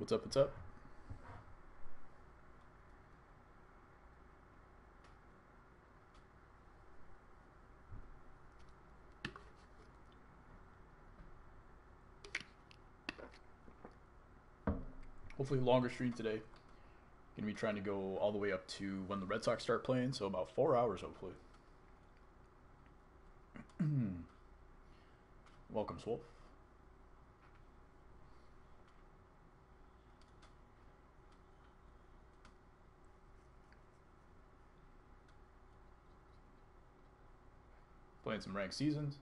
What's up? What's up? Hopefully longer stream today. Gonna be trying to go all the way up to when the Red Sox start playing, so about 4 hours hopefully. Welcome, Swolf. Playing some ranked seasons.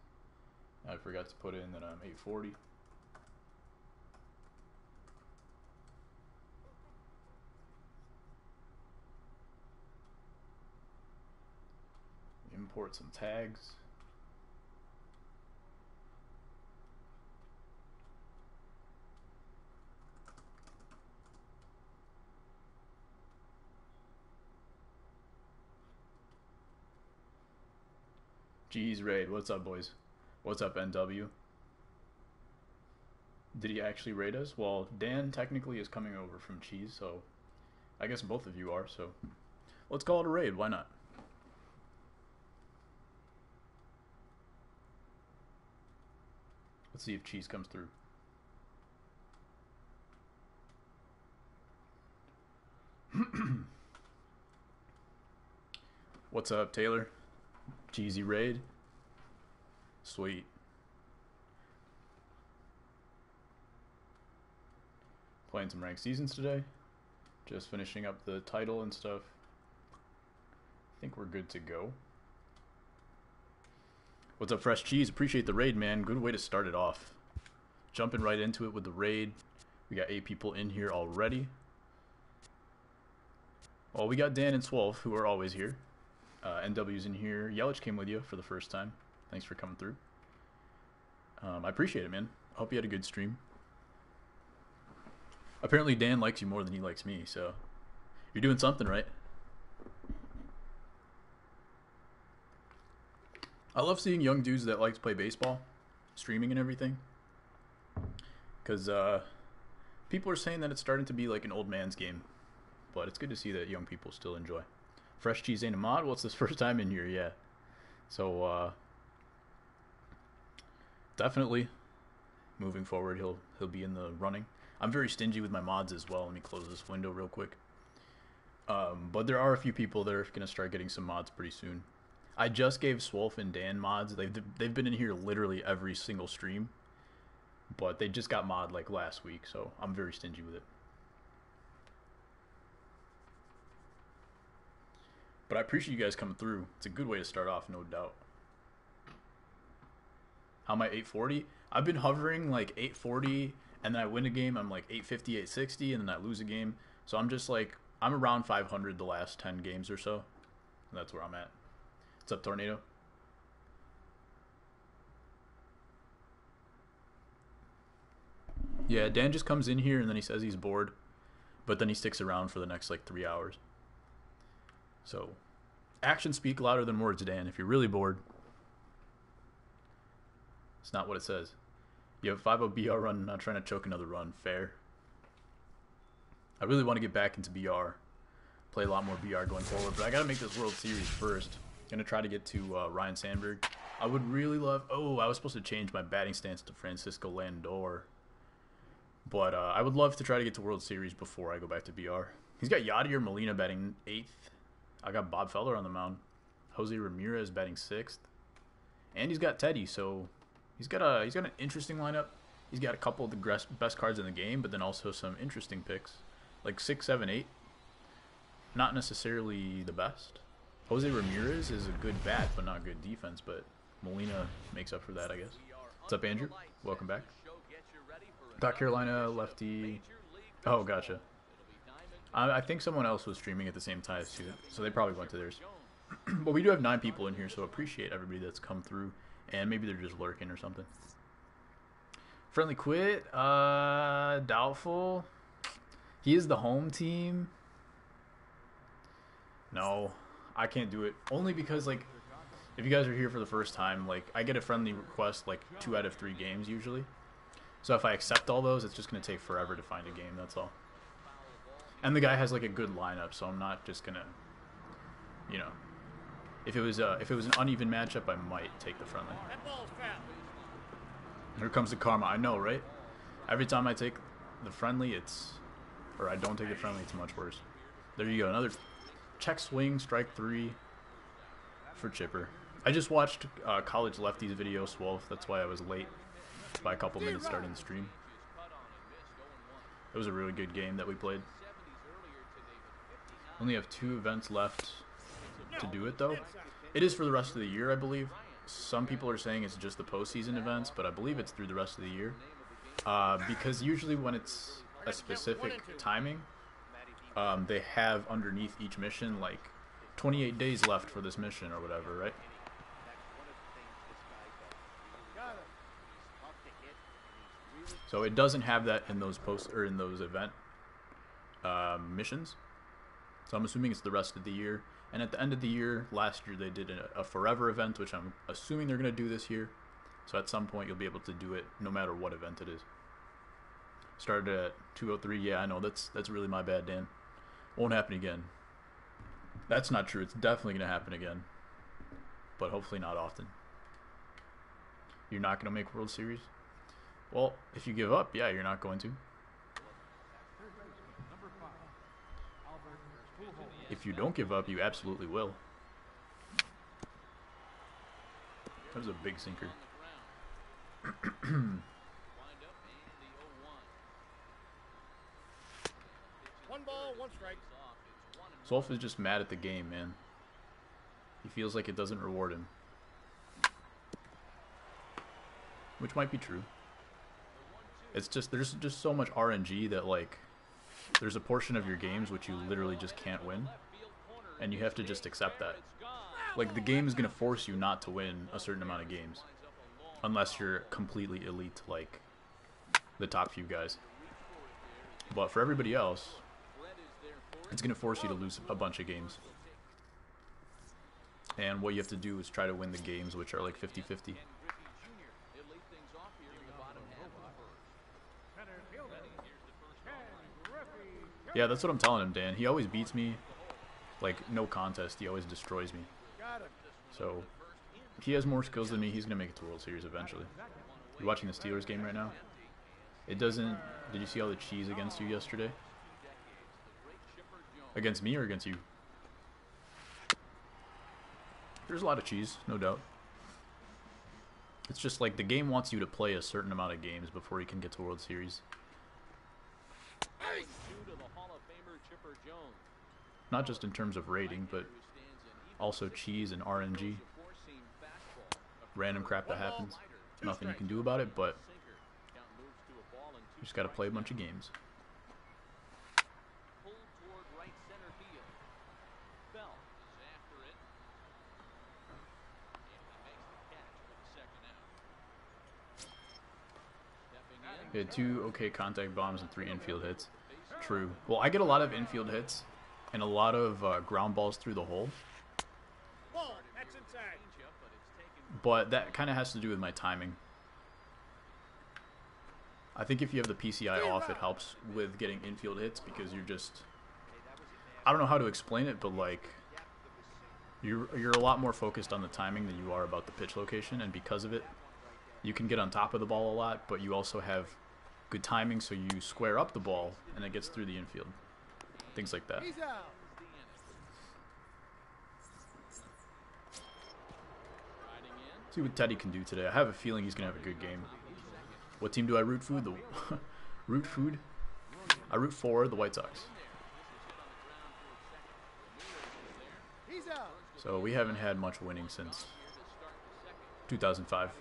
I forgot to put in that I'm 840. Import some tags. Jeez, raid. What's up, boys? What's up, NW? Did he actually raid us? Well, Dan technically is coming over from Cheese, so I guess both of you are, so let's call it a raid. Why not? Let's see if Cheese comes through. What's up, Taylor? Cheesy raid. Sweet. Playing some ranked seasons today. Just finishing up the title and stuff. I think we're good to go. What's up, Fresh Cheese? Appreciate the raid, man. Good way to start it off. Jumping right into it with the raid. We got 8 people in here already. Well, we got Dan and Swolf, who are always here. NW's in here. Yelich came with you for the first time. Thanks for coming through. I appreciate it, man. I hope you had a good stream. Apparently Dan likes you more than he likes me, so you're doing something right. I love seeing young dudes that like to play baseball, streaming and everything. Because people are saying that it's starting to be like an old man's game. But it's good to see that young people still enjoy. Fresh Cheese ain't a mod? Well, it's his first time in here, yeah. So, definitely, moving forward, he'll be in the running. I'm very stingy with my mods as well. Let me close this window real quick. But there are a few people that are going to start getting some mods pretty soon. I just gave Swolf and Dan mods. They've been in here literally every single stream. But they just got mod like last week, so I'm very stingy with it. But I appreciate you guys coming through. It's a good way to start off, no doubt. How am I 840? I've been hovering like 840, and then I win a game, I'm like 850, 860, and then I lose a game. So I'm just like, I'm around 500 the last 10 games or so. And that's where I'm at. What's up, Tornado? Yeah, Dan just comes in here and then he says he's bored. But then he sticks around for the next like 3 hours. So, actions speak louder than words, Dan. If you're really bored, it's not what it says. You have a 5-0 BR run, not trying to choke another run. Fair. I really want to get back into BR. Play a lot more BR going forward. But I got to make this World Series first. Going to try to get to Ryan Sandberg. I would really love... Oh, I was supposed to change my batting stance to Francisco Lindor. But I would love to try to get to World Series before I go back to BR. He's got Yadier Molina batting 8th. I got Bob Feller on the mound. Jose Ramirez batting 6th. And he's got Teddy, so he's got an interesting lineup. He's got a couple of the best cards in the game, but then also some interesting picks. Like 6, 7, 8. Not necessarily the best. Jose Ramirez is a good bat, but not good defense, but Molina makes up for that, I guess. What's up, Andrew? Welcome back. Got Carolina, lefty. Oh, gotcha. I think someone else was streaming at the same time too, so they probably went to theirs. But we do have 9 people in here, so appreciate everybody that's come through, and maybe they're just lurking or something. Friendly quit, doubtful. He is the home team. No, I can't do it. Only because, like, if you guys are here for the first time, like, I get a friendly request like 2 out of 3 games usually. So if I accept all those, it's just going to take forever to find a game, that's all. And the guy has like a good lineup, so I'm not just going to, you know, if it was an uneven matchup, I might take the friendly. Here comes the karma. I know, right? Every time I take the friendly, or I don't take the friendly, it's much worse. There you go. Another check swing, strike 3 for Chipper. I just watched College Lefty's video, Swolf. That's why I was late by a couple minutes starting the stream. It was a really good game that we played. Only have 2 events left to do it, though. It is for the rest of the year, I believe. Some people are saying it's just the postseason events, but I believe it's through the rest of the year. Because usually when it's a specific timing, they have underneath each mission like 28 days left for this mission or whatever, right? So it doesn't have that in those in those event missions. So I'm assuming it's the rest of the year. And at the end of the year, last year they did a forever event, which I'm assuming they're going to do this year. So at some point you'll be able to do it no matter what event it is. Started at 203. Yeah, I know. That's really my bad, Dan. Won't happen again. That's not true. It's definitely going to happen again. But hopefully not often. You're not going to make World Series? Well, if you give up, yeah, you're not going to. If you don't give up, you absolutely will. That was a big sinker. One ball, one strike. Solf is just mad at the game, man. He feels like it doesn't reward him. Which might be true. It's just, there's just so much RNG that, like, there's a portion of your games which you literally just can't win. And you have to just accept that. Like, the game is going to force you not to win a certain amount of games. Unless you're completely elite, like the top few guys. But for everybody else, it's going to force you to lose a bunch of games. And what you have to do is try to win the games which are like 50-50. Yeah, that's what I'm telling him, Dan. He always beats me. Like, no contest. He always destroys me. So, he has more skills than me. He's going to make it to World Series eventually. You're watching the Steelers game right now? It doesn't... Did you see all the cheese against you yesterday? Against me or against you? There's a lot of cheese, no doubt. It's just like the game wants you to play a certain amount of games before you can get to World Series. Not just in terms of rating, but also cheese and RNG. Random crap that happens. Nothing you can do about it, but you just gotta play a bunch of games. He had 2 okay contact bombs and 3 infield hits. True. Well, I get a lot of infield hits and a lot of ground balls through the hole. But that kind of has to do with my timing. I think if you have the PCI off, it helps with getting infield hits because you're just... I don't know how to explain it, but like... You're a lot more focused on the timing than you are about the pitch location, and because of it, you can get on top of the ball a lot, but you also have good timing, so you square up the ball, and it gets through the infield. Things like that. See what Teddy can do today. I have a feeling he's going to have a good game. What team do I root for? Root food? I root for the White Sox. So we haven't had much winning since 2005.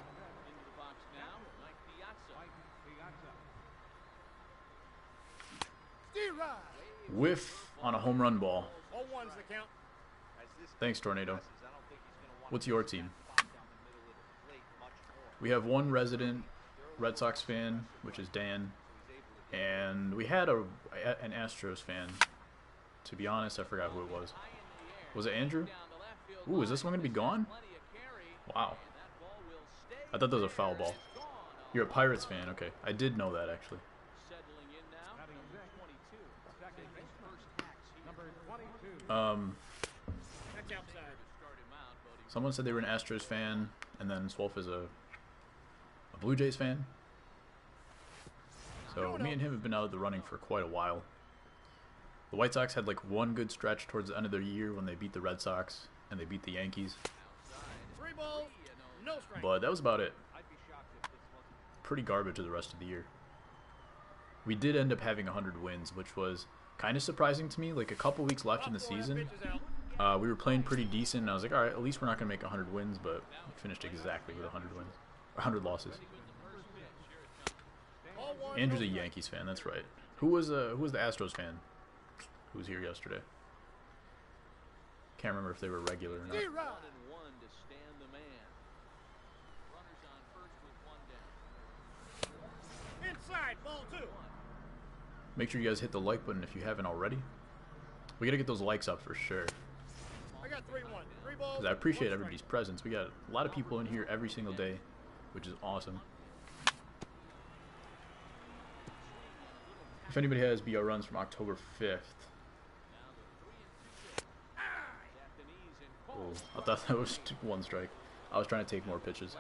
Whiff on a home run ball. Thanks, Tornado. What's your team? We have one resident Red Sox fan, which is Dan, and we had an Astros fan. To be honest, I forgot who it was. Was it Andrew? Ooh, is this one going to be gone? Wow. I thought that was a foul ball. You're a Pirates fan, okay. I did know that, actually. That's outside. Someone said they were an Astros fan, and then Swolf is a Blue Jays fan. So me and him have been out of the running for quite a while. The White Sox had like one good stretch towards the end of their year when they beat the Red Sox and they beat the Yankees. 3 balls, no strike. But that was about it. Pretty garbage the rest of the year. We did end up having 100 wins, which was kind of surprising to me. Like a couple weeks left in the season, we were playing pretty decent, and I was like, all right, at least we're not going to make 100 wins, but we finished exactly with 100 wins. 100 losses. Andrew's a Yankees fan, that's right. Who was the Astros fan who was here yesterday? Can't remember if they were regular or not. Inside, ball 2. Make sure you guys hit the like button if you haven't already. We gotta get those likes up for sure. I got 3-1. 3 balls. 'Cause I appreciate 1 strike. everybody's presence. We got a lot of people in here every single day, which is awesome. If anybody has BR runs from October 5th. Oh, I thought that was 1 strike. I was trying to take more pitches.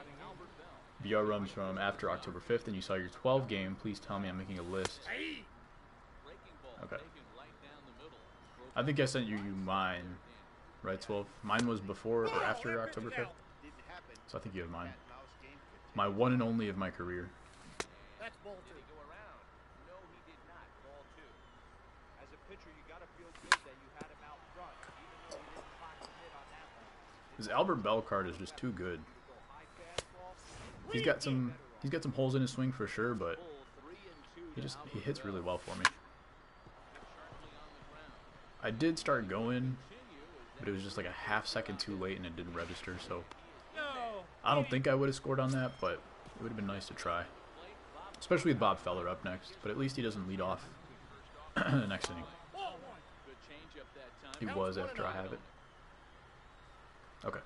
BR runs from after October 5th and you saw your 12 game, please tell me I'm making a list. Okay. I think I sent you mine, right, 12? Mine was before or after October 5th? So I think you have mine. My one and only of my career. That's ball 2. His Albert Bell card is just too good. He's got some holes in his swing for sure, but he hits really well for me. I did start going, but it was just like a half second too late and it didn't register, so I don't think I would have scored on that, but it would have been nice to try. Especially with Bob Feller up next, but at least he doesn't lead off the next inning. He was after I have it. Okay.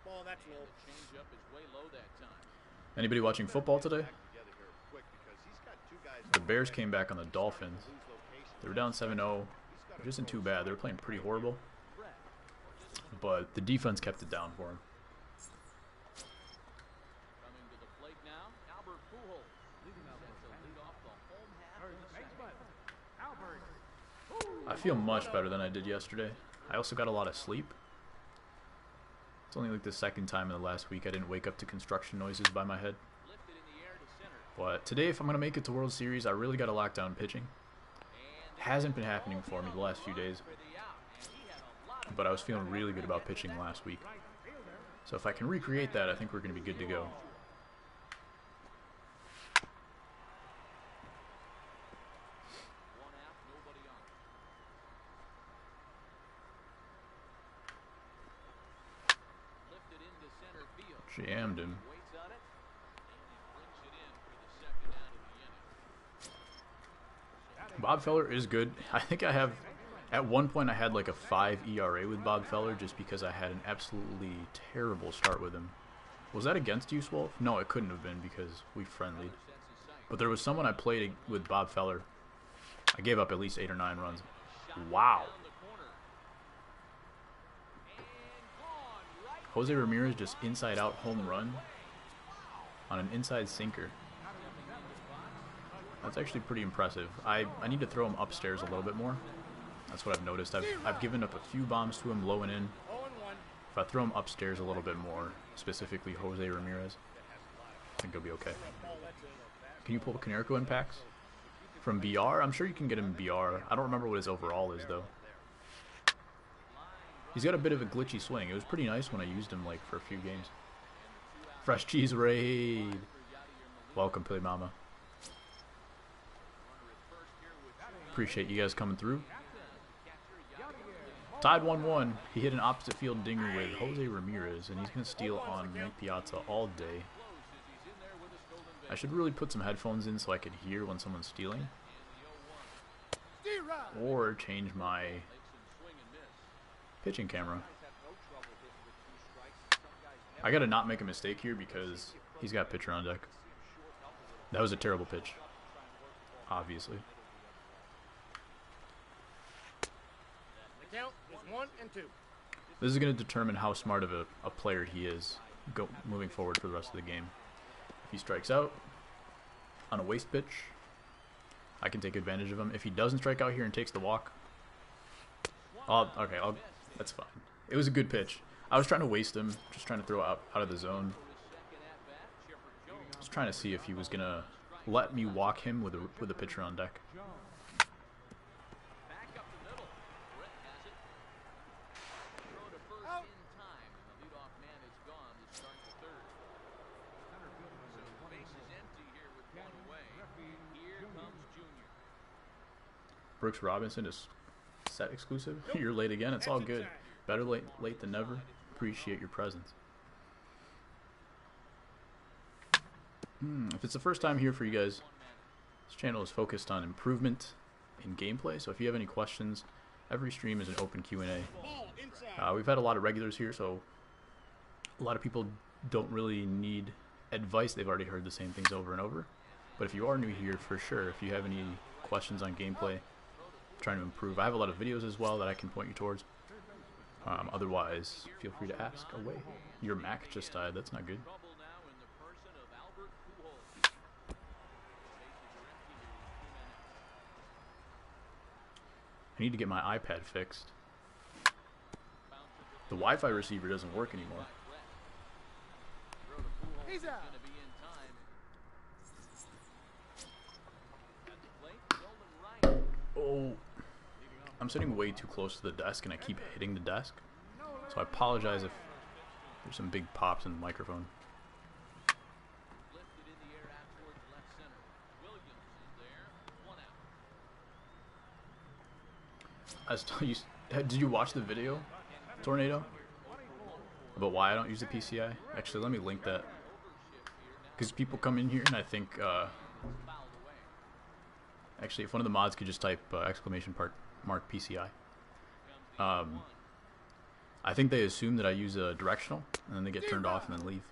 Ball, that's low. Anybody watching football today? The Bears came back on the Dolphins. They were down 7-0, which isn't too bad. They were playing pretty horrible, but the defense kept it down for them. I feel much better than I did yesterday. I also got a lot of sleep. It's only like the second time in the last week I didn't wake up to construction noises by my head. But today, if I'm going to make it to World Series, I really got to lock down pitching. It hasn't been happening for me the last few days. But I was feeling really good about pitching last week. So if I can recreate that, I think we're going to be good to go. Jammed him. Bob Feller is good. I think I have, at one point I had like a 5 ERA with Bob Feller just because I had an absolutely terrible start with him. Was that against you, Swolf? No, it couldn't have been because we friendlied. But there was someone I played with Bob Feller. I gave up at least 8 or 9 runs. Wow. Jose Ramirez just inside-out home run on an inside sinker. That's actually pretty impressive. I need to throw him upstairs a little bit more. That's what I've noticed. I've given up a few bombs to him low and in. If I throw him upstairs a little bit more, specifically Jose Ramirez, I think he'll be okay. Can you pull Canerco in packs? From BR? I'm sure you can get him in BR. I don't remember what his overall is, though. He's got a bit of a glitchy swing. It was pretty nice when I used him like for a few games. Fresh cheese raid. Welcome, Pili Mama. Appreciate you guys coming through. Tied 1-1. He hit an opposite field dinger with Jose Ramirez, and he's going to steal on Mike Piazza all day. I should really put some headphones in so I could hear when someone's stealing. Or change my pitching camera. I gotta not make a mistake here because he's got pitcher on deck. That was a terrible pitch, obviously. The count is 1-2. This is going to determine how smart of a player he is moving forward for the rest of the game. If he strikes out on a waste pitch, I can take advantage of him. If he doesn't strike out here and takes the walk, that's fine. It was a good pitch. I was trying to waste him, just trying to throw out of the zone. I was trying to see if he was going to let me walk him with a pitcher on deck. Brooks Robinson is set exclusive. You're late again. It's all good. Better late than never. Appreciate your presence. If it's the first time here for you guys, this channel is focused on improvement in gameplay. So if you have any questions, every stream is an open Q&A. We've had a lot of regulars here, so a lot of people don't really need advice. They've already heard the same things over and over. But if you are new here, for sure, if you have any questions on gameplay, trying to improve, I have a lot of videos as well that I can point you towards. Otherwise, feel free to ask away. Your Mac just died. That's not good. I need to get my iPad fixed. The Wi-Fi receiver doesn't work anymore. He's out. Oh, I'm sitting way too close to the desk and I keep hitting the desk. So I apologize if there's some big pops in the microphone. Did you watch the video, Tornado? About why I don't use the PCI? Actually, let me link that. Because people come in here and I think, actually, if one of the mods could just type exclamation mark PCI. I think they assume that I use a directional, and then they get turned off and then leave.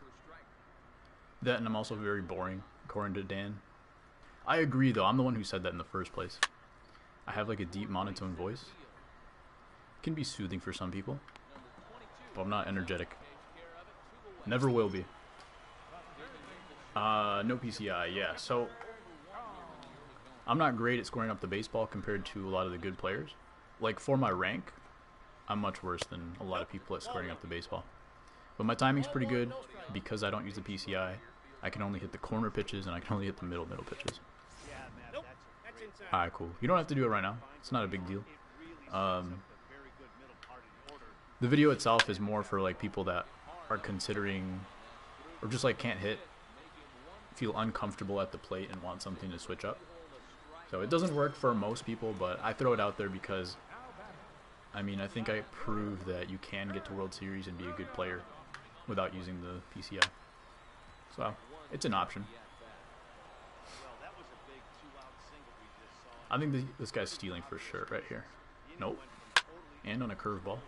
That, and I'm also very boring, according to Dan. I agree, though. I'm the one who said that in the first place. I have like a deep monotone voice. It can be soothing for some people, but I'm not energetic. Never will be. No PCI, yeah. So I'm not great at squaring up the baseball compared to a lot of the good players. Like, for my rank, I'm much worse than a lot of people at squaring up the baseball. But my timing's pretty good because I don't use the PCI. I can only hit the corner pitches and I can only hit the middle pitches. Alright, cool. You don't have to do it right now. It's not a big deal. The video itself is more for like people that are considering, or just like can't hit, feel uncomfortable at the plate and want something to switch up. So it doesn't work for most people, but I throw it out there because, I mean, I think I proved that you can get to World Series and be a good player without using the PCI. So it's an option. I think this guy's stealing for sure right here. Nope. And on a curveball.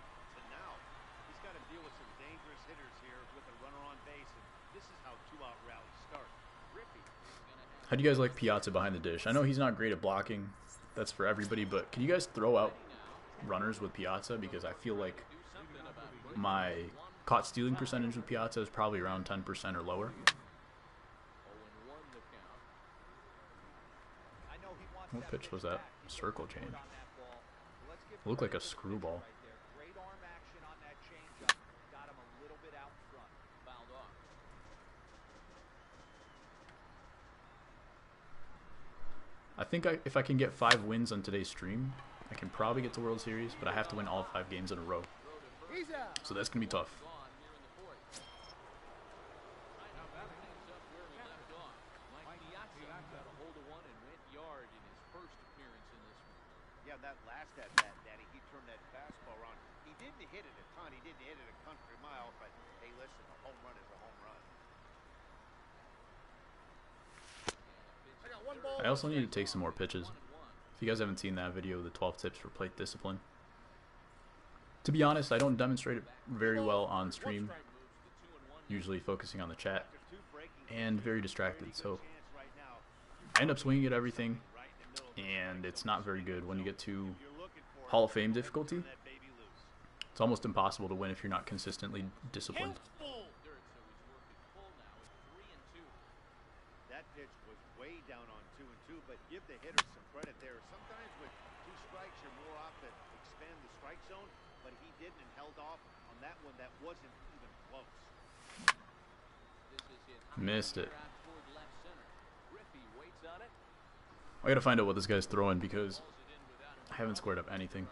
How do you guys like Piazza behind the dish? I know he's not great at blocking. That's for everybody, but can you guys throw out runners with Piazza? Because I feel like my caught stealing percentage with Piazza is probably around 10% or lower. What pitch was that? Circle change. It looked like a screwball. I think if I can get 5 wins on today's stream, I can probably get to World Series, but I have to win all 5 games in a row. So that's going to be tough. Yeah, that last at bat, Daddy, he turned that fastball around. He didn't hit it a ton. He didn't hit it a country mile, but hey, listen, a home run is a home run. I also need to take some more pitches. If you guys haven't seen that video, the 12 tips for plate discipline. To be honest, I don't demonstrate it very well on stream. Usually focusing on the chat and very distracted. So I end up swinging at everything, and it's not very good when you get to Hall of Fame difficulty. It's almost impossible to win if you're not consistently disciplined. That pitch was way down on 2-2, but give the hitter some credit there. Sometimes with 2 strikes, you're more off to expand the strike zone, but he didn't and held off on that one that wasn't even close. Missed it. I gotta find out what this guy's throwing because I haven't squared up anything.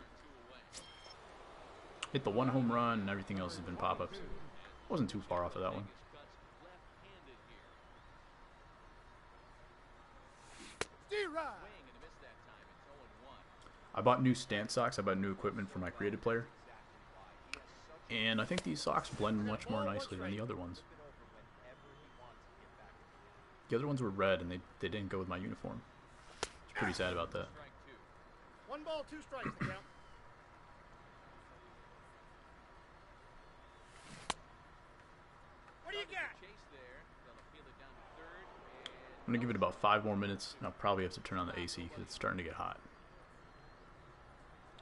Hit the 1 home run and everything else has been pop-ups. Wasn't too far off of that one. I bought new stance socks. I bought new equipment for my creative player. And I think these socks blend much more nicely than the other ones. The other ones were red and they didn't go with my uniform. I was pretty sad about that. 1 ball, 2 strikes. Count. What do you got? I'm going to give it about 5 more minutes, and I'll probably have to turn on the AC because it's starting to get hot.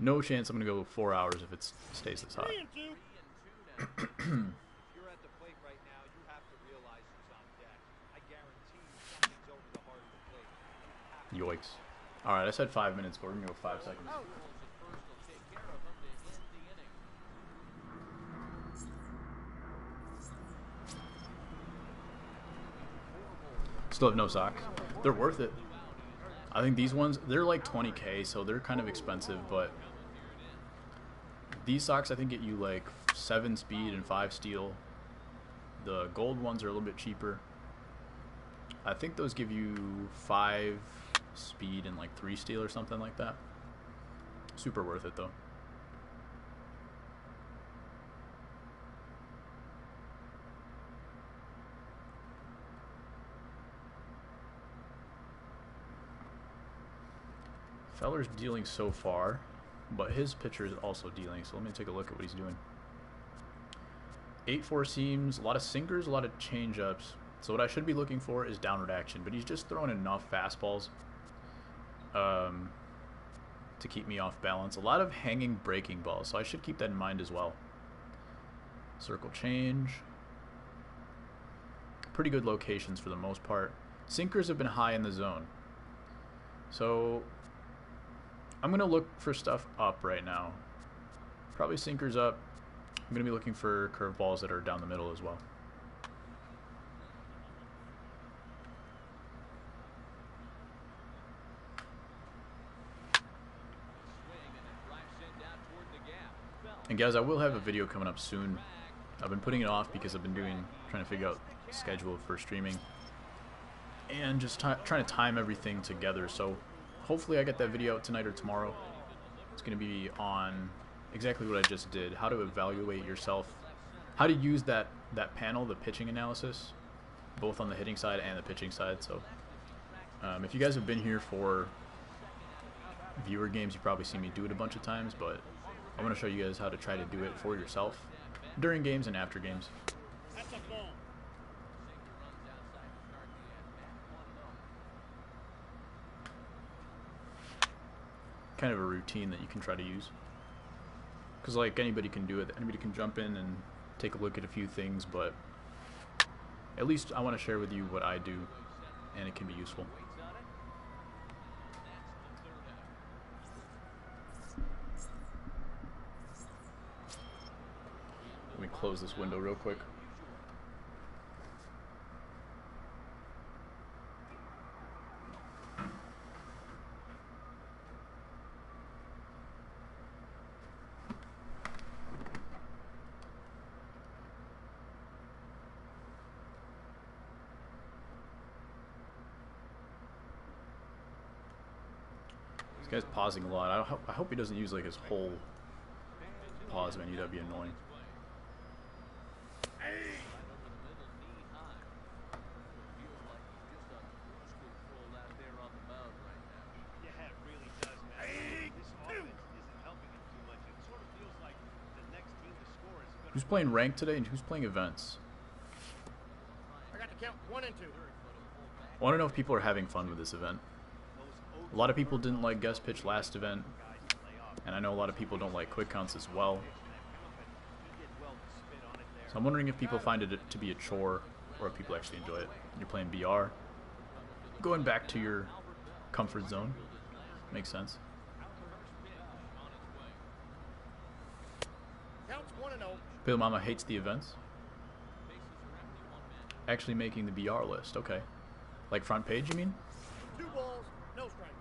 No chance I'm going to go 4 hours if it stays this hot. 3-2. If you're at the plate right now, you have to realize who's on deck. I guarantee you something's over the heart of the plate. Yoicks. Alright, I said 5 minutes, but we're going to go 5 seconds. Still have no socks. They're worth it. I think these ones, they're like 20K, so they're kind of expensive, but these socks I think get you like 7 speed and 5 steel. The gold ones are a little bit cheaper. I think those give you 5 speed and like 3 steel or something like that. Super worth it though. Feller's dealing so far, but his pitcher is also dealing, so let me take a look at what he's doing. 8-4 seams, a lot of sinkers, a lot of change-ups. So what I should be looking for is downward action, but he's just throwing enough fastballs to keep me off balance. A lot of hanging breaking balls, so I should keep that in mind as well. Circle change. Pretty good locations for the most part. Sinkers have been high in the zone. So I'm going to look for stuff up right now. Probably sinkers up. I'm going to be looking for curveballs that are down the middle as well. And guys, I will have a video coming up soon. I've been putting it off because I've been trying to figure out the schedule for streaming. And just trying to time everything together. So hopefully I get that video out tonight or tomorrow. It's going to be on exactly what I just did. How to evaluate yourself. How to use that panel, the pitching analysis, both on the hitting side and the pitching side. So if you guys have been here for viewer games, you probably see me do it a bunch of times, but I want to show you guys how to try to do it for yourself during games and after games. Kind of a routine that you can try to use, because like anybody can do it. Anybody can jump in and take a look at a few things, but at least I want to share with you what I do, and it can be useful. Let me close this window real quick. This guy's pausing a lot. I hope he doesn't use like his whole pause menu. That'd be annoying. Who's playing ranked today and who's playing events? I got to count 1 and 2. want to know if people are having fun with this event. A lot of people didn't like guest pitch last event, and I know a lot of people don't like quick counts as well. So I'm wondering if people find it to be a chore or if people actually enjoy it. You're playing BR, going back to your comfort zone. Makes sense. Bill Mama hates the events. Actually making the BR list, okay. Like front page, you mean? 2 balls, no strikes.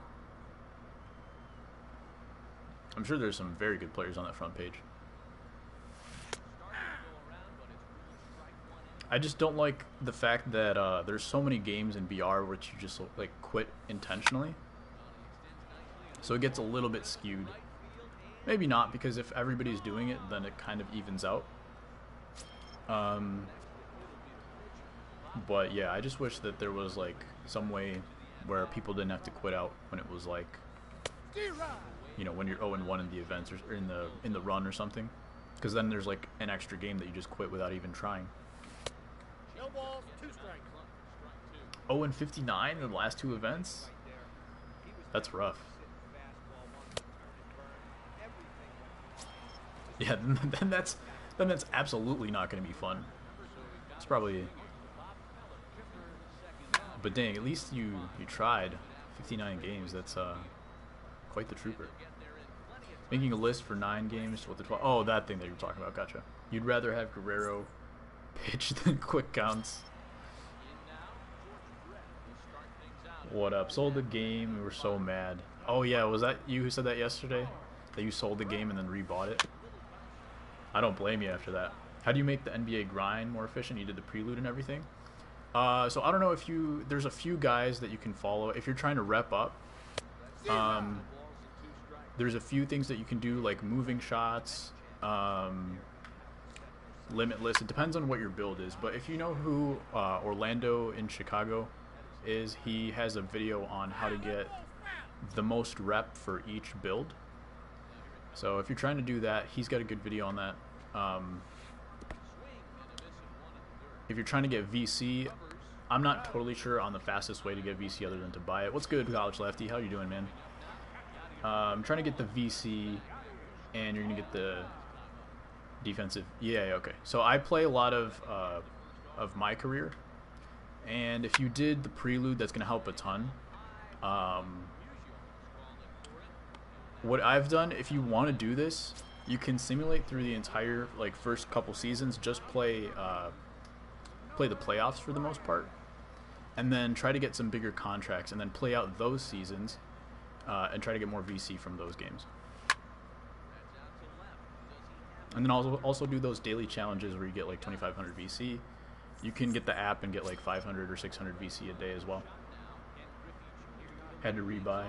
I'm sure there's some very good players on that front page. I just don't like the fact that there's so many games in BR which you just like quit intentionally. So it gets a little bit skewed. Maybe not, because if everybody's doing it, then it kind of evens out. But yeah, I just wish that there was like some way where people didn't have to quit out when it was like, you know, when you're 0-1 in the events or in the run or something, because then there's like an extra game that you just quit without even trying. No balls, 2 strikes. 0-59 in the last 2 events. That's rough. Yeah, then that's absolutely not going to be fun. It's probably. But dang, at least you tried 59 games. That's quite the trooper. Making a list for 9 games with the 12. Oh, that thing that you're talking about. Gotcha. You'd rather have Guerrero pitch than quick counts. What up? Sold the game. We were so mad. Oh yeah, was that you who said that yesterday? That you sold the game and then rebought it? I don't blame you after that. How do you make the NBA grind more efficient? You did the prelude and everything. So I don't know if there's a few guys that you can follow if you're trying to rep up. There's a few things that you can do, like moving shots, limitless. It depends on what your build is. But if you know who Orlando in Chicago is, he has a video on how to get the most rep for each build. So if you're trying to do that, he's got a good video on that. If you're trying to get VC, I'm not totally sure on the fastest way to get VC other than to buy it. What's good, College Lefty? How you doing, man? I'm trying to get the VC, and you're going to get the defensive. Yeah, okay. So I play a lot of my career, and if you did the prelude, that's going to help a ton. What I've done, if you want to do this, you can simulate through the entire like first couple seasons. Just play the playoffs for the most part, and then try to get some bigger contracts, and then play out those seasons, and try to get more VC from those games. And then also do those daily challenges where you get like 2,500 VC. You can get the app and get like 500 or 600 VC a day as well. Had to rebuy.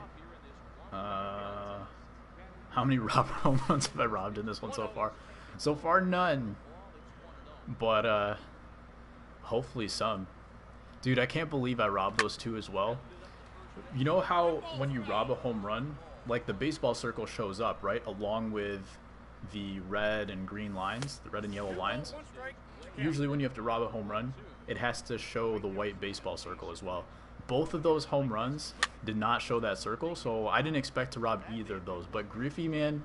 How many robber home runs have I robbed in this one so far? So far, none. But hopefully some. Dude, I can't believe I robbed those 2 as well. You know how when you rob a home run, like the baseball circle shows up, right? Along with the red and green lines, the red and yellow lines. Usually when you have to rob a home run, it has to show the white baseball circle as well. Both of those home runs did not show that circle, so I didn't expect to rob either of those. But Griffey, man,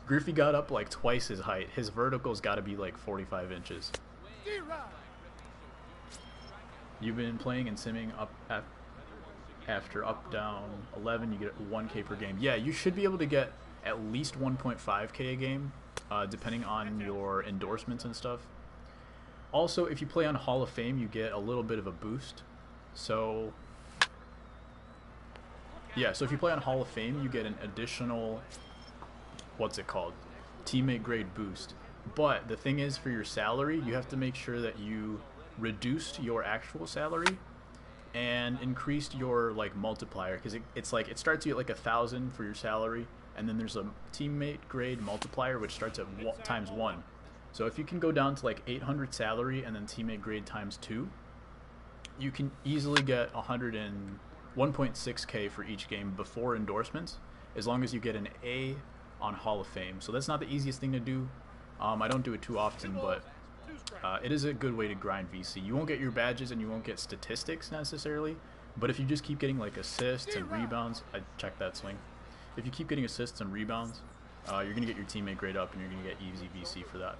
Griffey got up like twice his height. His vertical's got to be like 45 inches. You've been playing and simming up after up down 11, you get 1K per game. Yeah, you should be able to get at least 1.5K a game, depending on your endorsements and stuff. Also, if you play on Hall of Fame, you get a little bit of a boost. So yeah, so if you play on Hall of Fame, you get an additional, what's it called? Teammate grade boost. But the thing is, for your salary, you have to make sure that you reduced your actual salary and increased your like multiplier, because it's like it starts you at like 1,000 for your salary, and then there's a teammate grade multiplier which starts at times 1. So if you can go down to like 800 salary and then teammate grade times 2, you can easily get 1.6K for each game before endorsements, as long as you get an A on Hall of Fame. So that's not the easiest thing to do. I don't do it too often, but it is a good way to grind VC. You won't get your badges and you won't get statistics necessarily, But if you just keep getting like assists and rebounds, I check that swing. If you keep getting assists and rebounds, you're gonna get your teammate grade up, and you're gonna get easy VC for that.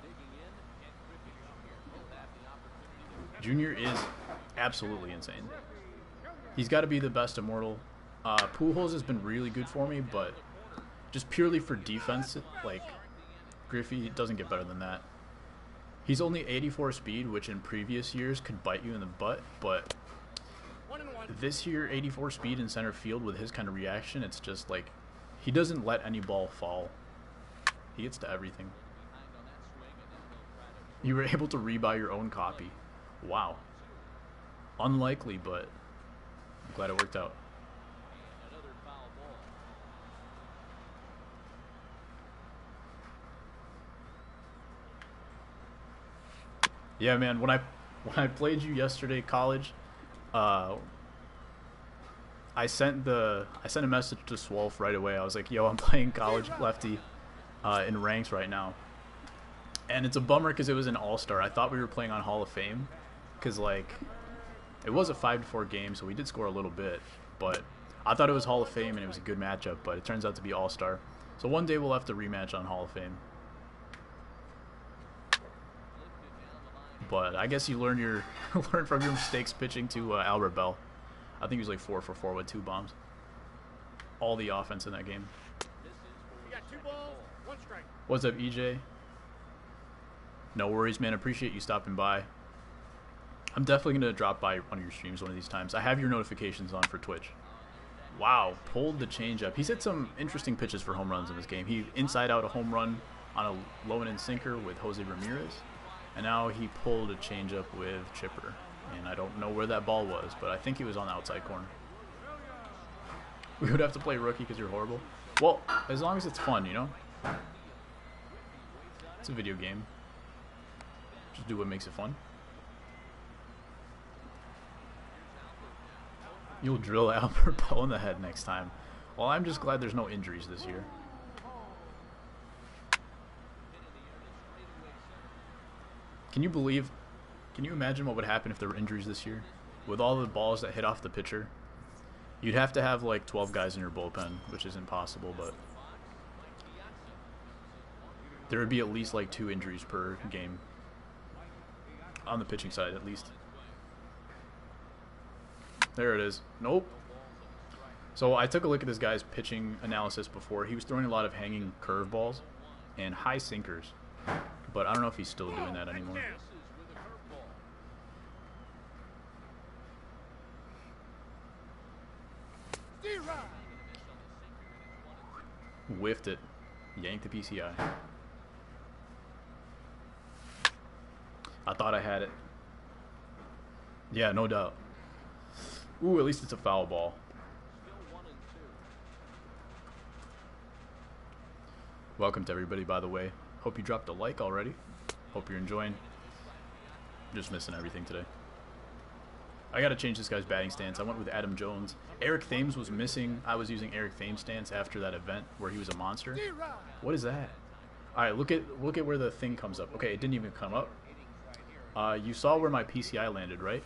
Junior is absolutely insane. He's got to be the best immortal. Pujols has been really good for me, but just purely for defense, like Griffey doesn't get better than that. He's only 84 speed, which in previous years could bite you in the butt, but this year 84 speed in center field with his kind of reaction, it's just like he doesn't let any ball fall. He gets to everything. You were able to rebuy your own copy. Wow. Unlikely, but I'm glad it worked out. Yeah, man, when I played you yesterday, college, I sent a message to Swolf right away. I was like, yo, I'm playing college lefty in ranks right now. And it's a bummer because it was an all-star. I thought we were playing on Hall of Fame because, like, it was a 5-4 game, so we did score a little bit. But I thought it was Hall of Fame and it was a good matchup, but it turns out to be all-star. So one day we'll have to rematch on Hall of Fame. But I guess you learn from your mistakes pitching to Albert Bell. I think he was like 4 for 4 with 2 bombs. All the offense in that game. You got 2 balls, 1 strike. What's up, EJ? No worries, man. Appreciate you stopping by. I'm definitely going to drop by one of your streams one of these times. I have your notifications on for Twitch. Wow, pulled the changeup. He's hit some interesting pitches for home runs in this game. He inside out a home run on a low and in sinker with Jose Ramirez. And now he pulled a changeup with Chipper. And I don't know where that ball was, but I think he was on the outside corner. We would have to play rookie because you're horrible. Well, as long as it's fun, you know? It's a video game. Just do what makes it fun. You'll drill Albert Bell in the head next time. Well, I'm just glad there's no injuries this year. Can you imagine what would happen if there were injuries this year? With all the balls that hit off the pitcher, you'd have to have like 12 guys in your bullpen, which is impossible, but there would be at least like 2 injuries per game. On the pitching side, at least. There it is. Nope. So I took a look at this guy's pitching analysis before. He was throwing a lot of hanging curveballs and high sinkers. But I don't know if he's still doing that anymore. Whiffed it. Yanked the PCI. I thought I had it. Yeah, no doubt. Ooh, at least it's a foul ball. Welcome to everybody, by the way. Hope you dropped a like already. Hope you're enjoying. Just missing everything today. I gotta change this guy's batting stance. I went with Adam Jones. Eric Thames was missing. I was using Eric Thames' stance after that event where he was a monster. What is that? Alright, look at where the thing comes up. Okay, it didn't even come up. You saw where my PCI landed, right?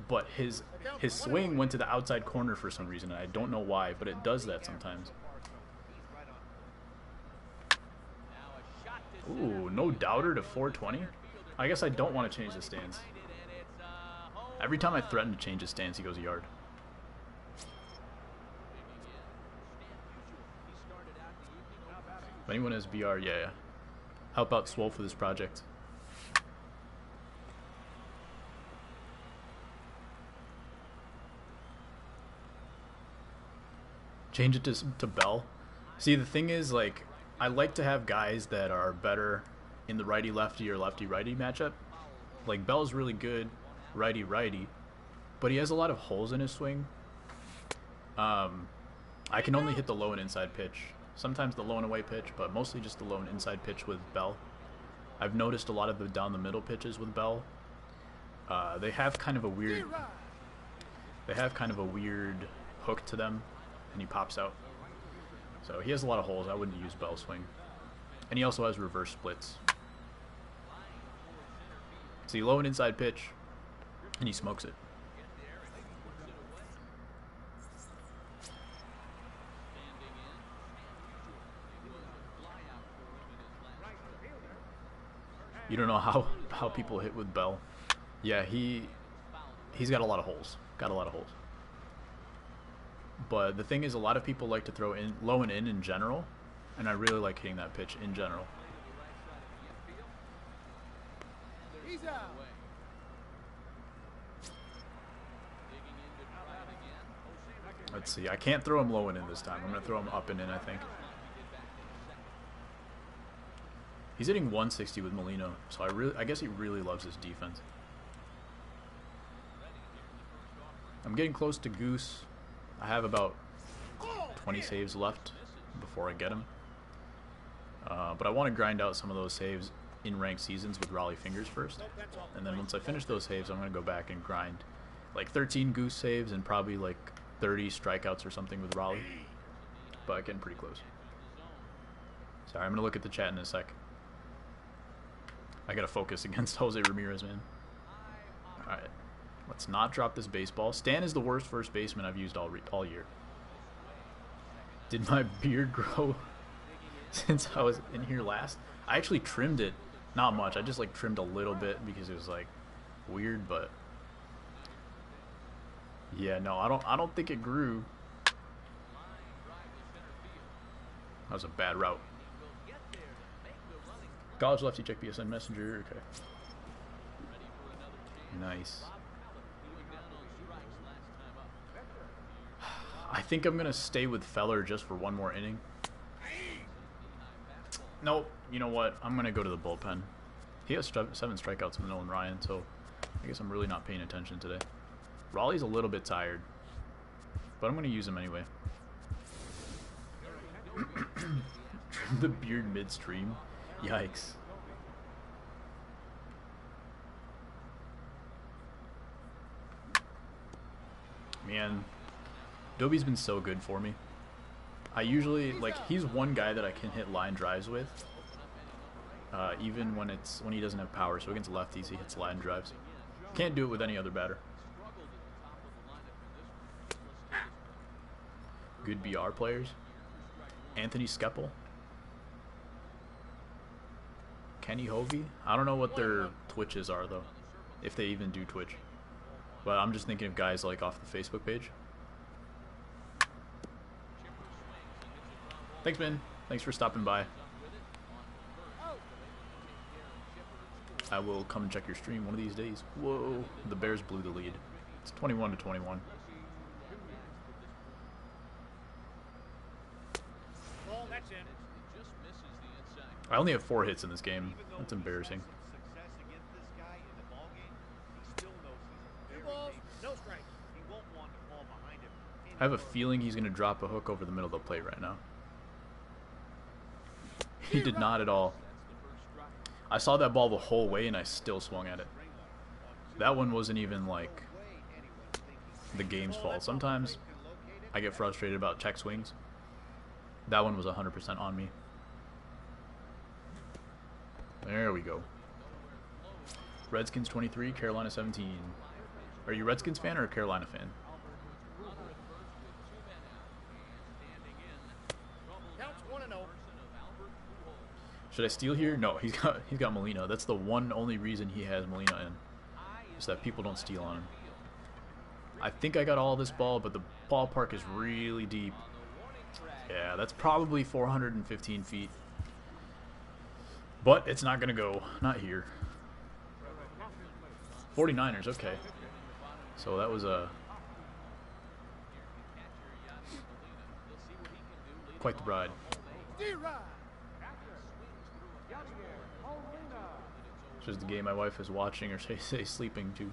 But his swing went to the outside corner for some reason. I don't know why, but it does that sometimes. Ooh, no doubter to 420? I guess I don't want to change the stance. Every time I threaten to change his stance, he goes a yard. If anyone has BR, yeah. Help out Swole for this project. Change it to Bell. See, the thing is, like, I like to have guys that are better in the righty-lefty or lefty-righty matchup. Like, Bell's really good righty-righty, but he has a lot of holes in his swing. I can only hit the low and inside pitch. Sometimes the low and away pitch, but mostly just the low and inside pitch with Bell. I've noticed a lot of the down-the-middle pitches with Bell. They have kind of a weird hook to them, and he pops out. So he has a lot of holes. I wouldn't use Bell's swing. And he also has reverse splits. See, low and inside pitch, and he smokes it. You don't know how people hit with Bell. Yeah, he's got a lot of holes. Got a lot of holes. But the thing is, a lot of people like to throw in low and in general, and I really like hitting that pitch in general. He's out. Let's see. I can't throw him low and in this time. I'm going to throw him up and in, I think. He's hitting 160 with Molino, so I guess he really loves his defense. I'm getting close to Goose. I have about 20 saves left before I get him. But I want to grind out some of those saves in ranked seasons with Raleigh Fingers first. And then once I finish those saves, I'm going to go back and grind like 13 Goose saves and probably like 30 strikeouts or something with Raleigh. But getting pretty close. Sorry, I'm going to look at the chat in a sec. I got to focus against Jose Ramirez, man. Alright. Let's not drop this baseball. Stan is the worst first baseman I've used all year. Did my beard grow since I was in here last? I actually trimmed it. Not much. I just like trimmed a little bit because it was like weird, but yeah, no, I don't think it grew. That was a bad route. College lefty, check BSN Messenger. Okay. Nice. I think I'm going to stay with Feller just for one more inning. Nope. You know what? I'm going to go to the bullpen. He has 7 strikeouts with Nolan Ryan, so I guess I'm really not paying attention today. Raleigh's a little bit tired, but I'm going to use him anyway. Trim the beard midstream. Yikes. Man, Dobie's been so good for me. I usually, like, he's one guy that I can hit line drives with. Even when he doesn't have power. So against lefties, he hits line drives. Can't do it with any other batter. Good BR players. Anthony Skeppel. Kenny Hovey. I don't know what their Twitches are, though. If they even do Twitch. But I'm just thinking of guys like off the Facebook page. Thanks, man. Thanks for stopping by. I will come and check your stream one of these days. Whoa. The Bears blew the lead. It's 21-21. I only have 4 hits in this game. That's embarrassing. I have a feeling he's going to drop a hook over the middle of the plate right now. He did not at all. I saw that ball the whole way and I still swung at it. That one wasn't even like the game's fault. Sometimes I get frustrated about check swings. That one was 100% on me. There we go. Redskins 23, Carolina 17. Are you a Redskins fan or a Carolina fan? Should I steal here? No, he's got Molina. That's the only reason he has Molina in. Is that people don't steal on him. I think I got all this ball, but the ballpark is really deep. Yeah, that's probably 415 feet. But it's not going to go. Not here. 49ers, okay. So that was quite the ride. It's just the game my wife is watching or say sleeping to.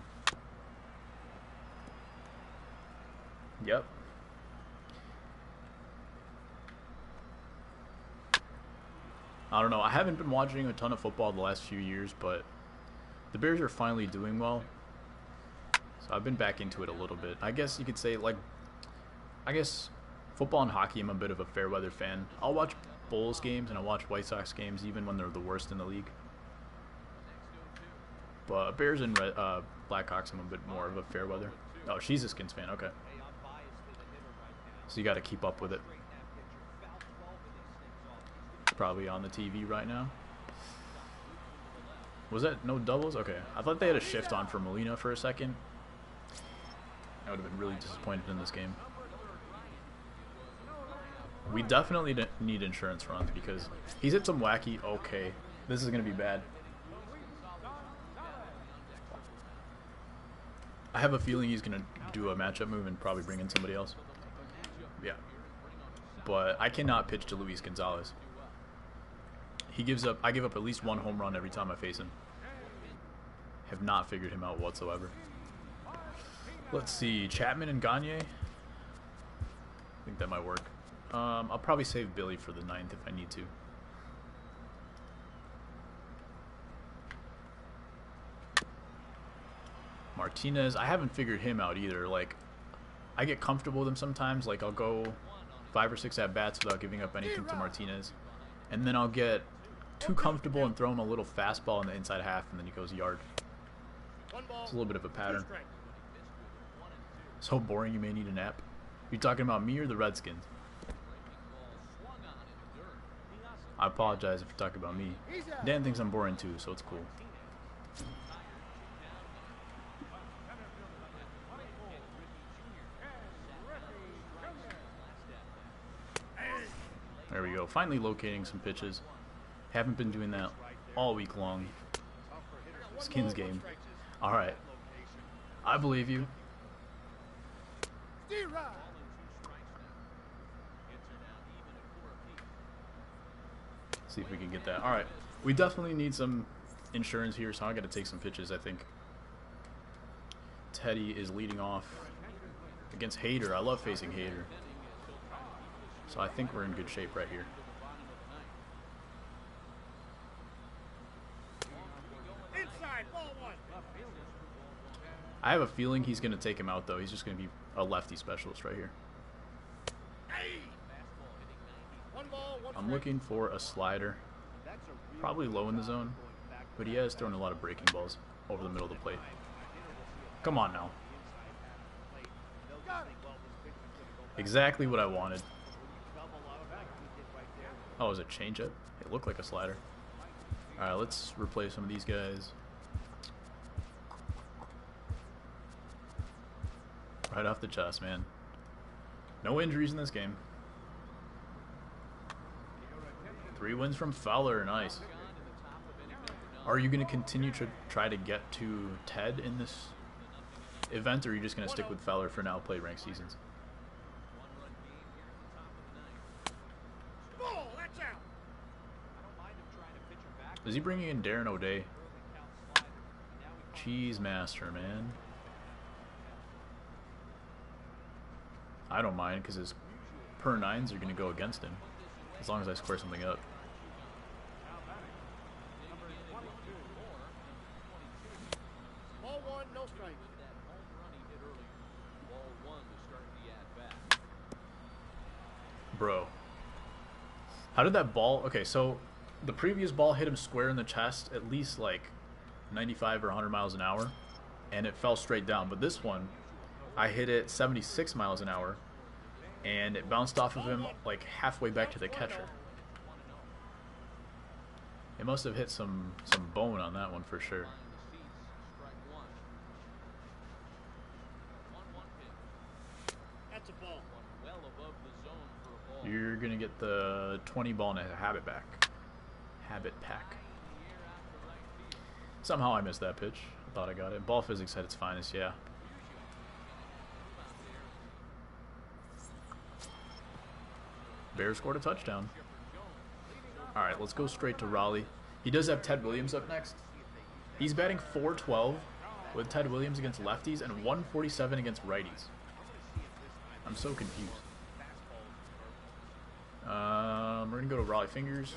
Yep. I don't know. I haven't been watching a ton of football the last few years, but the Bears are finally doing well. So I've been back into it a little bit. I guess you could say, like, I guess football and hockey, I'm a bit of a fair weather fan. I'll watch Bulls games and I'll watch White Sox games even when they're the worst in the league. But Bears and Blackhawks, I'm a bit more of a fair weather. Oh, she's a Skins fan. Okay. So you got to keep up with it. Probably on the TV right now. Was that no doubles? Okay. I thought they had a shift on for Molina for a second. I would have been really disappointed in this game. We definitely need insurance runs because he's hit some wacky. Okay. This is going to be bad. I have a feeling he's going to do a matchup move and probably bring in somebody else. Yeah. But I cannot pitch to Luis Gonzalez. He gives up. I give up at least one home run every time I face him. Have not figured him out whatsoever. Let's see. Chapman and Gagne. I think that might work. I'll probably save Billy for the 9th if I need to. Martinez, I haven't figured him out either. Like, I get comfortable with him sometimes. Like, I'll go 5 or 6 at-bats without giving up anything to Martinez. And then I'll get too comfortable and throw him a little fastball in the inside half, and then he goes yard. It's a little bit of a pattern. So boring you may need a nap. You talking about me or the Redskins? I apologize if you're talking about me. Dan thinks I'm boring too, so it's cool. There we go. Finally locating some pitches. Haven't been doing that all week long. Skins game. Alright. I believe you. See if we can get that. Alright. We definitely need some insurance here, so I gotta take some pitches, I think. Teddy is leading off against Hader. I love facing Hader. So I think we're in good shape right here. I have a feeling he's going to take him out, though. He's just going to be a lefty specialist right here. I'm looking for a slider. Probably low in the zone, but he has thrown a lot of breaking balls over the middle of the plate. Come on now. Exactly what I wanted. Oh, is it changeup? It looked like a slider. Alright, let's replace some of these guys. Right off the chest, man. No injuries in this game. 3 wins from Fowler. Nice. Are you going to continue to try to get to Ted in this event, or are you just going to stick with Fowler for now, play ranked seasons? Is he bringing in Darren O'Day? Cheese master, man. I don't mind because his per 9s are going to go against him as long as I square something up. Ball 1, no strike. Bro. How did that ball... Okay, so the previous ball hit him square in the chest at least like 95 or 100 miles an hour, and it fell straight down. But this one, I hit it 76 miles an hour, and it bounced off of him like halfway back to the catcher. It must have hit some bone on that one for sure. That's a ball. You're going to get the 20 ball and a habit back. Habit pack. Somehow I missed that pitch. I thought I got it. Ball physics at its finest, yeah. Bears scored a touchdown. Alright, let's go straight to Raleigh. He does have Ted Williams up next. He's batting .412 with Ted Williams against lefties and .147 against righties. I'm so confused. We're going to go to Raleigh Fingers.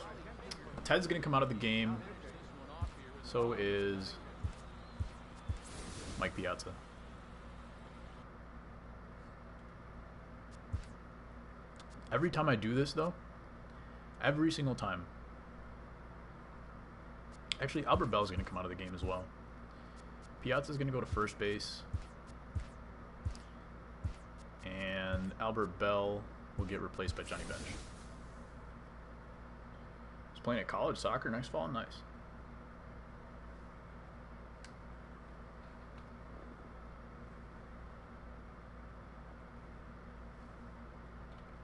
Ted's going to come out of the game. So is Mike Piazza. Every time I do this, though, every single time. Actually, Albert Bell's going to come out of the game as well. Piazza's going to go to first base. And Albert Bell will get replaced by Johnny Bench. He's playing at college soccer next fall. Nice.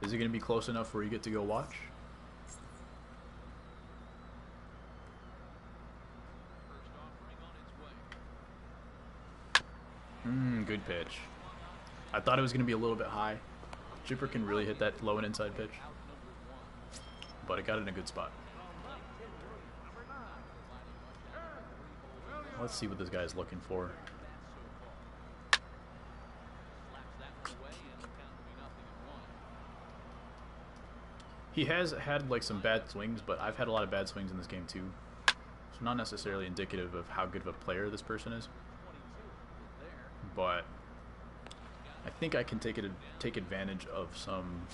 Is it going to be close enough where you get to go watch? Good pitch. I thought it was going to be a little bit high. Chipper can really hit that low and inside pitch. But it got in a good spot. Let's see what this guy is looking for. He has had like some bad swings, but I've had a lot of bad swings in this game too. So not necessarily indicative of how good of a player this person is. But I think I can take advantage of some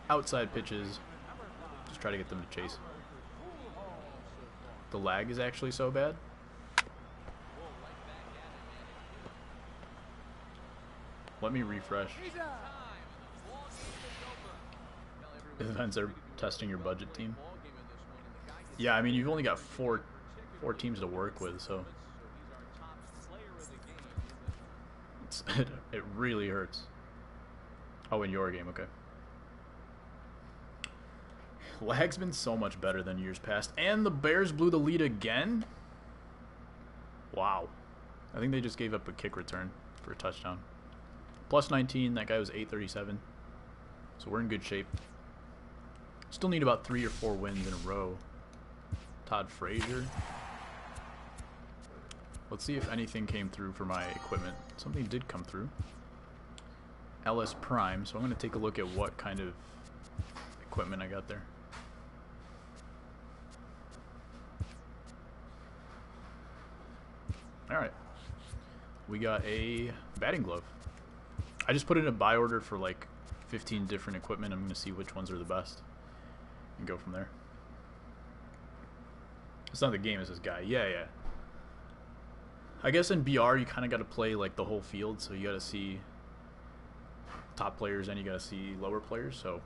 outside pitches. Just try to get them to chase. The lag is actually so bad. Let me refresh. Events are testing your budget team. Yeah, I mean you've only got four teams to work with, so it really hurts. Oh, in your game, okay. Lag's been so much better than years past, and the Bears blew the lead again. Wow, I think they just gave up a kick return for a touchdown. Plus 19. That guy was 837. So we're in good shape. Still need about 3 or 4 wins in a row. Todd Frazier. Let's see if anything came through for my equipment. Something did come through. LS Prime. So I'm going to take a look at what kind of equipment I got there. Alright. We got a batting glove. I just put in a buy order for like 15 different equipment. I'm going to see which ones are the best and go from there. It's not the game, it's this guy. Yeah. I guess in BR you kind of got to play like the whole field, so you got to see top players and you got to see lower players. So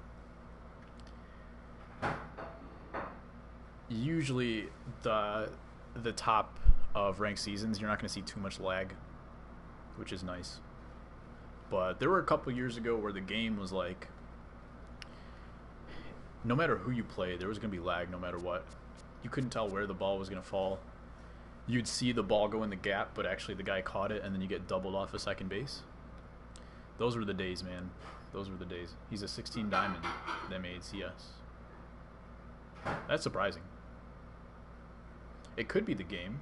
usually the top of ranked seasons, you're not going to see too much lag, which is nice. But there were a couple years ago where the game was like, no matter who you play, there was going to be lag no matter what. You couldn't tell where the ball was going to fall. You'd see the ball go in the gap, but actually the guy caught it, and then you get doubled off of second base. Those were the days, man. Those were the days. He's a 16 diamond, MACS. That's surprising. It could be the game.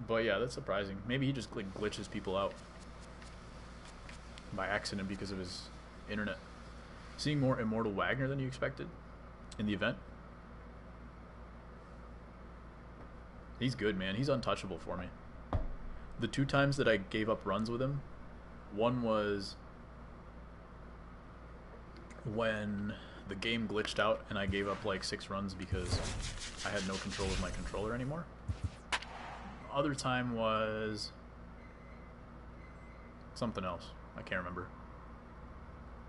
But yeah, that's surprising. Maybe he just like glitches people out by accident because of his internet. Seeing more Immortal Wagner than you expected in the event. He's good, man. He's untouchable for me. The 2 times that I gave up runs with him, one was when the game glitched out and I gave up like 6 runs because I had no control of my controller anymore. Other time was something else. I can't remember.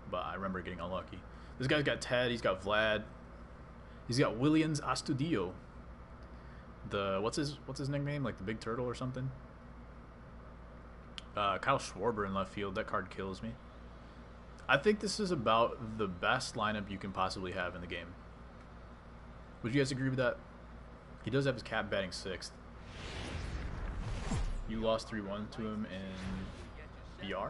But I remember getting unlucky. This guy's got Ted, he's got Vlad. He's got Williams Astudillo. The what's his nickname? Like the Big Turtle or something? Kyle Schwarber in left field. That card kills me. I think this is about the best lineup you can possibly have in the game. Would you guys agree with that? He does have his cap batting 6th. You lost 3-1 to him in BR.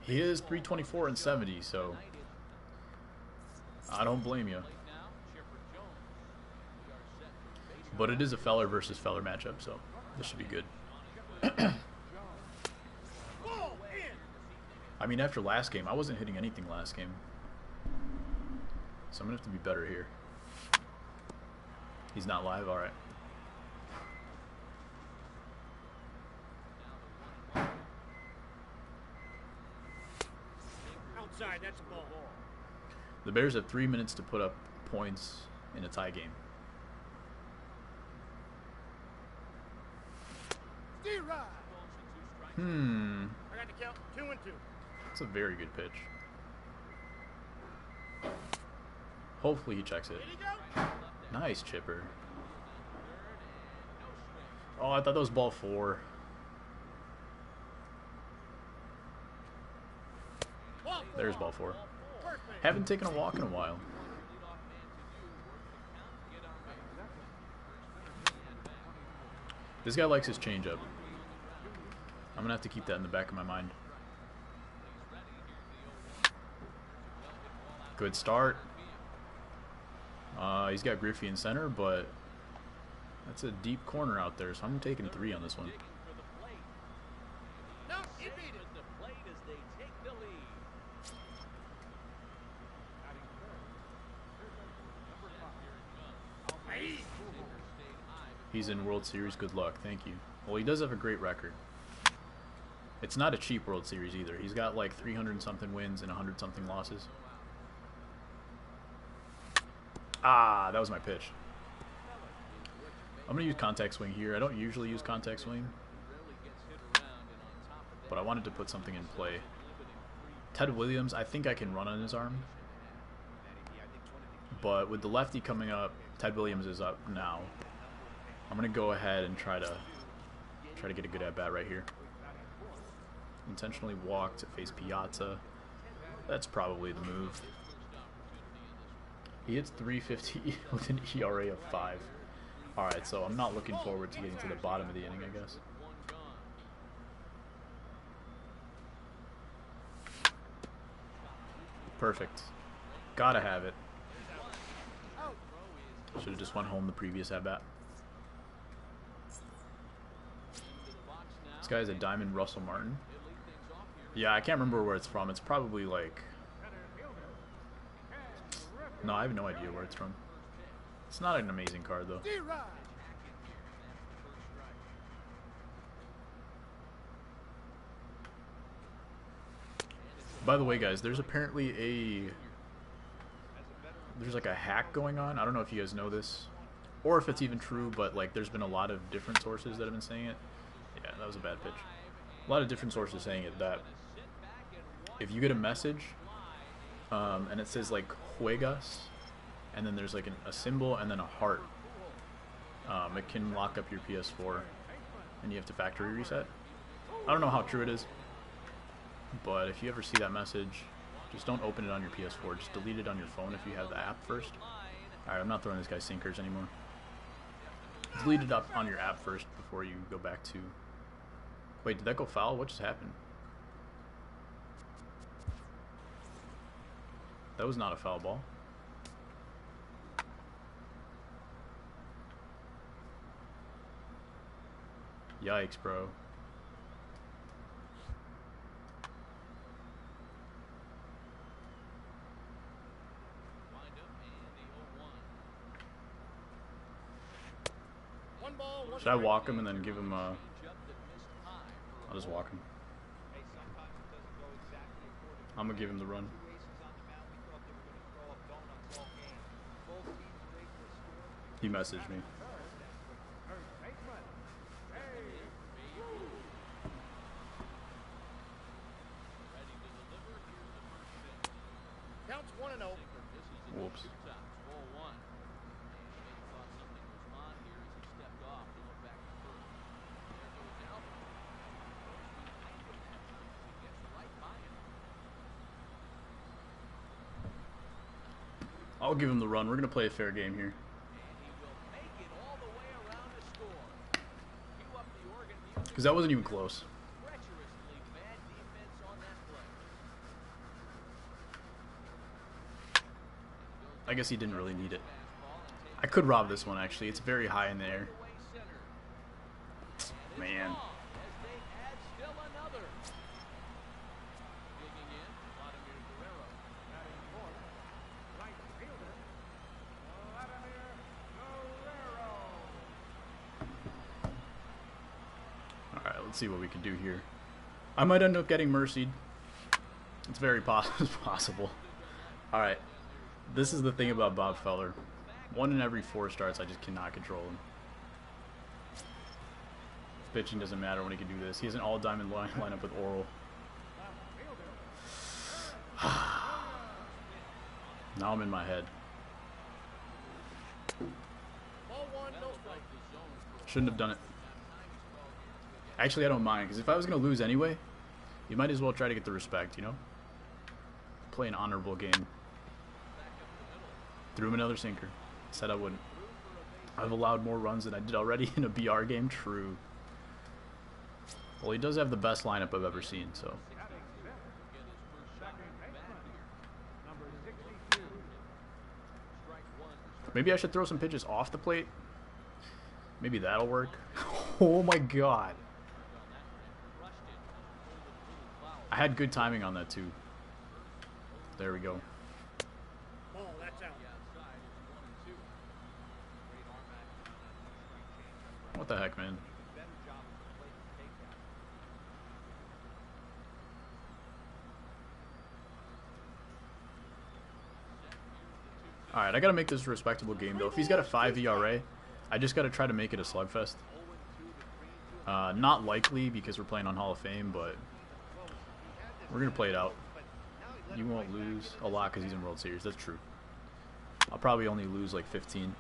He is 324 and 70, so I don't blame you. But it is a feller versus feller matchup, so this should be good. I mean, after last game, I wasn't hitting anything last game. So I'm going to have to be better here. He's not live? Alright. Outside, that's a ball. The Bears have 3 minutes to put up points in a tie game. I got the count. 2-2. That's a very good pitch. Hopefully he checks it. Nice chipper. Oh, I thought that was ball 4. There's ball 4. Haven't taken a walk in a while. This guy likes his changeup. I'm going to have to keep that in the back of my mind. Good start. He's got Griffey in center, but that's a deep corner out there, so I'm taking 3 on this one. He's in World Series. Good luck. Thank you. Well, he does have a great record. It's not a cheap World Series either. He's got like 300-something wins and 100-something losses. Ah, that was my pitch. I'm going to use contact swing here. I don't usually use contact swing, but I wanted to put something in play. Ted Williams, I think I can run on his arm, but with the lefty coming up, Ted Williams is up now. I'm going to go ahead and try to get a good at-bat right here. Intentionally walk to face Piazza. That's probably the move. He hits .350 with an ERA of 5. Alright, so I'm not looking forward to getting to the bottom of the inning, I guess. Perfect. Gotta have it. Should have just went home the previous at-bat. This guy's a Diamond Russell Martin. Yeah, I can't remember where it's from. It's probably like... No, I have no idea where it's from. It's not an amazing card, though. By the way, guys, there's apparently there's like a hack going on. I don't know if you guys know this, or if it's even true, but like there's been a lot of different sources that have been saying it. Yeah, that was a bad pitch. A lot of different sources saying it, that if you get a message and it says like Juegas, and then there's like a symbol and then a heart, it can lock up your PS4 and you have to factory reset. I don't know how true it is, but if you ever see that message, just don't open it on your PS4. Just delete it on your phone if you have the app first. Alright, I'm not throwing this guy sinkers anymore. Delete it up on your app first before you go back to... Wait, did that go foul? What just happened? That was not a foul ball. Yikes, bro. Should I walk him and then give him a... I'll just walk him. I'm gonna give him the run. He messaged me. Whoops. I'll give him the run. We're going to play a fair game here. Because that wasn't even close. I guess he didn't really need it. I could rob this one, actually. It's very high in the air. Man. Alright, let's see what we can do here. I might end up getting mercied. It's very possible. Alright. This is the thing about Bob Feller. 1 in every 4 starts, I just cannot control him. Pitching doesn't matter when he can do this. He has an all-diamond lineup with Oral. Now I'm in my head. Shouldn't have done it. Actually, I don't mind, because if I was going to lose anyway, you might as well try to get the respect, you know? play an honorable game. Threw him another sinker. Said I wouldn't. I've allowed more runs than I did already in a BR game. True. Well, he does have the best lineup I've ever seen, so. Maybe I should throw some pitches off the plate. Maybe that'll work. Oh my god. I had good timing on that too. There we go. What the heck, man? Alright, I gotta make this a respectable game though. If he's got a 5 ERA, I just gotta try to make it a slugfest. Not likely because we're playing on Hall of Fame, but we're gonna play it out. You won't lose a lot because he's in World Series. That's true. I'll probably only lose like 15.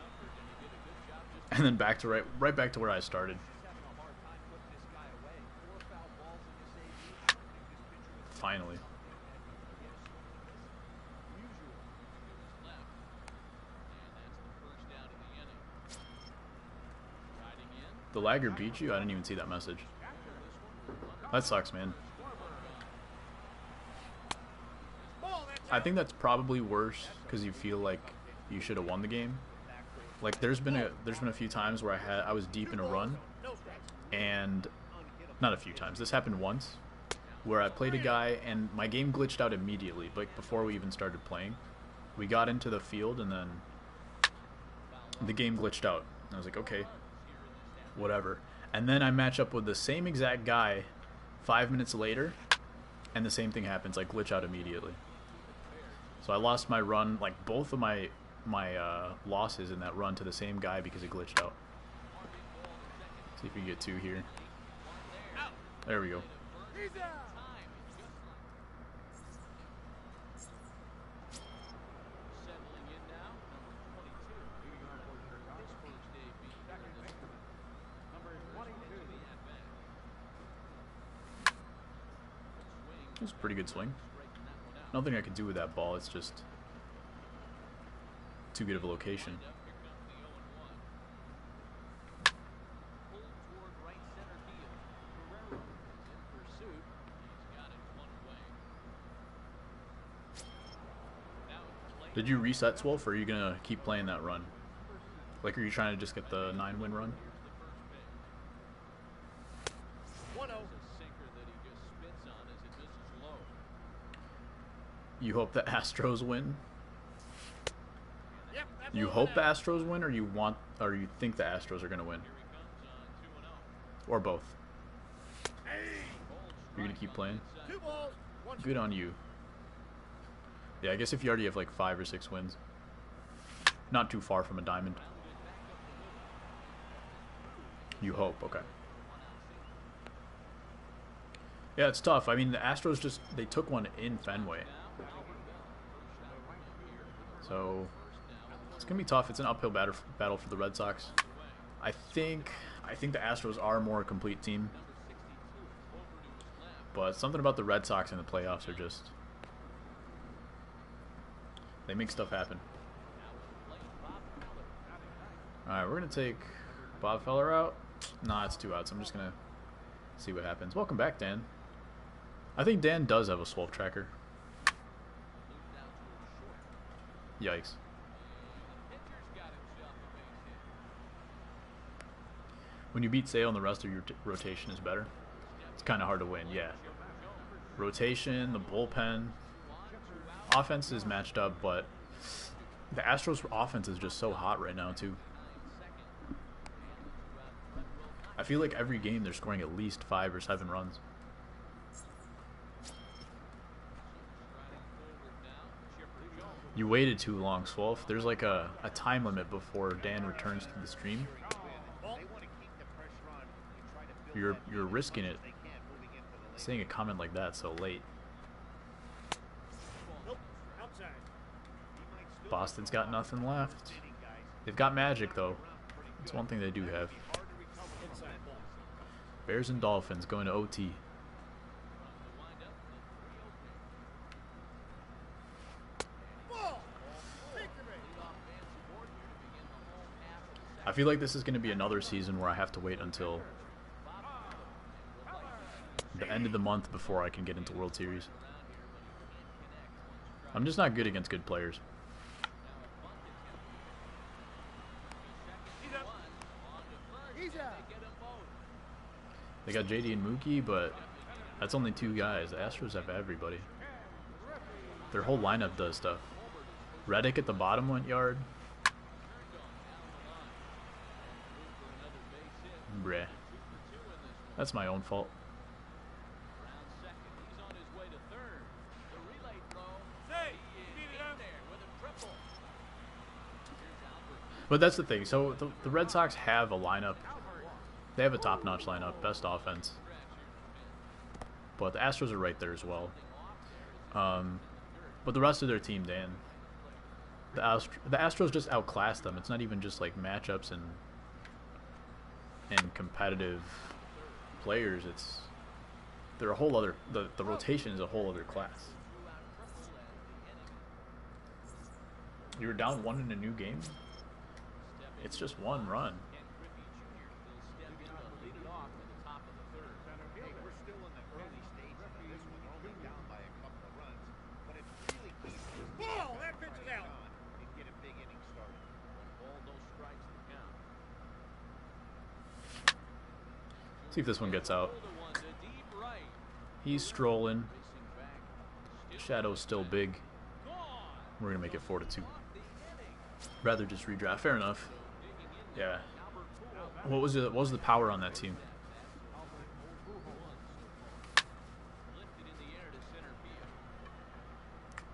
And then back to right back to where I started. Finally. The lagger beat you? I didn't even see that message. That sucks, man. I think that's probably worse because you feel like you should have won the game. Like there's been a few times where I was deep in a run, and not a few times. This happened once where I played a guy and my game glitched out immediately, like before we even started playing. We got into the field and then the game glitched out. And I was like, okay, whatever. And then I match up with the same exact guy 5 minutes later, and the same thing happens, like glitch out immediately. So I lost my run, like both of my losses in that run to the same guy because it glitched out. See if we can get 2 here. There we go. It was a pretty good swing. Nothing I could do with that ball. It's just too good of a location. Did you reset, Swolf, or are you gonna keep playing that run? Like, are you trying to just get the 9-win run? You hope the Astros win? You hope the Astros win, or you think the Astros are gonna win? Or both? You're gonna keep playing? Good on you. Yeah, I guess if you already have like 5 or 6 wins, not too far from a diamond. You hope, okay. Yeah, it's tough. I mean, the Astros they took one in Fenway. So it's gonna be tough. It's an uphill battle for the Red Sox. I think the Astros are a more complete team, but something about the Red Sox in the playoffs are just, they make stuff happen. All right, we're gonna take Bob Feller out. Nah, it's 2 outs. I'm just gonna see what happens. Welcome back, Dan. I think Dan does have a Swolf tracker. Yikes. When you beat Sale and the rest of your rotation is better, it's kind of hard to win, yeah. Rotation, the bullpen, offense is matched up, but the Astros' offense is just so hot right now, too. I feel like every game they're scoring at least 5 or 7 runs. You waited too long, Swolf. There's like a time limit before Dan returns to the stream. You're risking it saying a comment like that so late. Boston's got nothing left. They've got magic though. That's one thing they do have. Bears and Dolphins going to OT. I feel like this is going to be another season where I have to wait until the end of the month before I can get into World Series. I'm just not good against good players. They got JD and Mookie, but that's only 2 guys. The Astros have everybody. Their whole lineup does stuff. Reddick at the bottom went yard. Bruh. That's my own fault. But that's the thing. So the Red Sox have a lineup. They have a top-notch lineup, best offense. But the Astros are right there as well. But the rest of their team, Dan, the Astros just outclassed them. It's not even just like matchups and competitive players. They're a whole other. The rotation is a whole other class. You were down 1 in a new game. It's just 1 run. See if this one gets out. He's strolling. Shadow's still big. We're gonna make it 4-2. Rather just redraft. Fair enough. Yeah. What was the power on that team?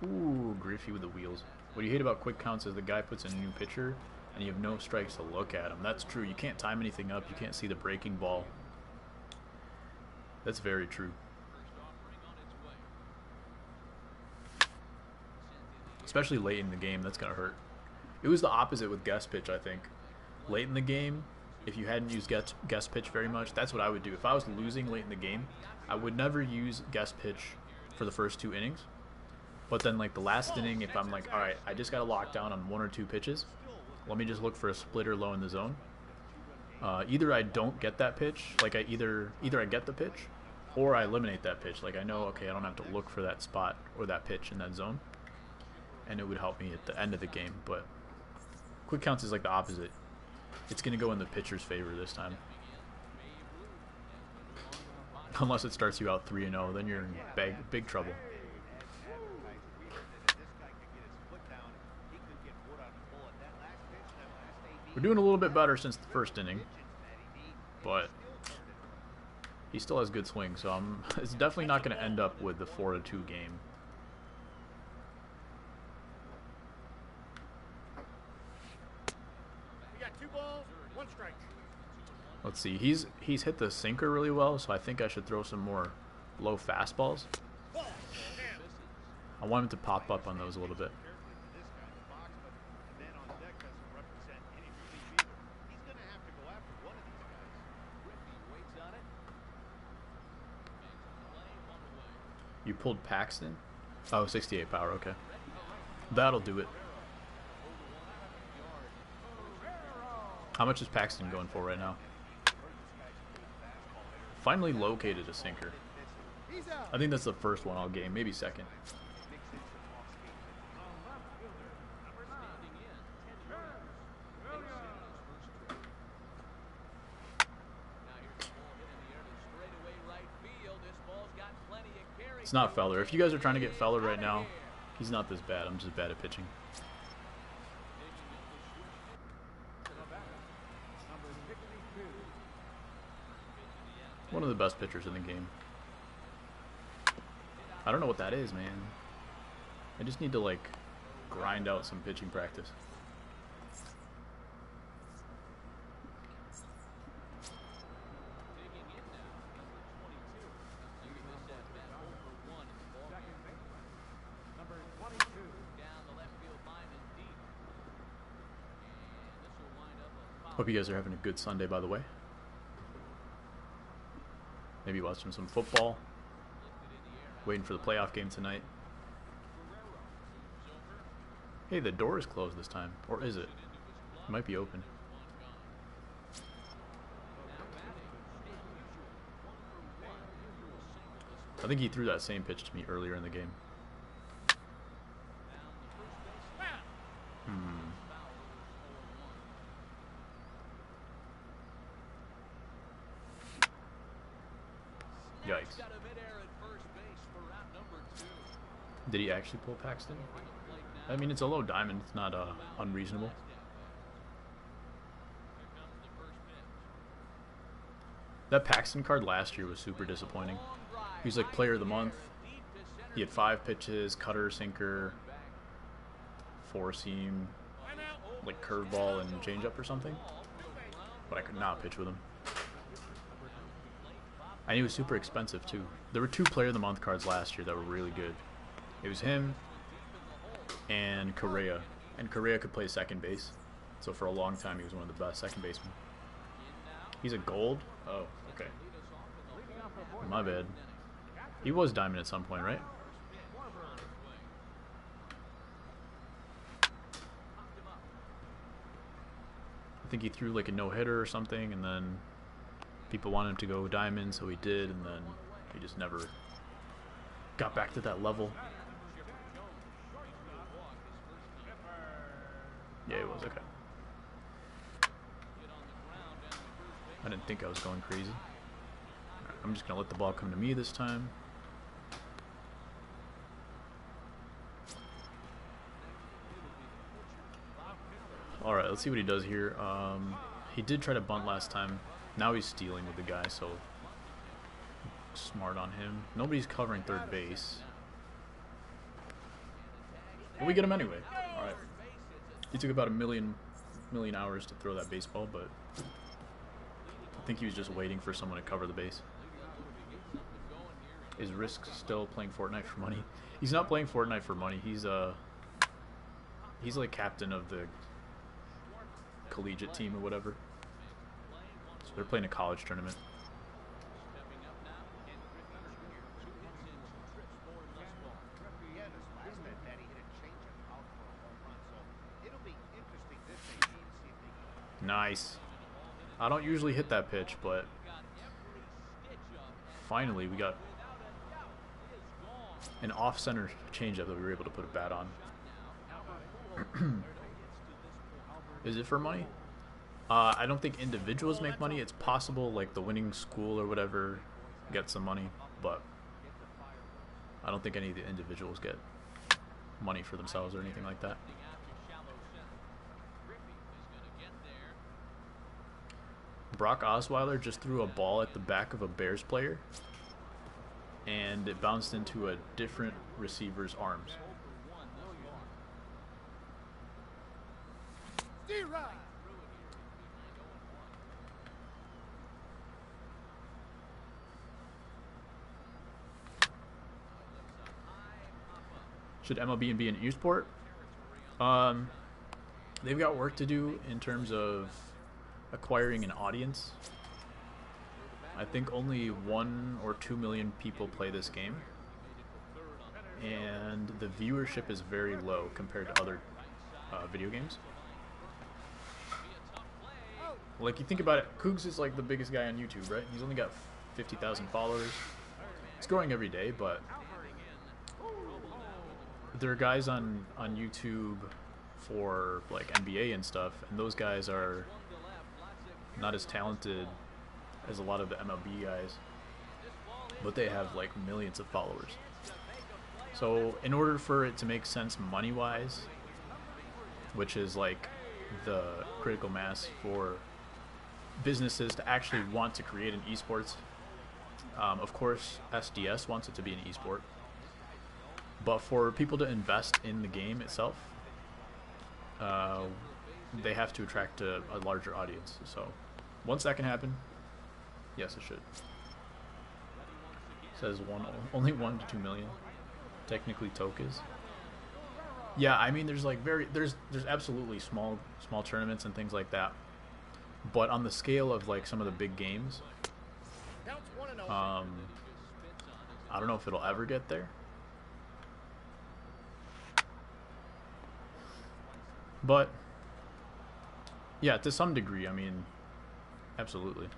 Ooh, Griffey with the wheels. What you hate about quick counts is the guy puts in a new pitcher and you have no strikes to look at him. That's true. You can't time anything up. You can't see the breaking ball. That's very true. Especially late in the game, that's going to hurt. It was the opposite with guest pitch, I think. Late in the game, if you hadn't used guest pitch very much, that's what I would do. If I was losing late in the game, I would never use guest pitch for the first 2 innings. But then, like, the last inning, if I'm like, all right, I just got to lock down on 1 or 2 pitches, let me just look for a splitter low in the zone. Either I don't get that pitch, like either I get the pitch, or I eliminate that pitch. Like, I know, okay, I don't have to look for that spot or that pitch in that zone, and it would help me at the end of the game. But quick counts is like the opposite. It's going to go in the pitcher's favor this time. Unless it starts you out 3-0, then you're in big trouble. We're doing a little bit better since the first inning, but he still has good swing, so it's definitely not going to end up with the 4-2 game. We got 2 balls, 1 strike. Let's see. He's hit the sinker really well, so I think I should throw some more low fastballs. I want him to pop up on those a little bit. You pulled Paxton? Oh, 68 power, okay. That'll do it. How much is Paxton going for right now? Finally located a sinker. I think that's the first one I'll game, maybe second. It's not Feller. If you guys are trying to get Feller right now, he's not this bad. I'm just bad at pitching. One of the best pitchers in the game. I don't know what that is, man. I just need to, like, grind out some pitching practice. Hope you guys are having a good Sunday, by the way. Maybe watching some football. Waiting for the playoff game tonight. Hey, the door is closed this time. Or is it? It might be open. I think he threw that same pitch to me earlier in the game. Yikes. Did he actually pull Paxton? I mean, it's a low diamond. It's not unreasonable. That Paxton card last year was super disappointing. He was like player of the month. He had 5 pitches, cutter, sinker, 4-seam, like curveball and changeup or something. But I could not pitch with him. And he was super expensive too. There were 2 player of the month cards last year that were really good. It was him and Correa. And Correa could play second base. So for a long time he was one of the best second basemen. He's a gold? Oh, okay. My bad. He was diamond at some point, right? I think he threw like a no-hitter or something, and then people wanted him to go diamond, so he did, and then he just never got back to that level. Yeah, it was okay. I didn't think I was going crazy. Right, I'm just gonna let the ball come to me this time. Alright, let's see what he does here. He did try to bunt last time. Now he's stealing with the guy, so smart on him. Nobody's covering third base. But we get him anyway. Alright. He took about a million hours to throw that baseball, but I think he was just waiting for someone to cover the base. Is Risk still playing Fortnite for money? He's not playing Fortnite for money. He's like captain of the collegiate team or whatever. So they're playing a college tournament. Nice. I don't usually hit that pitch, but finally we got an off-center changeup that we were able to put a bat on. Is it for money? I don't think individuals make money. It's possible like the winning school or whatever gets some money, but I don't think any of the individuals get money for themselves or anything like that. Brock Osweiler just threw a ball at the back of a Bears player, and it bounced into a different receiver's arms. Should MLB be an esport? They've got work to do in terms of acquiring an audience. I think only 1 or 2 million people play this game, and the viewership is very low compared to other video games. Like, you think about it, Cougs is like the biggest guy on YouTube, right? He's only got 50,000 followers. It's growing every day, but there are guys on YouTube for like NBA and stuff, and those guys are not as talented as a lot of the MLB guys, but they have like millions of followers. So in order for it to make sense money-wise, which is like the critical mass for businesses to actually want to create an esports, of course SDS wants it to be an esport, but for people to invest in the game itself, they have to attract a larger audience. So once that can happen, yes, it should. It says only 1 to 2 million. Technically Tokas. Yeah, I mean there's like there's absolutely small tournaments and things like that. But on the scale of like some of the big games, I don't know if it'll ever get there. But yeah, to some degree, I mean, absolutely.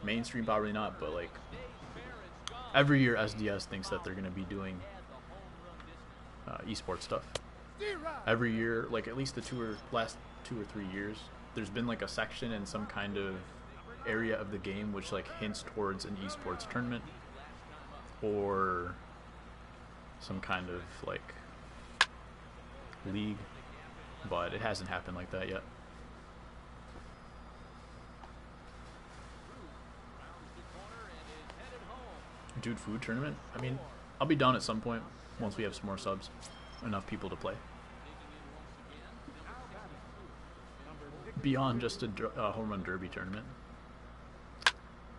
mainstream probably not, but like every year SDS thinks that they're going to be doing esports stuff. Every year, like at least the last 2 or 3 years, there's been like a section in some kind of area of the game which like hints towards an esports tournament or some kind of like league, but it hasn't happened like that yet. DudeFood tournament? I mean, I'll be down at some point once we have some more subs, enough people to play. Beyond just a home run derby tournament.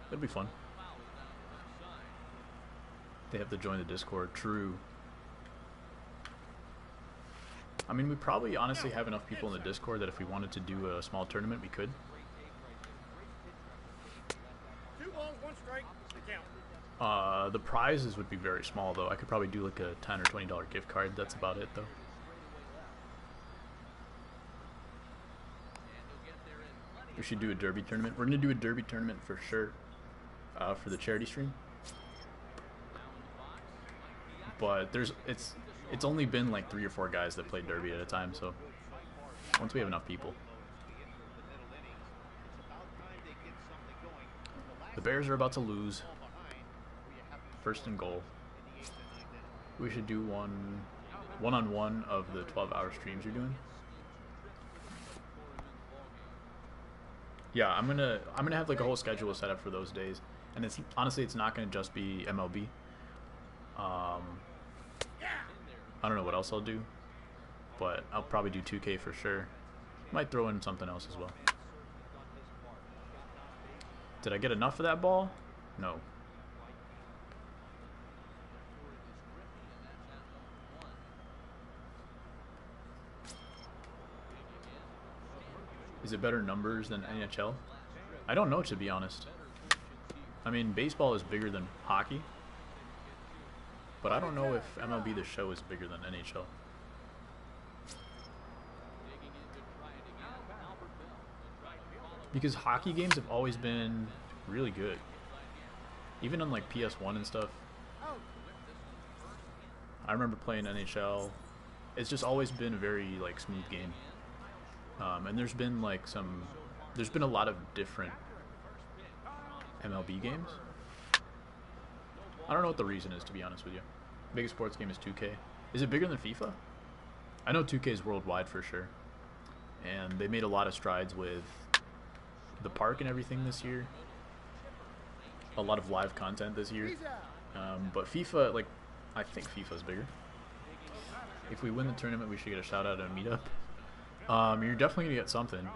It'll be fun. They have to join the Discord. True. I mean, we probably honestly have enough people in the Discord that if we wanted to do a small tournament, we could. 2 balls, 1 strike, count. The prizes would be very small, though. I could probably do like a $10 or $20 gift card. That's about it, though. We should do a derby tournament. We're gonna do a derby tournament for sure, for the charity stream. But it's only been like 3 or 4 guys that play derby at a time. So once we have enough people, the Bears are about to lose. First and goal. We should do one-on-one of the 12-hour streams you're doing. Yeah, I'm gonna have like a whole schedule set up for those days, and it's honestly it's not gonna just be MLB. I don't know what else I'll do, but I'll probably do 2K for sure. Might throw in something else as well. Did I get enough of that ball? No. Is it better numbers than NHL? I don't know, to be honest. I mean, baseball is bigger than hockey, but I don't know if MLB The Show is bigger than NHL. Because hockey games have always been really good. Even on like PS1 and stuff. I remember playing NHL. It's just always been a very like smooth game. And there's been a lot of different MLB games. I don't know what the reason is, to be honest with you. Biggest sports game is 2K. Is it bigger than FIFA? I know 2K is worldwide for sure. And they made a lot of strides with the park and everything this year. A lot of live content this year. But FIFA, like, I think FIFA's bigger. If we win the tournament, we should get a shout out at a meetup. You're definitely gonna get something.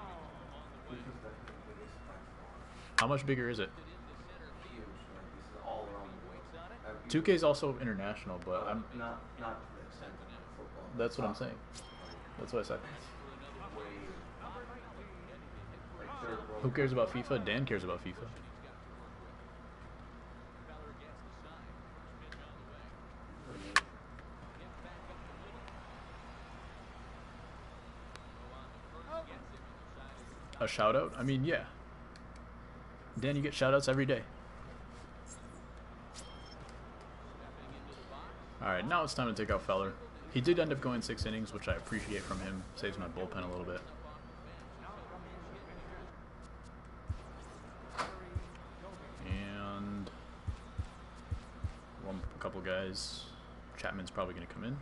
How much bigger is it? 2K is also international, but I'm not to the extent of football. That's what I'm saying. That's what I said. Who cares about FIFA? Dan cares about FIFA. A shout out? I mean, yeah. Dan, you get shout outs every day. Alright, now it's time to take out Feller. He did end up going 6 innings, which I appreciate from him. Saves my bullpen a little bit. And a couple guys. Chapman's probably going to come in.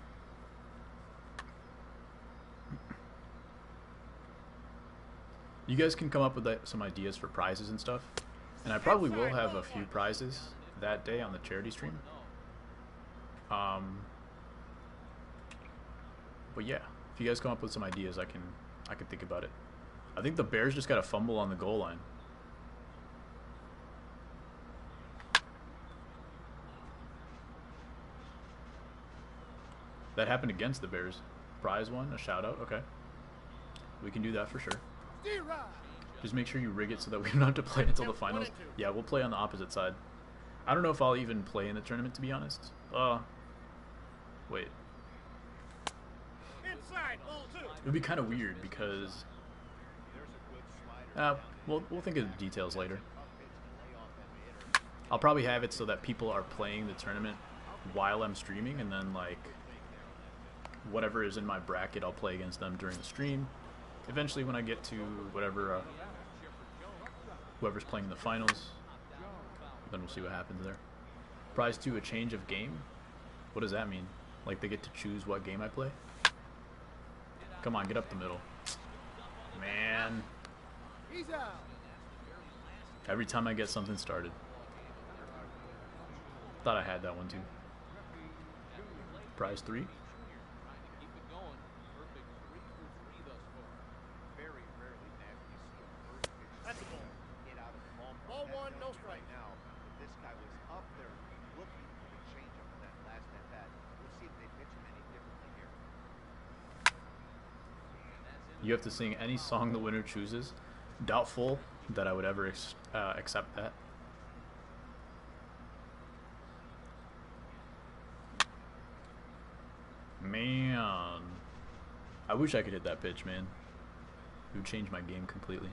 You guys can come up with some ideas for prizes and stuff. And I probably will have a few prizes that day on the charity stream. But yeah, if you guys come up with some ideas, I can think about it. I think the Bears just got a fumble on the goal line. That happened against the Bears. Prize one, a shout out. Okay, we can do that for sure. Just make sure you rig it so that we don't have to play until the finals. Yeah, we'll play on the opposite side. I don't know if I'll even play in the tournament, to be honest. Wait. It would be kind of weird because we'll think of the details later. I'll probably have it so that people are playing the tournament while I'm streaming, and then like whatever is in my bracket, I'll play against them during the stream. Eventually, when I get to whatever whoever's playing in the finals, then we'll see what happens there. Prize 2, a change of game. What does that mean? Like they get to choose what game I play? Come on, get up the middle. Man. Every time I get something started. Thought I had that one too. Prize 3. That's a ball. Get out of the ball. Ball one, no strike. Right now, this guy was up there looking for the changeup in that last at bat. We'll see if they pitch him any differently here. You have to sing any song the winner chooses. Doubtful that I would ever accept that. Man, I wish I could hit that pitch, man. It would change my game completely.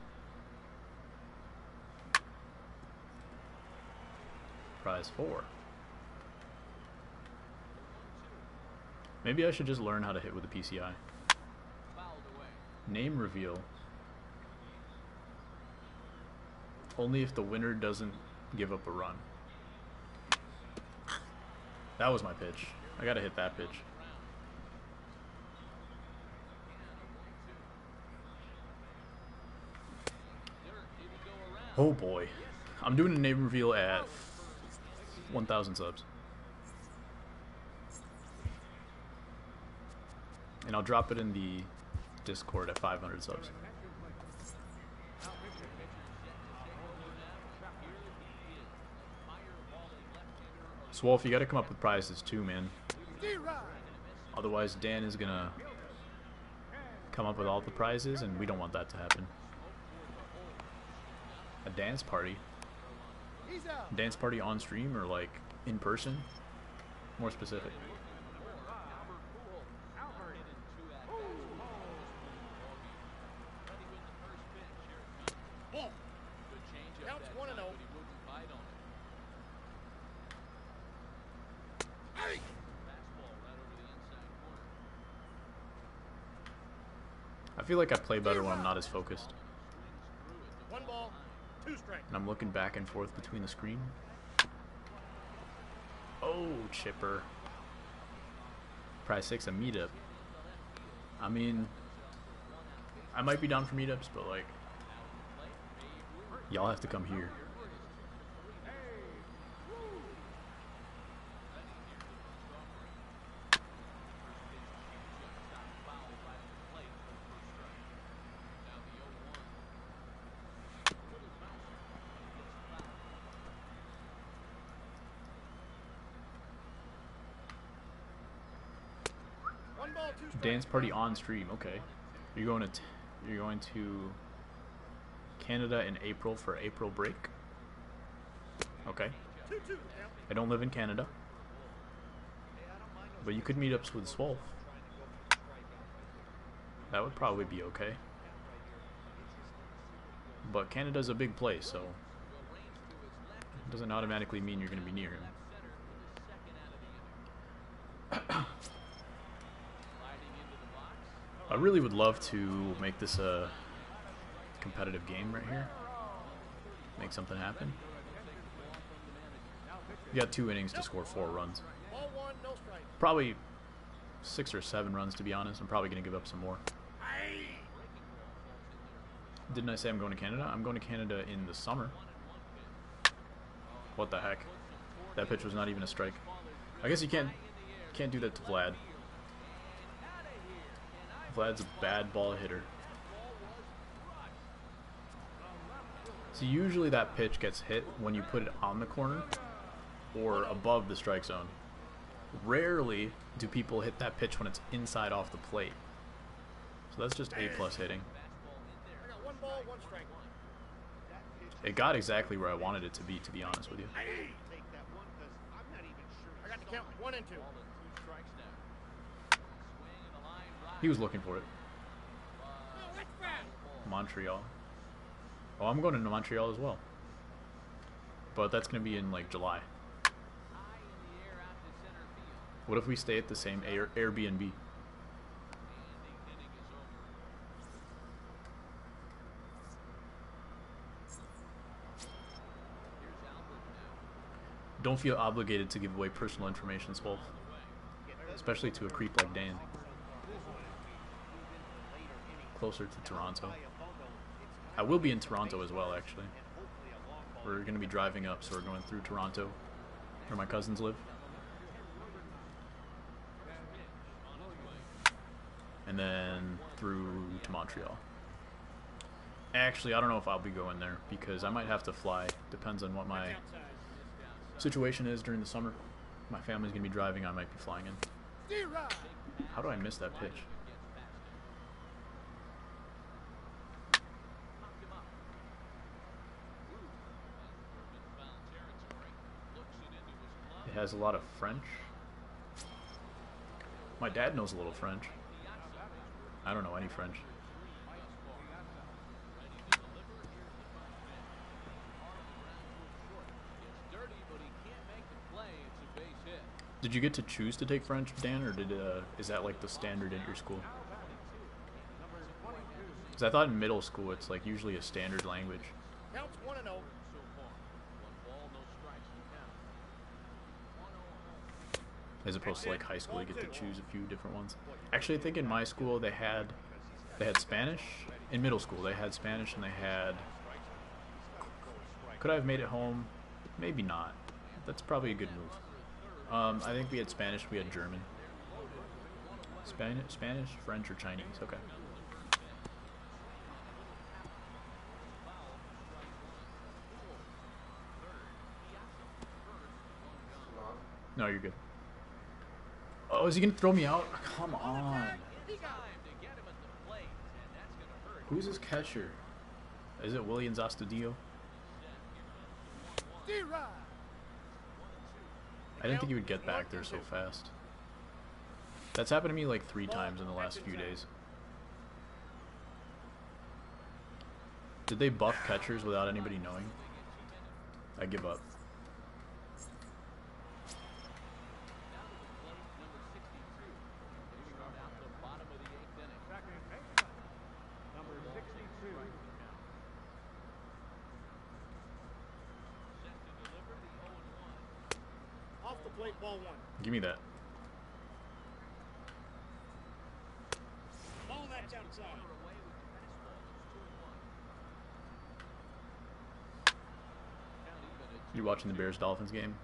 Prize 4. Maybe I should just learn how to hit with a PCI. Name reveal. Only if the winner doesn't give up a run. That was my pitch. I gotta hit that pitch. Oh boy. I'm doing a name reveal at 1,000 subs. And I'll drop it in the Discord at 500 subs. Swolf, you gotta come up with prizes too, man. Otherwise, Dan is gonna come up with all the prizes, and we don't want that to happen. A dance party? Dance party on stream or like in person? More specific. Ball. Counts 1-0. Hey! I feel like I play better when I'm not as focused. 1 ball, 2 strikes. And I'm looking back and forth between the screen. Oh, chipper. Prize 6, a meetup. I mean, I might be down for meetups, but like, y'all have to come here. Dance party on stream. Okay, you're going to Canada in April for April break. Okay. I don't live in Canada, but you could meet ups with Swolf. That would probably be okay. But Canada's a big place, so it doesn't automatically mean you're going to be near him. I really would love to make this a competitive game right here. Make something happen. You got 2 innings to score 4 runs. Probably 6 or 7 runs, to be honest. I'm probably going to give up some more. Didn't I say I'm going to Canada? I'm going to Canada in the summer. What the heck? That pitch was not even a strike. I guess you can't do that to Vlad. Vlad's a bad ball hitter. So usually that pitch gets hit when you put it on the corner or above the strike zone. Rarely do people hit that pitch when it's inside off the plate. So that's just A+ hitting. It got exactly where I wanted it to be honest with you. I got to count 1 and 2. He was looking for it. Montreal. Oh, I'm going to Montreal as well. but that's going to be in like July. What if we stay at the same Airbnb? Don't feel obligated to give away personal information, Swolf. Especially to a creep like Dan. Closer to Toronto. I will be in Toronto as well, actually. We're going to be driving up, so we're going through Toronto, where my cousins live. And then through to Montreal. Actually, I don't know if I'll be going there, because I might have to fly. Depends on what my situation is during the summer. My family's going to be driving, I might be flying in. How do I miss that pitch? It has a lot of French. My dad knows a little French. I don't know any French. Did you get to choose to take French, Dan, or is that like the standard at your school? Because I thought in middle school it's like usually a standard language. Counts 1-0. As opposed to like high school, you get to choose a few different ones. Actually, I think in my school they had Spanish. In middle school they had Spanish, and they had. Could I have made it home? Maybe not. That's probably a good move. I think we had Spanish. We had German. Spanish, French, or Chinese. Okay. No, you're good. Oh, is he gonna throw me out? Come on. Who's his catcher? Is it Williams Astudillo? I didn't think he would get back there so fast. That's happened to me like 3 times in the last few days. Did they buff catchers without anybody knowing? I give up. Off the plate, ball 1. Give me that. Ball that's outside. You watching the Bears-Dolphins game?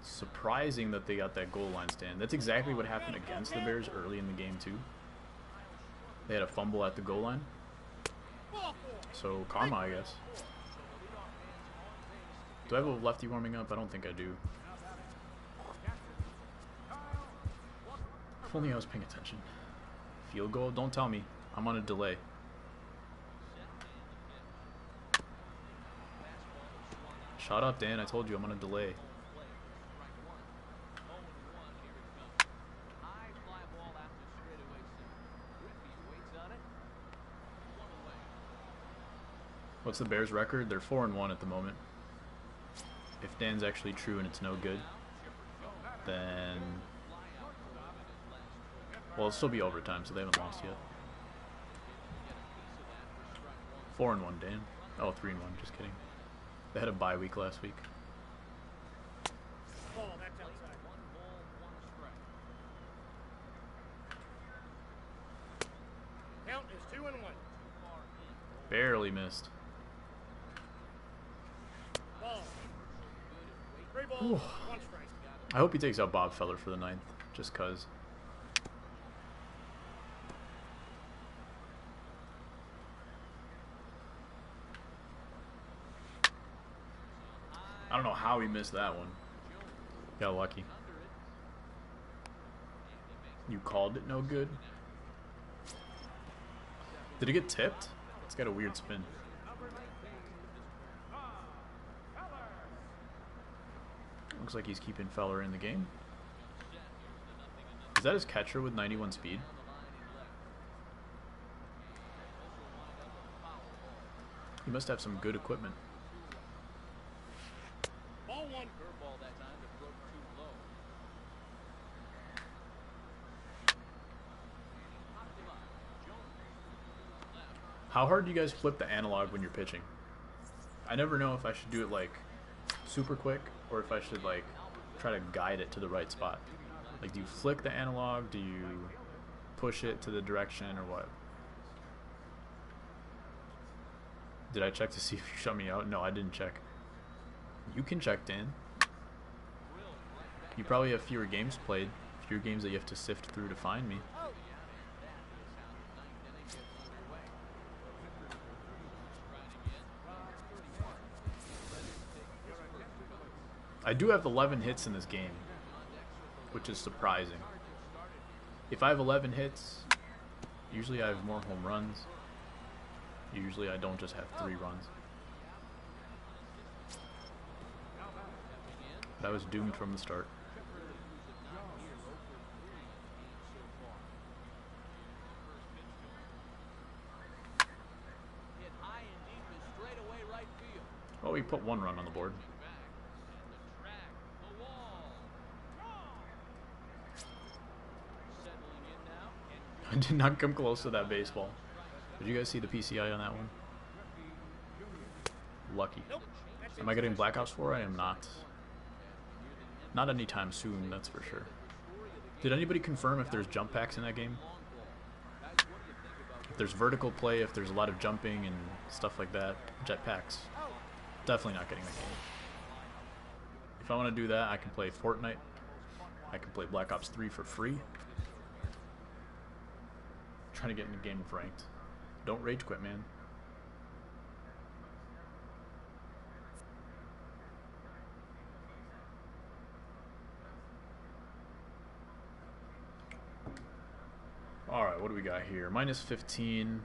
Surprising that they got that goal line stand. That's exactly what happened against the Bears early in the game too. They had a fumble at the goal line. So karma, I guess. Do I have a lefty warming up? I don't think I do. If only I was paying attention. Field goal? Don't tell me. I'm on a delay. Shut up, Dan. I told you I'm on a delay. What's the Bears' record? They're 4-1 at the moment. If Dan's actually true and it's no good, then... Well, it'll still be overtime, so they haven't lost yet. 4-1, Dan. Oh, 3-1, just kidding. They had a bye week last week. Ball that's outside. Count is 2-1. Barely missed. Ball. 3 balls, Ooh. 1 strike. I hope he takes out Bob Feller for the 9th, just cause. I don't know how he missed that one. Got lucky. You called it no good? Did it get tipped? It's got a weird spin. Looks like he's keeping Feller in the game. Is that his catcher with 91 speed? He He must have some good equipment. Ball one. Curveball that time that broke too low. How hard do you guys flip the analog when you're pitching? I never know if I should do it like super quick or if I should like try to guide it to the right spot. Like, do you flick the analog? Do you push it to the direction or what? Did I check to see if you shut me out? No, I didn't check. You can check in. You probably have fewer games played, fewer games that you have to sift through to find me. I do have 11 hits in this game, which is surprising. If I have 11 hits, usually I have more home runs. Usually I don't just have 3 runs. But I was doomed from the start. Oh, we put 1 run on the board. I did not come close to that baseball. Did you guys see the PCI on that one? Lucky. Am I getting Black Ops 4? I am not. Not anytime soon, that's for sure. Did anybody confirm if there's jump packs in that game? If there's vertical play, if there's a lot of jumping and stuff like that, jet packs. Definitely not getting that game. If I want to do that, I can play Fortnite. I can play Black Ops 3 for free. Trying to get in the game of ranked. Don't rage quit, man. Alright, what do we got here? Minus 15,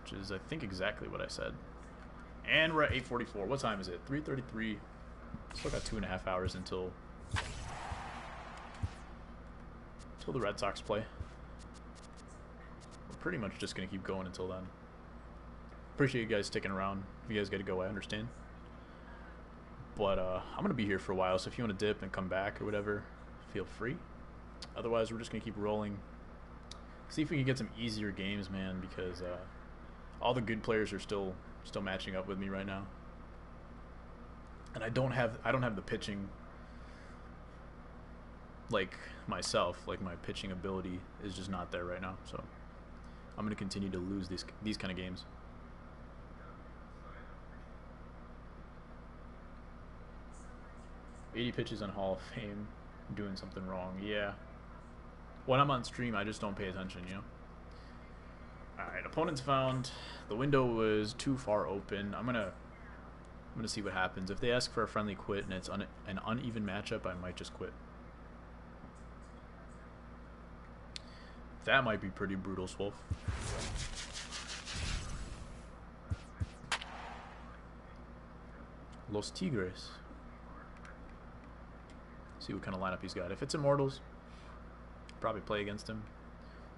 which is, I think, exactly what I said. And we're at 8:44. What time is it? 3:33. Still got 2.5 hours until the Red Sox play. We're pretty much just going to keep going until then. Appreciate you guys sticking around. If you guys got to go, I understand. But I'm going to be here for a while, so if you want to dip and come back or whatever, feel free. Otherwise, we're just going to keep rolling. See if we can get some easier games, man, because all the good players are still matching up with me right now. And I don't have the pitching like myself. Like, my pitching ability is just not there right now, so I'm going to continue to lose these kind of games. $80 pitches on Hall of Fame, doing something wrong. Yeah. When I'm on stream, I just don't pay attention, you know? Alright, opponents found. The window was too far open. I'm gonna see what happens. If they ask for a friendly quit and it's an uneven matchup, I might just quit. That might be pretty brutal, Swolf. Los Tigres. See what kind of lineup he's got. If it's Immortals, probably play against him.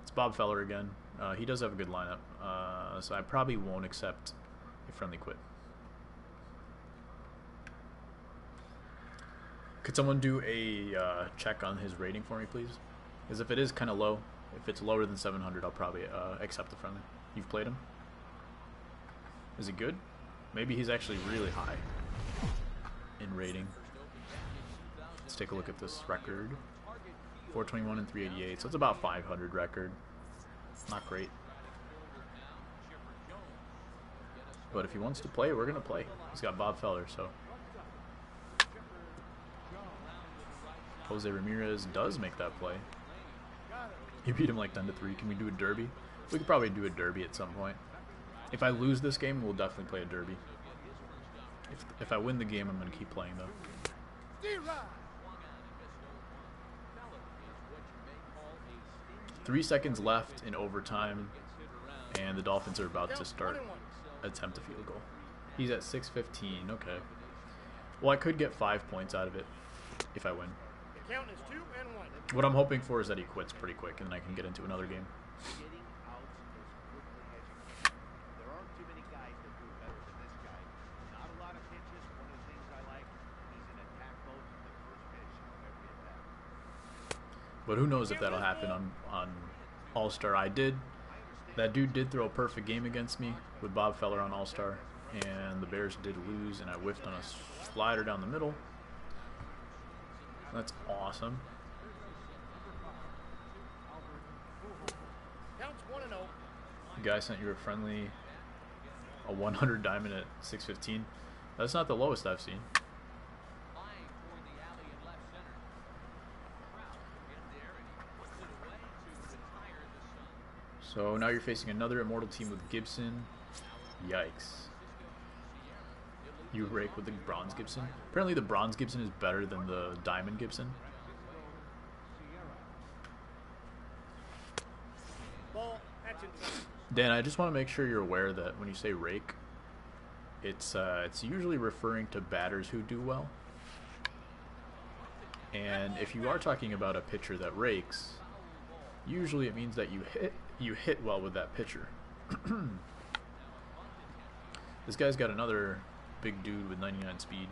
It's Bob Feller again. He does have a good lineup, so I probably won't accept a friendly quit. Could someone do a check on his rating for me, please? Because if it is kind of low, if it's lower than 700, I'll probably accept the friendly. You've played him? Is he good? Maybe he's actually really high in rating. Let's take a look at this record. 421 and 388, so it's about 500 record. Not great. But if he wants to play, we're going to play. He's got Bob Feller, so. Jose Ramirez does make that play. He beat him like 10-3. Can we do a derby? We could probably do a derby at some point. If I lose this game, we'll definitely play a derby. If I win the game, I'm going to keep playing, though. 3 seconds left in overtime, and the Dolphins are about to attempt a field goal. He's at 6:15. Okay. Well, I could get 5 points out of it if I win. The count is 2-1. What I'm hoping for is that he quits pretty quick, and then I can get into another game. Getting out as quickly as you can. There aren't too many guys that do it better But who knows if that'll happen on All-Star. That dude did throw a perfect game against me with Bob Feller on All-Star, and the Bears did lose, and I whiffed on a slider down the middle. That's awesome. Counts 1-0. The guy sent you a friendly, a 100 diamond at 615. That's not the lowest I've seen. So now you're facing another immortal team with Gibson. Yikes. You rake with the bronze Gibson. Apparently the bronze Gibson is better than the diamond Gibson. Ball, that's inside. Dan, I just want to make sure you're aware that when you say rake, it's usually referring to batters who do well. And if you are talking about a pitcher that rakes, usually it means that you hit well with that pitcher. This guy's got another big dude with 99 speed,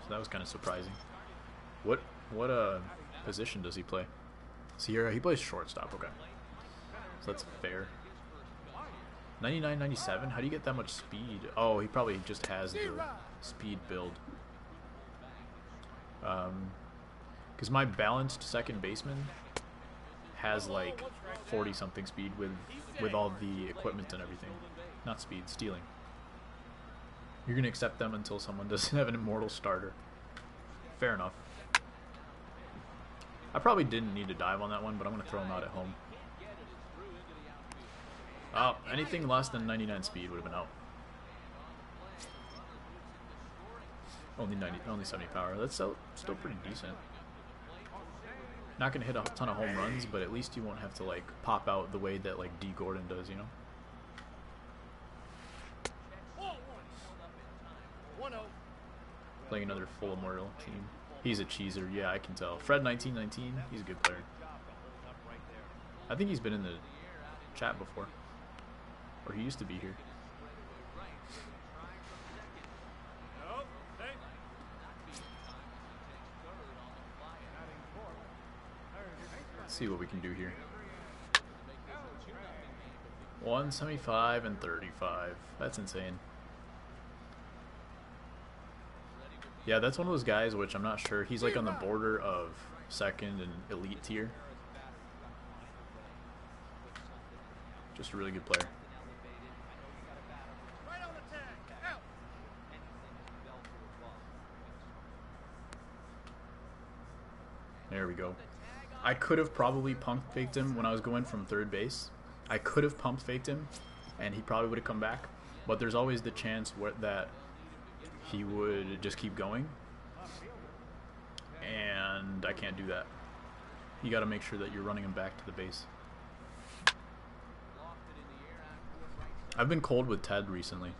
so that was kind of surprising. What position does he play? Sierra, he plays shortstop. Okay, so that's fair. 99, 97. How do you get that much speed? Oh, he probably just has the speed build. Because my balanced second baseman has like 40 something speed with all the equipment and everything. Not speed, stealing. You're gonna accept them until someone doesn't have an immortal starter. Fair enough. I probably didn't need to dive on that one, but I'm gonna throw him out at home. Oh, anything less than 99 speed would have been out. Only 70 power. That's still pretty decent. Not gonna hit a ton of home runs, but at least you won't have to like pop out the way that like D. Gordon does, you know. Playing another full immortal team. He's a cheeser, yeah, I can tell. Fred 1919, he's a good player. I think he's been in the chat before, or he used to be here. Let's see what we can do here. 175 and 35. That's insane. Yeah, that's one of those guys which I'm not sure. He's like on the border of second and elite tier. Just a really good player. There we go. I could have probably pump faked him when I was going from third base. I could have pump faked him, and he probably would have come back. But there's always the chance that he would just keep going, and I can't do that. You got to make sure that you're running him back to the base. I've been cold with Ted recently.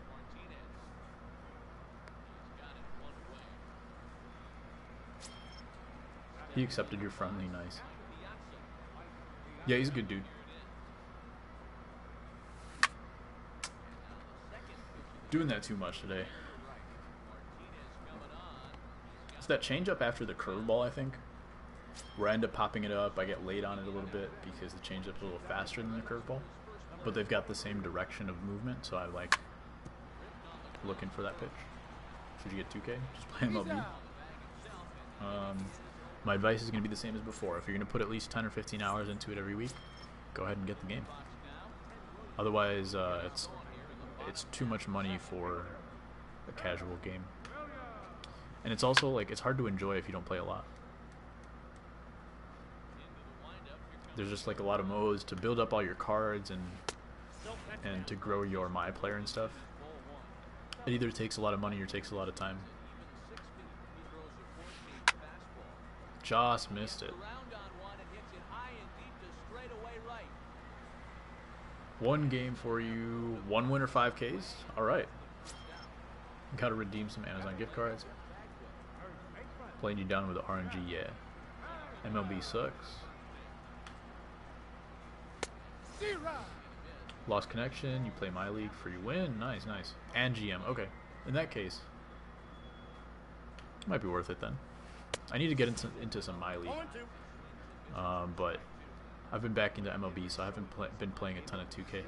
He accepted your friendly, nice. Yeah, he's a good dude. Doing that too much today. It's that changeup after the curveball, I think, where I end up popping it up. I get late on it a little bit because the changeup's a little faster than the curveball, but they've got the same direction of movement, so I like looking for that pitch. Should you get 2K? Just play MLB. My advice is going to be the same as before. If you're going to put at least 10 or 15 hours into it every week, go ahead and get the game. Otherwise, it's too much money for a casual game. And it's also like it's hard to enjoy if you don't play a lot. There's just like a lot of modes to build up all your cards and to grow your my player and stuff. It either takes a lot of money or takes a lot of time. Just missed it. One game for you, 1 win or 5Ks. All right. Got to redeem some Amazon gift cards. Playing you down with the RNG, yeah. MLB sucks. Lost connection. You play my league for your win. Nice, nice. And GM. Okay. In that case, it might be worth it then. I need to get into some my league. But I've been back into MLB, so I haven't been playing a ton of 2K.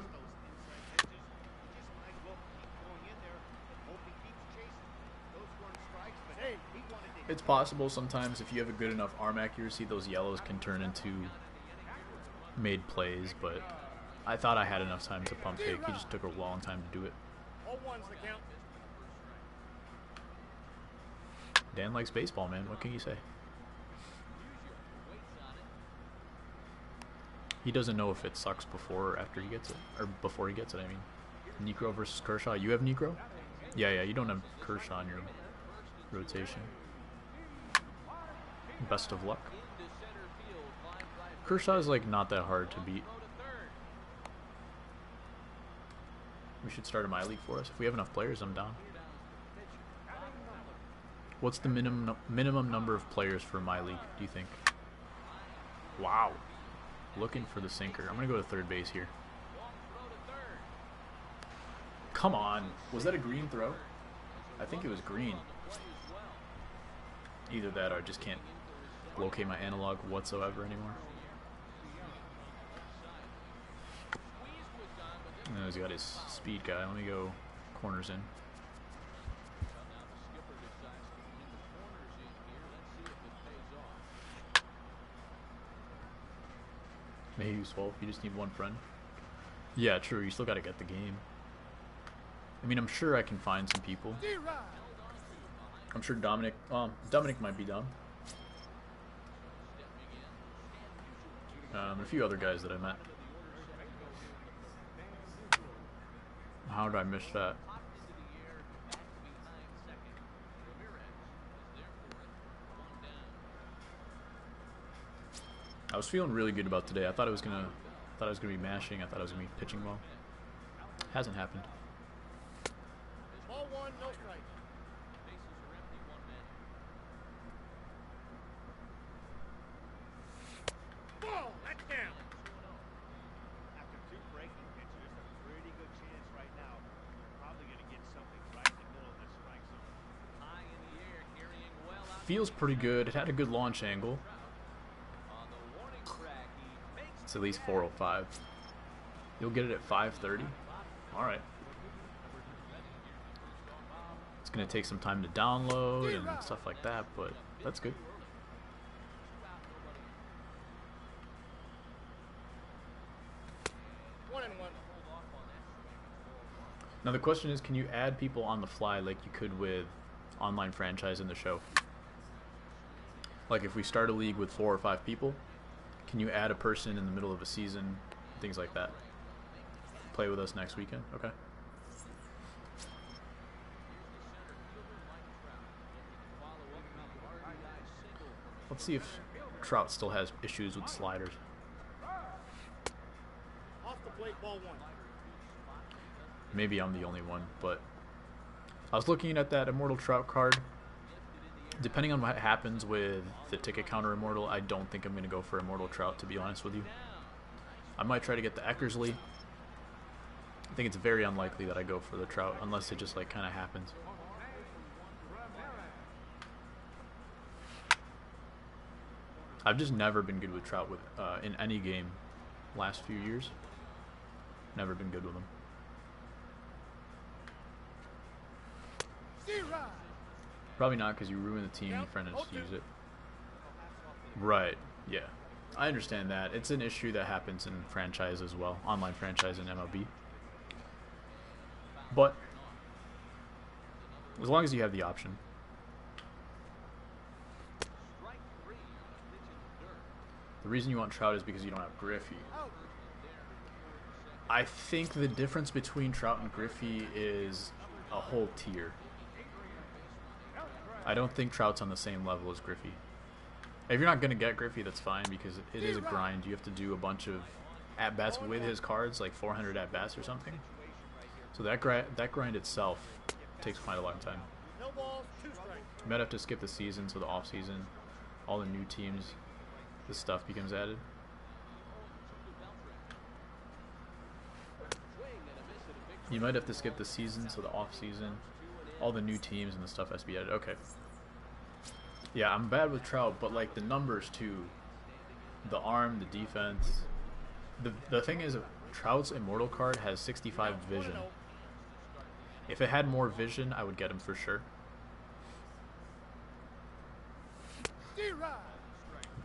It's possible sometimes if you have a good enough arm accuracy, those yellows can turn into made plays, but I thought I had enough time to pump fake. He just took a long time to do it. All ones the count. Dan likes baseball, man. What can you say? He doesn't know if it sucks before or after he gets it. Or before he gets it, I mean. Necro versus Kershaw. You have Necro? Yeah, you don't have Kershaw in your rotation. Best of luck. Kershaw is like not that hard to beat. We should start a My League for us. If we have enough players, I'm down. What's the minimum number of players for My League, do you think? Wow. Looking for the sinker. I'm going to go to third base here. Come on. Was that a green throw? I think it was green. Either that or I just can't locate my analog whatsoever anymore. And he's got his speed guy. Let me go corners in. Maybe useful. You just need one friend. Yeah, true. You still got to get the game. I mean, I'm sure I can find some people. I'm sure Dominic might be down. A few other guys that I met. How did I miss that? I was feeling really good about today. I thought I was gonna be mashing. I thought I was gonna be pitching well. Hasn't happened. Ball one, no strike. Ball, that's down. After two breaking pitches, a pretty good chance right now. You're probably going to get something right in the middle of this strike zone. High in the air, carrying well out. Feels pretty good. It had a good launch angle. On the warning track, he makes It's at least 405. You'll get it at 530. All right. It's gonna take some time to download and stuff like that, but that's good. One and one. Now the question is, can you add people on the fly like you could with online franchise in the show? Like if we start a league with 4 or 5 people, can you add a person in the middle of a season, things like that? Play with us next weekend? Okay. Let's see if Trout still has issues with sliders. Off the plate, ball one. Maybe I'm the only one, but I was looking at that Immortal Trout card. Depending on what happens with the ticket counter Immortal, I don't think I'm going to go for Immortal Trout, to be honest with you. I might try to get the Eckersley. I think it's very unlikely that I go for the Trout, unless it just like kind of happens. I've just never been good with Trout with in any game last few years. Never been good with him. Probably not, because you ruin the team and your friend has to use it. Right, yeah. I understand that. It's an issue that happens in franchise as well. Online franchise in MLB. But as long as you have the option. The reason you want Trout is because you don't have Griffey. I think the difference between Trout and Griffey is a whole tier. I don't think Trout's on the same level as Griffey. If you're not going to get Griffey, that's fine, because it is a grind. You have to do a bunch of at-bats with his cards, like 400 at-bats or something. So that grind itself takes quite a long time. No balls, two strikes. You might have to skip the season, so the off-season, all the new teams, this stuff becomes added. You might have to skip the season, so the off-season, all the new teams and the stuff has to be added. Okay. Yeah, I'm bad with Trout, but like the numbers too. The arm, the defense. The thing is, Trout's Immortal card has 65 vision. If it had more vision, I would get him for sure.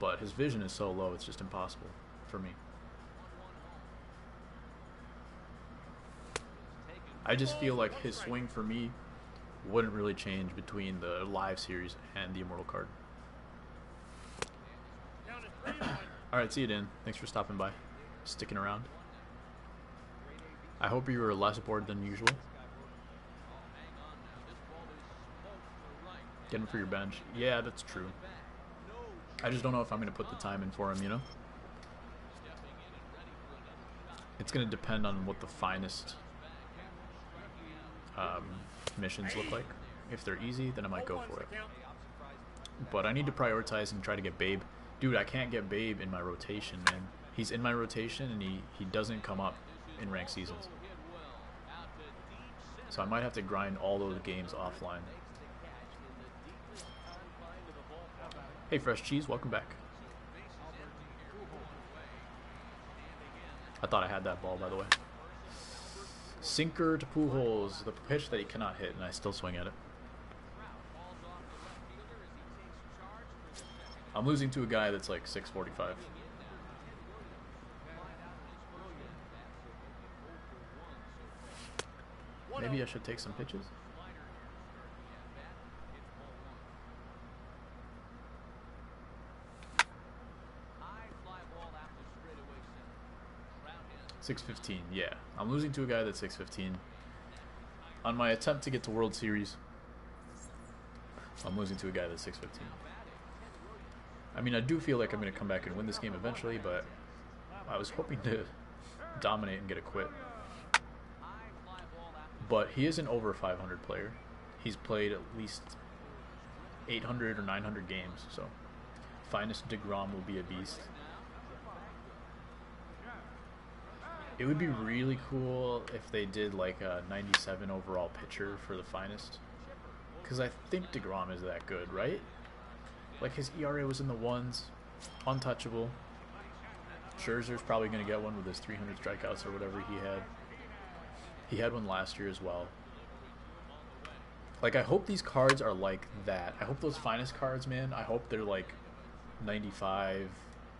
But his vision is so low, it's just impossible for me. I just feel like his swing for me wouldn't really change between the live series and the Immortal card. Alright, see you, Dan. Thanks for stopping by. Sticking around. I hope you were less bored than usual. Get him for your bench. Yeah, that's true. I just don't know if I'm going to put the time in for him, you know? It's going to depend on what the finest missions look like. If they're easy, then I might go for it. But I need to prioritize and try to get Babe. Dude, I can't get Babe in my rotation, man. He's in my rotation, and he doesn't come up in ranked seasons. So I might have to grind all those games offline. Hey, Fresh Cheese, welcome back. I thought I had that ball, by the way. Sinker to Pujols, the pitch that he cannot hit, and I still swing at it. I'm losing to a guy that's like 645. Maybe I should take some pitches. $615, yeah. I'm losing to a guy that's 615. On my attempt to get to World Series, I'm losing to a guy that's 615. I mean, I do feel like I'm going to come back and win this game eventually, but I was hoping to dominate and get a quit. But he is an over 500 player. He's played at least 800 or 900 games, so finest DeGrom will be a beast. It would be really cool if they did like a 97 overall pitcher for the finest, because I think DeGrom is that good, right? Like, his ERA was in the ones, untouchable. Scherzer's probably going to get one with his 300 strikeouts or whatever he had. He had one last year as well. Like, I hope these cards are like that. I hope those finest cards, man, I hope they're like 95,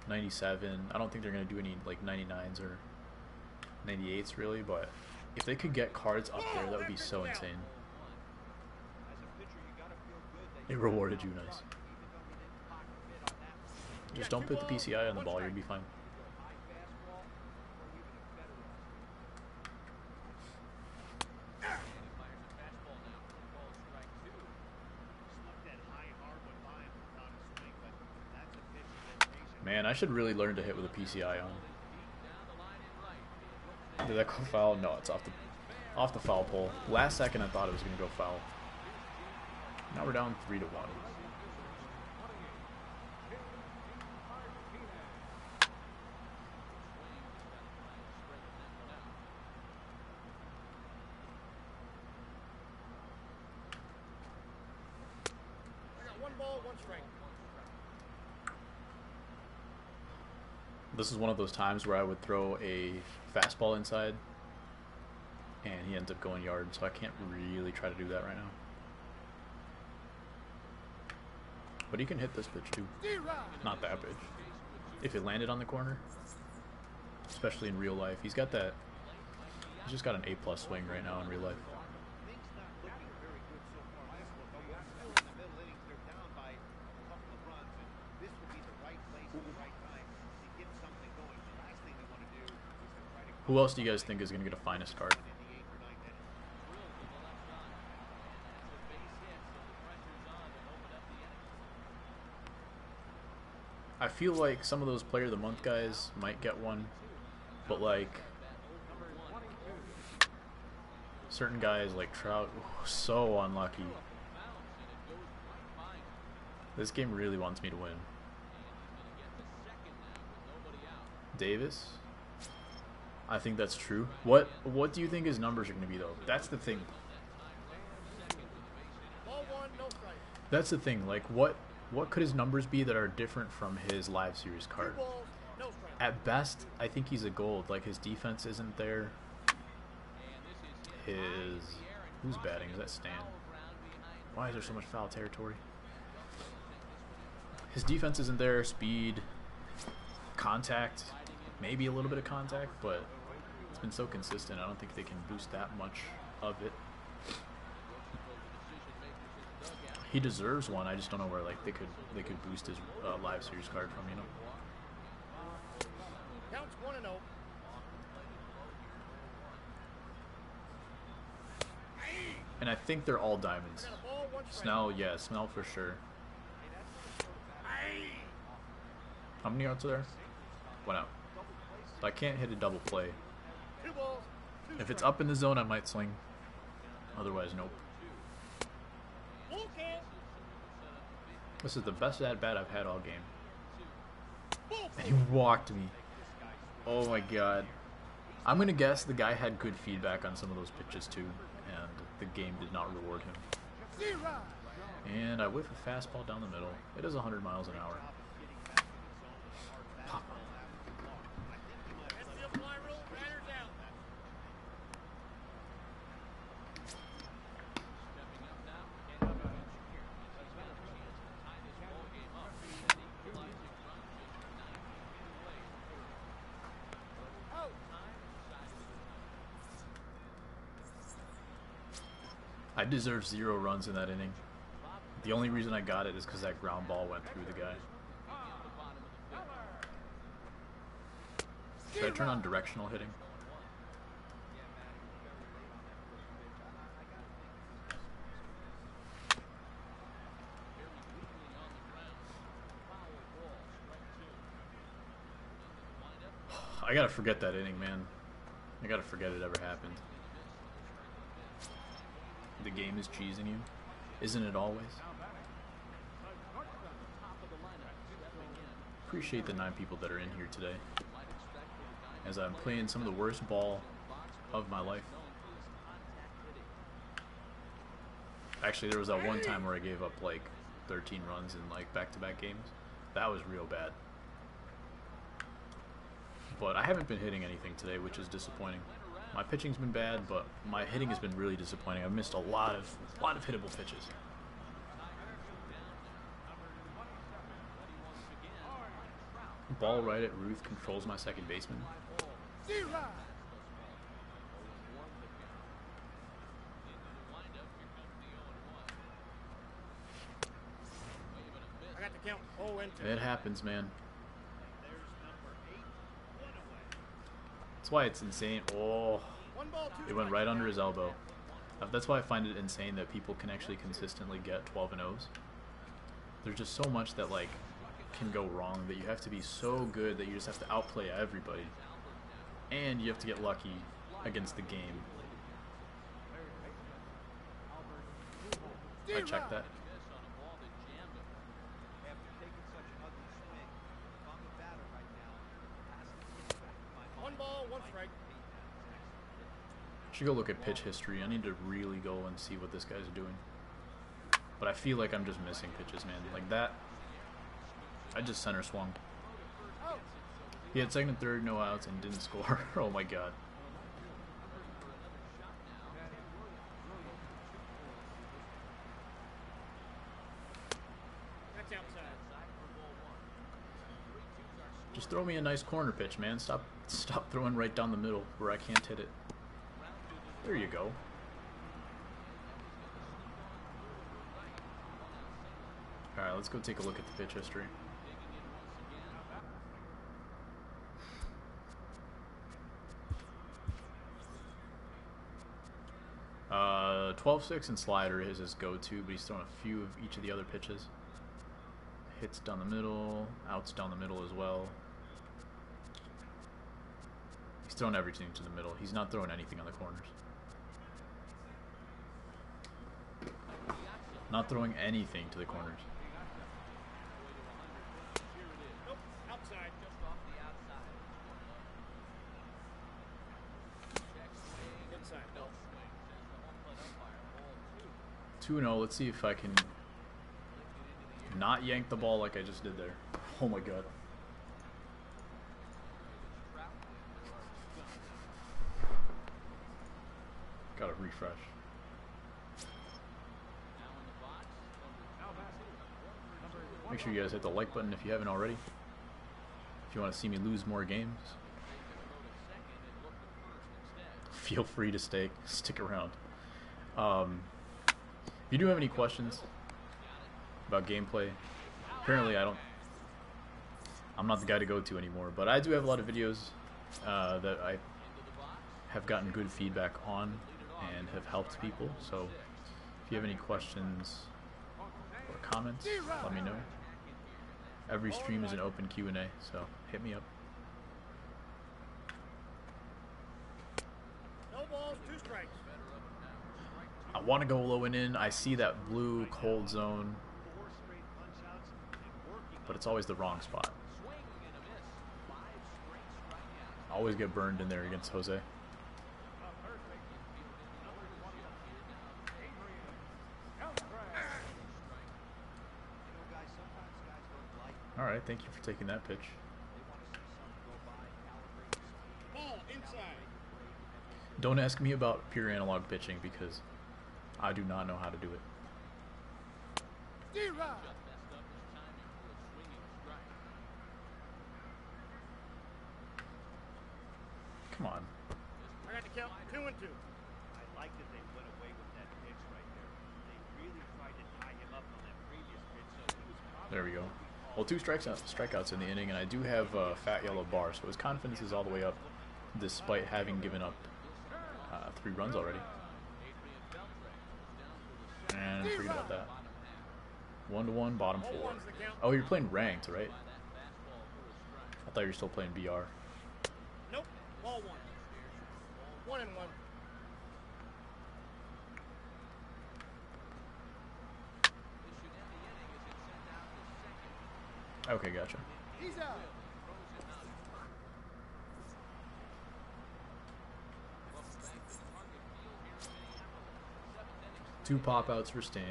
97. I don't think they're going to do any like 99s or 98s really, but if they could get cards up there, that would be so insane. It rewarded you nice. Just don't put the PCI on the ball, you'll be fine. Man, I should really learn to hit with a PCI on. Did that go foul? No, it's off the foul pole. Last second I thought it was going to go foul. Now we're down 3-1. This is one of those times where I would throw a fastball inside and he ends up going yard, so I can't really try to do that right now. But he can hit this pitch too. Not that pitch. If it landed on the corner, especially in real life. He's just got an A+ swing right now in real life. Who else do you guys think is going to get a finest card? I feel like some of those Player of the Month guys might get one, but like certain guys like Trout, so unlucky. This game really wants me to win. Davis? I think that's true. What do you think his numbers are going to be, though? That's the thing. That's the thing. Like, what could his numbers be that are different from his live series card? At best, I think he's a gold. Like, his defense isn't there. Who's batting? Is that Stan? Why is there so much foul territory? His defense isn't there. Speed, contact, maybe a little bit of contact, but it's been so consistent. I don't think they can boost that much of it. He deserves one. I just don't know where like they could boost his live series card from. You know. Counts 1-0. And I think they're all diamonds. Snell, yeah, Snell for sure. How many outs are there? 1 out. So I can't hit a double play. 2 balls, 2 If it's strikes. up in the zone, I might swing. Otherwise, nope. Full count. This is the best at-bat I've had all game. Full And he walked me. Oh my god. I'm going to guess the guy had good feedback on some of those pitches too, and the game did not reward him. 0. And I whiff a fastball down the middle. It is 100 miles an hour. Pop. That's the apply rule. Batter's out. Stepping up now, and he's got a chance to tie this ball game up. An equalizing run just 19 away. Out. I deserve 0 runs in that inning. The only reason I got it is because that ground ball went through the guy. Should I turn on directional hitting? I gotta forget that inning, man. I gotta forget it ever happened. The game is cheesing you. Isn't it always? Appreciate the 9 people that are in here today, as I'm playing some of the worst ball of my life. Actually, there was that one time where I gave up like 13 runs in like back-to-back games. That was real bad. But I haven't been hitting anything today, which is disappointing. My pitching's been bad, but my hitting has been really disappointing. I've missed a lot of hittable pitches. Ball right at Ruth controls my second baseman. 0. I got the count 0-2. It happens, man. That's why it's insane. Oh, 1 ball, 2 it went strikes. right under his elbow. That's why I find it insane that people can actually consistently get 12 and O's. There's just so much that like can go wrong that you have to be so good that you just have to outplay everybody, and you have to get lucky against the game. I checked that. After taking such an ugly swing, if I'm the batter right now, it has to get back my 1 ball, 1 strike. Should go look at pitch history. I need to really go and see what this guy's doing. But I feel like I'm just missing pitches, man. Like that, I just center swung. Out. He had second and third, no outs, and didn't score. Oh my god. That's outside. Just throw me a nice corner pitch, man. Stop throwing right down the middle where I can't hit it. There you go. Alright, let's go take a look at the pitch history. 12-6 and slider is his go-to, but he's thrown a few of each of the other pitches. Hits down the middle, outs down the middle as well. He's thrown everything to the middle. He's not throwing anything on the corners. Not throwing anything to the corners. Nope. Outside. Just off the outside. Inside. No. 2-0. Let's see if I can not yank the ball like I just did there. Oh my god. Gotta refresh. Make sure you guys hit the like button if you haven't already. If you want to see me lose more games, feel free to stick around. If you do have any questions about gameplay, apparently I'm not the guy to go to anymore, but I do have a lot of videos that I have gotten good feedback on and have helped people. So if you have any questions or comments, let me know. Every stream is an open Q&A, so hit me up. No balls, 2 strikes. I want to go low and in. I see that blue cold zone, but it's always the wrong spot. I always get burned in there against Jose. Alright, thank you for taking that pitch. Ball inside. Don't ask me about pure analog pitching because I do not know how to do it. D-Rod. Come on. I got to count 2 and 2. I like that they went away with that pitch right there. They really tried to tie him up on that previous pitch, so he was probably... There we go. Well, 2 strikeouts in the inning, and I do have a fat yellow bar, so his confidence is all the way up, despite having given up 3 runs already. And forget about that. 1-1, bottom 4. Oh, you're playing ranked, right? I thought you were still playing BR. Nope. Ball 1. 1 and 1. Okay, gotcha. He's out. Two pop-outs for Stan.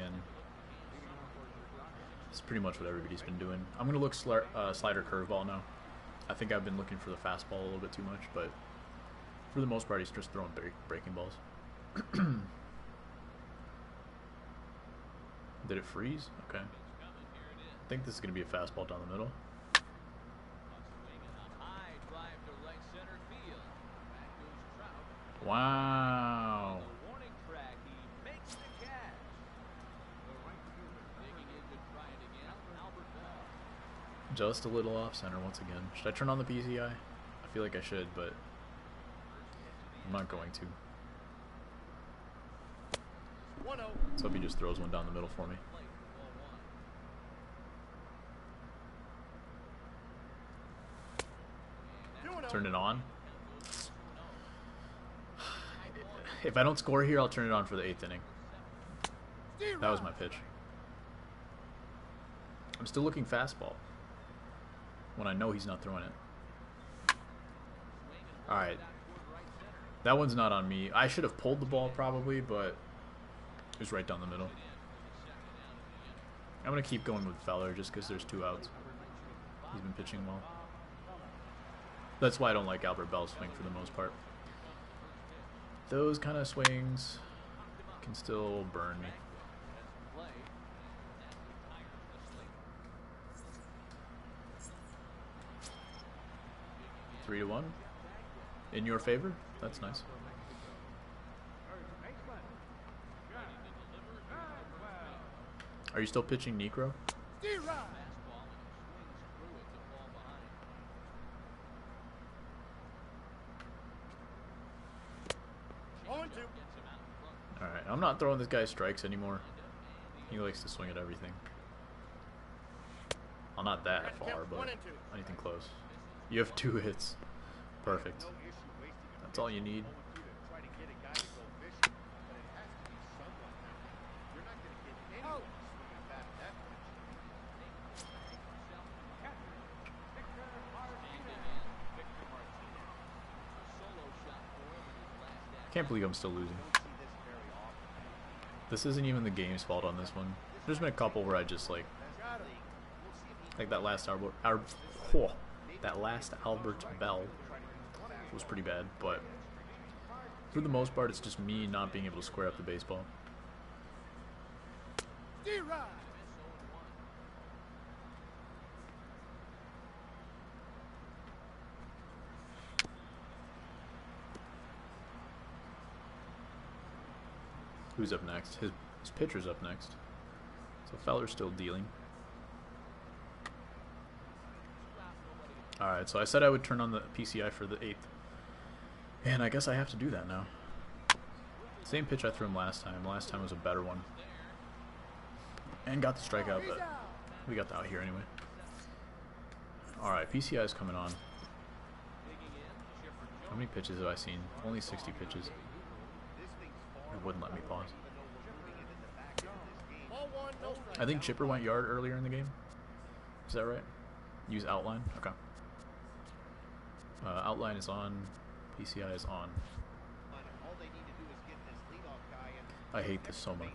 That's pretty much what everybody's been doing. I'm going to look slider curveball now. I think I've been looking for the fastball a little bit too much, but for the most part, he's just throwing breaking balls. Did it freeze? Okay. I think this is going to be a fastball down the middle. Wow. Just a little off center once again. Should I turn on the PCI? I feel like I should, but I'm not going to. Let's hope he just throws one down the middle for me. Turn it on. If I don't score here, I'll turn it on for the 8th inning. That was my pitch. I'm still looking fastball when I know he's not throwing it. Alright. That one's not on me. I should have pulled the ball probably, but it was right down the middle. I'm going to keep going with Feller just because there's 2 outs. He's been pitching well. That's why I don't like Albert Bell's swing for the most part. Those kind of swings can still burn me. 3-1. In your favor? That's nice. Are you still pitching Necro? Alright, I'm not throwing this guy strikes anymore. He likes to swing at everything. Well, not that far, but anything close. You have 2 hits. Perfect. That's all you need. Can't believe I'm still losing. This isn't even the game's fault on this one. There's been a couple where I just like that last Albert Bell was pretty bad, but For the most part, it's just me not being able to square up the baseball. D-Rod. Who's up next? His pitcher's up next. So Fowler's still dealing. Alright, so I said I would turn on the PCI for the 8th. And I guess I have to do that now. Same pitch I threw him last time. Last time was a better one. And got the strikeout, but we got the out here anyway. Alright, PCI is coming on. How many pitches have I seen? Only 60 pitches. It wouldn't let me pause. I think Chipper went yard earlier in the game. Is that right? Use outline? Okay. Outline is on. PCI is on. I hate this so much.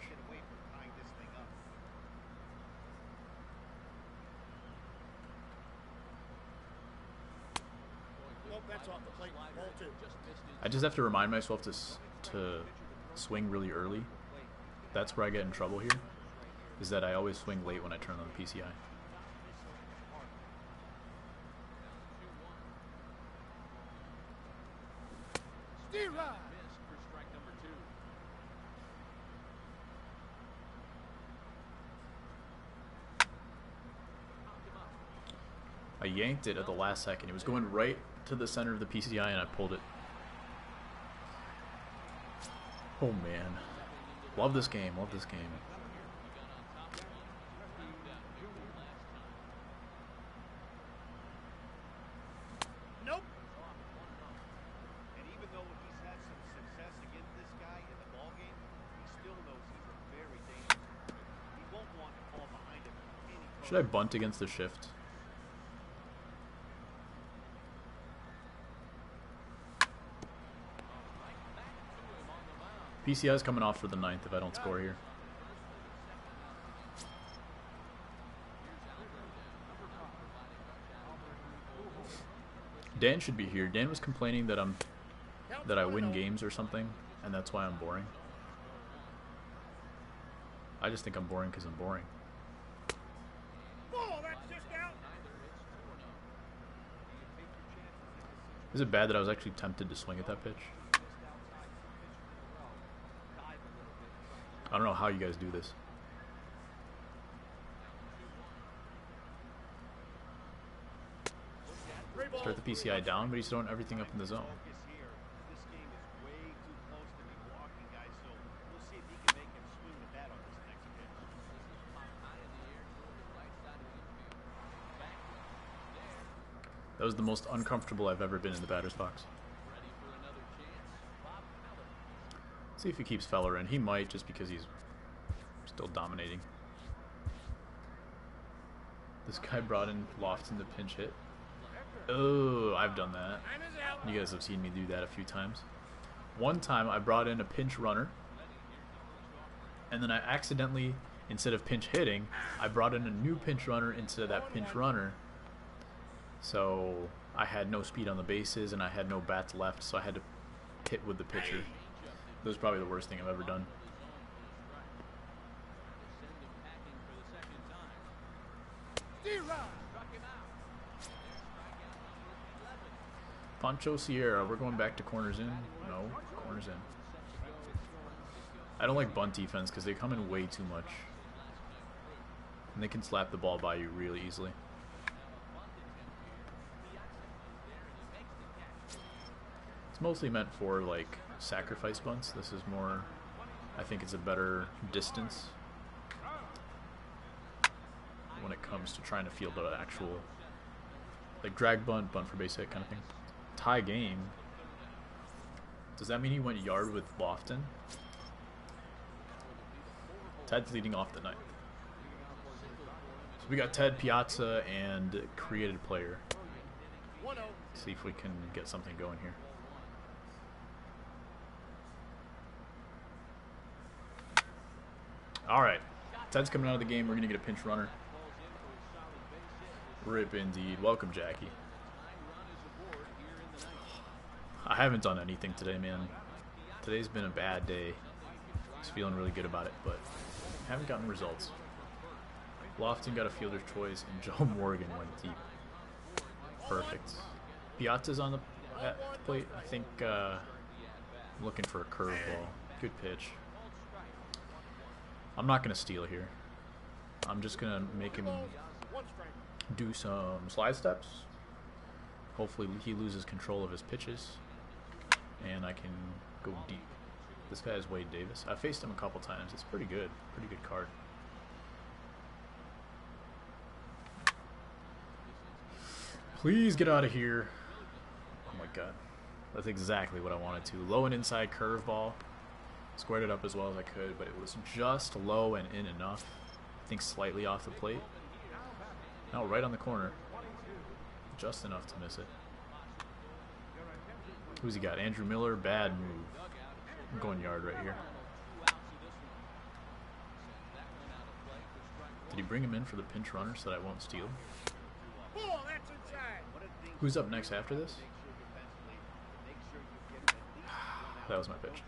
I just have to remind myself to swing really early. That's where I get in trouble here. Is that I always swing late when I turn on the PCI. I yanked it at the last second. It was going right to the center of the PCI and I pulled it. Oh man. Love this game, love this game. Nope. And even though he's had some success against this guy in the ball game, he still knows he's a very dangerous target. He won't want to fall behind him any further. Should I bunt against the shift? PCI is coming off for the 9th if I don't score here. Dan should be here. Dan was complaining that I win games or something, and that's why I'm boring. I just think I'm boring because I'm boring. Is it bad that I was actually tempted to swing at that pitch? I don't know how you guys do this. Start the PCI down, but he's throwing everything up in the zone. This game is way too close to be walking, guys, so we'll see if he can make him swing the bat on this next pitch. That was the most uncomfortable I've ever been in the batter's box. See if he keeps Feller in. He might, just because he's still dominating. This guy brought in Lofton to pinch hit. Oh, I've done that. You guys have seen me do that a few times. One time I brought in a pinch runner, and then I accidentally, instead of pinch hitting, I brought in a new pinch runner instead of that pinch runner. So I had no speed on the bases, and I had no bats left, so I had to hit with the pitcher. That was probably the worst thing I've ever done. Pancho Sierra, we're going back to corners in? No, corners in. I don't like bunt defense because they come in way too much. And they can slap the ball by you really easily. It's mostly meant for like sacrifice bunts. This is more, I think it's a better distance when it comes to trying to field an actual like drag bunt, bunt for base hit kind of thing. Tie game. Does that mean he went yard with Lofton? Ted's leading off the 9th. So we got Ted, Piazza, and created player. See if we can get something going here. Alright. Ted's coming out of the game. We're going to get a pinch runner. Rip indeed. Welcome, Jackie. I haven't done anything today, man. Today's been a bad day. Just feeling really good about it, but haven't gotten results. Lofton got a fielder's choice, and Joe Morgan went deep. Perfect. Piazza's on the plate. I think I'm looking for a curveball. Good pitch. I'm not going to steal here. I'm just going to make him do some slide steps. Hopefully he loses control of his pitches, and I can go deep. This guy is Wade Davis. I faced him a couple times. It's pretty good. Pretty good card. Please get out of here. Oh my god. That's exactly what I wanted to. Low and inside curveball. Squared it up as well as I could, but it was just low and in enough. I think slightly off the plate. Now right on the corner. Just enough to miss it. Who's he got? Andrew Miller. Bad move. I'm going yard right here. Did he bring him in for the pinch runner so that I won't steal? Who's up next after this? That was my pitch.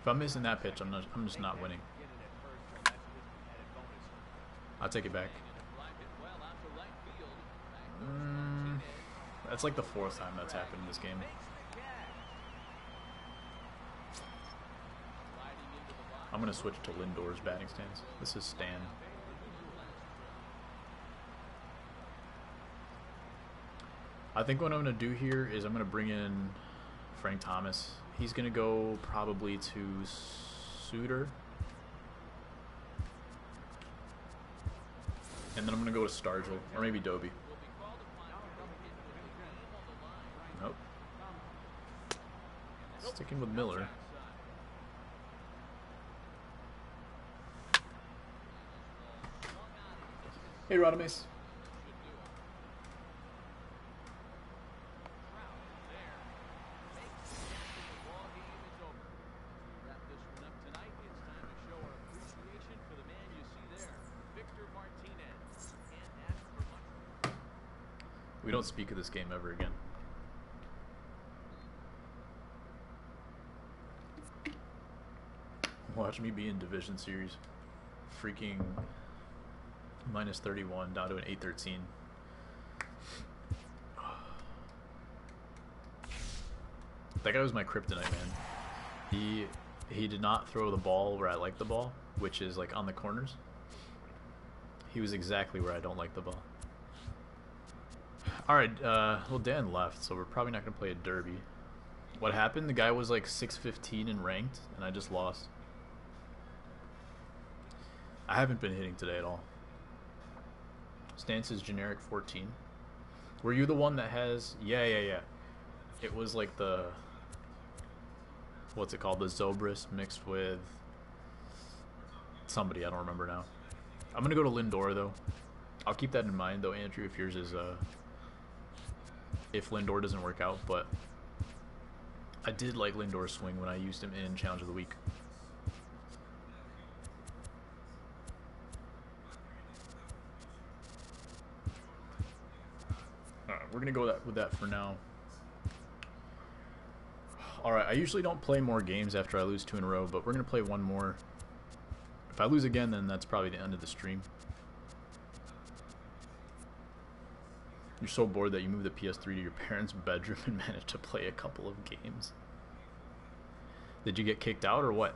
If I'm missing that pitch, I'm just not winning. I'll take it back. That's like the 4th time that's happened in this game. I'm going to switch to Lindor's batting stance. This is Stan. I think what I'm going to do here is I'm going to bring in Frank Thomas. He's going to go probably to Suter. And then I'm going to go to Stargell, or maybe Doby. Nope. Sticking with Miller. Hey, Rodimus. We don't speak of this game ever again. Watch me be in Division Series. Freaking minus 31 down to an 813. That guy was my kryptonite, man. He did not throw the ball where I like the ball, which is like on the corners. He was exactly where I don't like the ball. Alright, well, Dan left, so we're probably not going to play a derby. What happened? The guy was like 615 and ranked, and I just lost. I haven't been hitting today at all. Stance is generic 14. Were you the one that has... Yeah. It was like the... What's it called? The Zobrist mixed with... somebody, I don't remember now. I'm going to go to Lindor, though. I'll keep that in mind, though, Andrew, if yours is... if Lindor doesn't work out, but I did like Lindor's swing when I used him in Challenge of the Week. Alright, we're going to go with that for now. Alright, I usually don't play more games after I lose 2 in a row, but we're going to play one more. If I lose again, then that's probably the end of the stream. You're so bored that you moved the PS3 to your parents' bedroom and managed to play a couple of games. Did you get kicked out or what?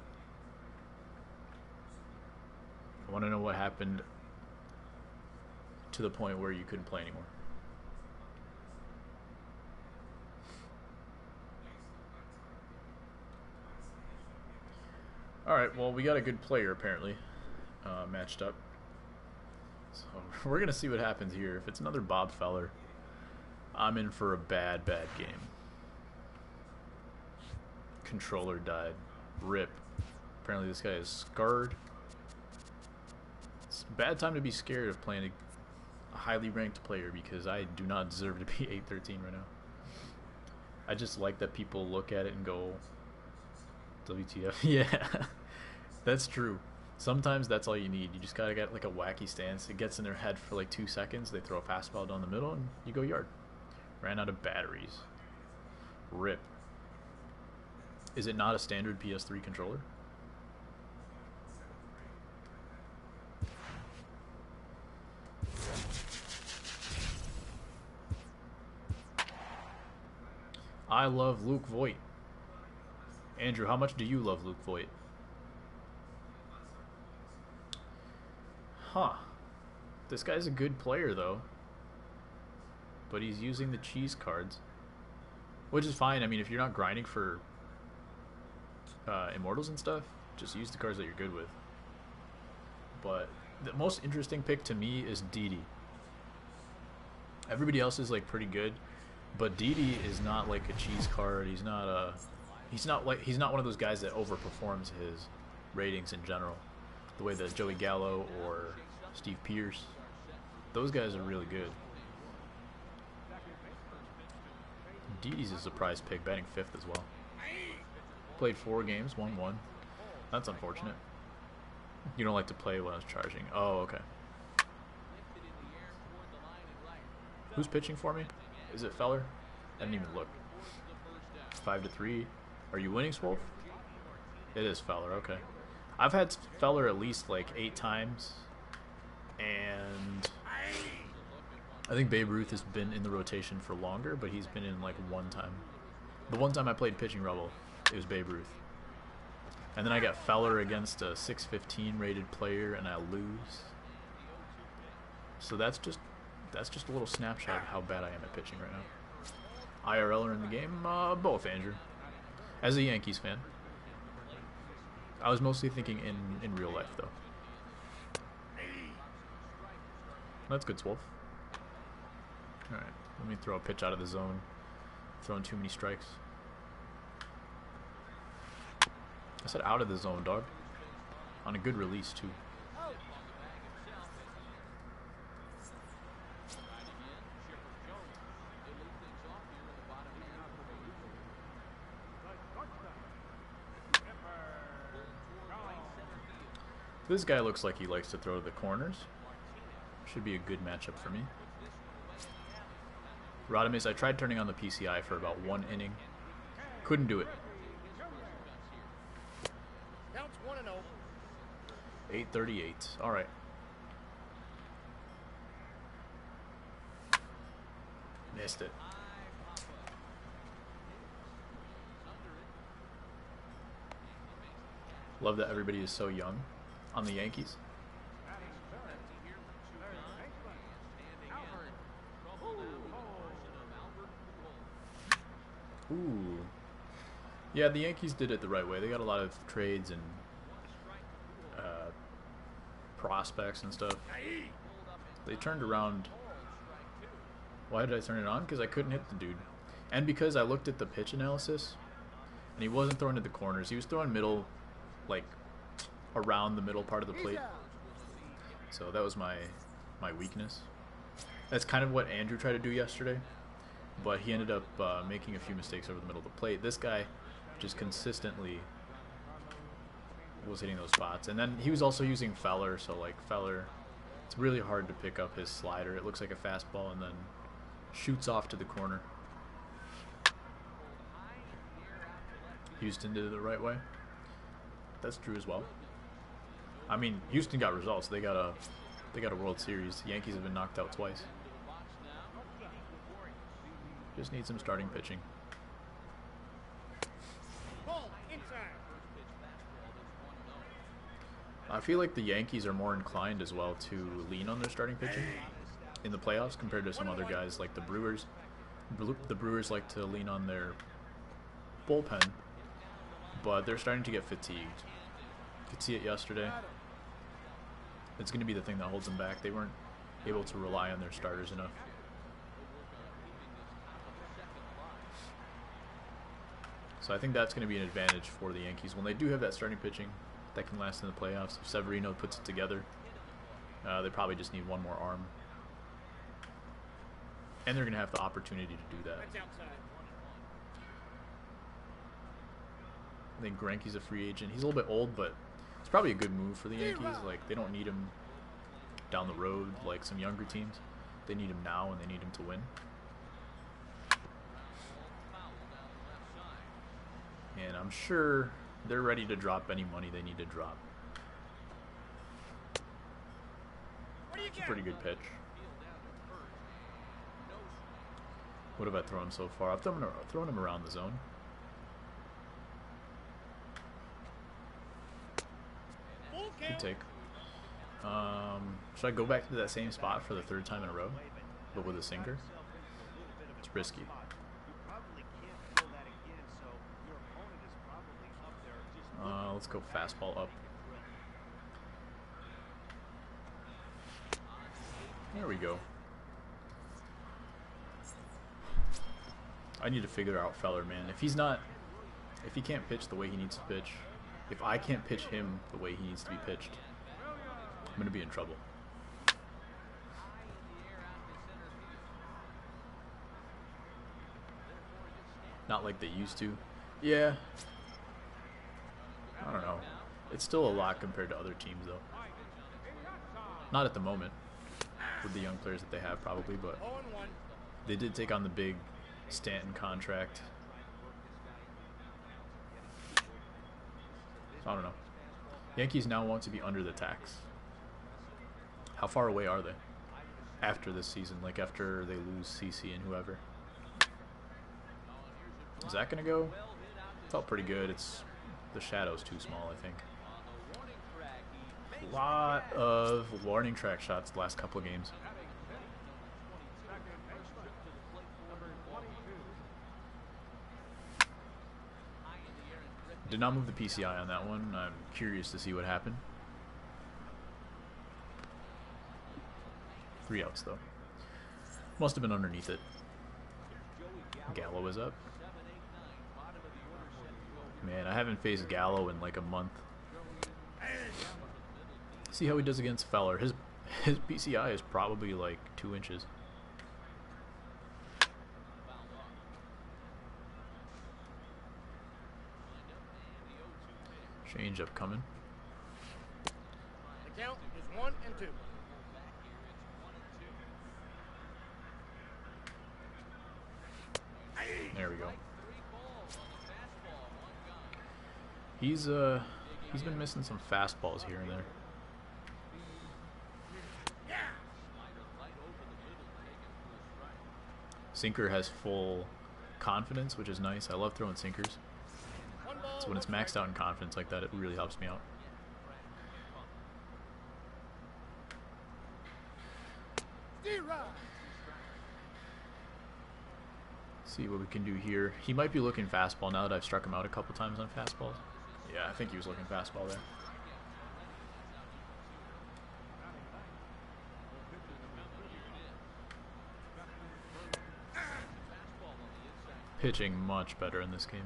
I want to know what happened to the point where you couldn't play anymore. Alright, well, we got a good player apparently matched up. So we're going to see what happens here. If it's another Bob Feller, I'm in for a bad game. Controller died. RIP. Apparently this guy is scarred. It's a bad time to be scared of playing a highly ranked player because I do not deserve to be 813 right now. I just like that people look at it and go, WTF. Yeah, that's true. Sometimes that's all you need. You just gotta get like a wacky stance. It gets in their head for like 2 seconds. They throw a fastball down the middle and you go yard. Ran out of batteries. RIP. Is it not a standard PS3 controller? I love Luke Voigt. Andrew, how much do you love Luke Voigt? Huh. This guy's a good player, though. But he's using the cheese cards. Which is fine. I mean, if you're not grinding for Immortals and stuff, just use the cards that you're good with. But the most interesting pick to me is Didi. Everybody else is like pretty good, but Didi is not like a cheese card. He's not one of those guys that overperforms his ratings in general. The way that Joey Gallo or Steve Pierce, those guys are really good. Didi's a surprise pick, batting 5th as well. Played 4 games, won 1. That's unfortunate. You don't like to play when I was charging. Oh, okay. Who's pitching for me? Is it Feller? I didn't even look. 5-3. Are you winning, Swolf? It is Feller, okay. I've had Feller at least like 8 times. And I think Babe Ruth has been in the rotation for longer, but he's been in like 1 time. The one time I played Pitching Rebel, it was Babe Ruth. And then I got Feller against a 615 rated player, and I lose. So that's just a little snapshot of how bad I am at pitching right now. IRL are in the game? Both, Andrew. As a Yankees fan. I was mostly thinking in real life, though. That's good, Swolf. Alright, let me throw a pitch out of the zone. Throwing too many strikes. I said out of the zone, dog. On a good release, too. This guy looks like he likes to throw to the corners. Should be a good matchup for me. Rodimus, I tried turning on the PCI for about 1 inning. Couldn't do it. 8:38. All right. Missed it. Love that everybody is so young on the Yankees. Ooh. Yeah, the Yankees did it the right way. They got a lot of trades and prospects and stuff. They turned around. Why did I turn it on? Because I couldn't hit the dude. And because I looked at the pitch analysis, and he wasn't throwing to the corners. He was throwing middle, like, around the middle part of the plate. So that was my weakness. That's kind of what Andrew tried to do yesterday. But he ended up making a few mistakes over the middle of the plate. This guy just consistently was hitting those spots. And then he was also using Feller, so like Feller, it's really hard to pick up his slider. It looks like a fastball and then shoots off to the corner. Houston did it the right way. That's true as well. I mean, Houston got results. They got a World Series. The Yankees have been knocked out twice. Just need some starting pitching. I feel like the Yankees are more inclined as well to lean on their starting pitching in the playoffs compared to some other guys like the Brewers. The Brewers like to lean on their bullpen, but they're starting to get fatigued. You could see it yesterday. It's going to be the thing that holds them back. They weren't able to rely on their starters enough. So I think that's going to be an advantage for the Yankees when they do have that starting pitching that can last in the playoffs. If Severino puts it together, they probably just need one more arm. And they're going to have the opportunity to do that. I think Greinke's a free agent. He's a little bit old, but it's probably a good move for the Yankees. Like, they don't need him down the road like some younger teams. They need him now, and they need him to win. And I'm sure they're ready to drop any money they need to drop. It's a pretty good pitch. What have I thrown so far? I've thrown him around the zone. Good take. Should I go back to that same spot for the 3rd time in a row, but with a sinker? It's risky. Let's go fastball up. There we go. I need to figure out Feller, man. If he can't pitch the way he needs to pitch, if I can't pitch him the way he needs to be pitched, I'm going to be in trouble. Not like they used to. Yeah. I don't know. It's still a lot compared to other teams, though. Not at the moment, with the young players that they have, probably, but they did take on the big Stanton contract. So I don't know. Yankees now want to be under the tax. How far away are they after this season? Like after they lose CC and whoever? Is that gonna go? Felt pretty good. It's the shadow's too small, I think. A lot of warning track shots the last couple of games. Did not move the PCI on that one. I'm curious to see what happened. 3 outs though. Must have been underneath it. Gallo is up. Man, I haven't faced Gallo in like a month. See how he does against Feller. His PCI is probably like 2 inches. Change up coming. The count is 1 and 2. There we go. He's been missing some fastballs here and there. Sinker has full confidence, which is nice. I love throwing sinkers. So when it's maxed out in confidence like that, it really helps me out. See what we can do here. He might be looking fastball now that I've struck him out a couple times on fastballs. Yeah, I think he was looking fastball there. Pitching much better in this game.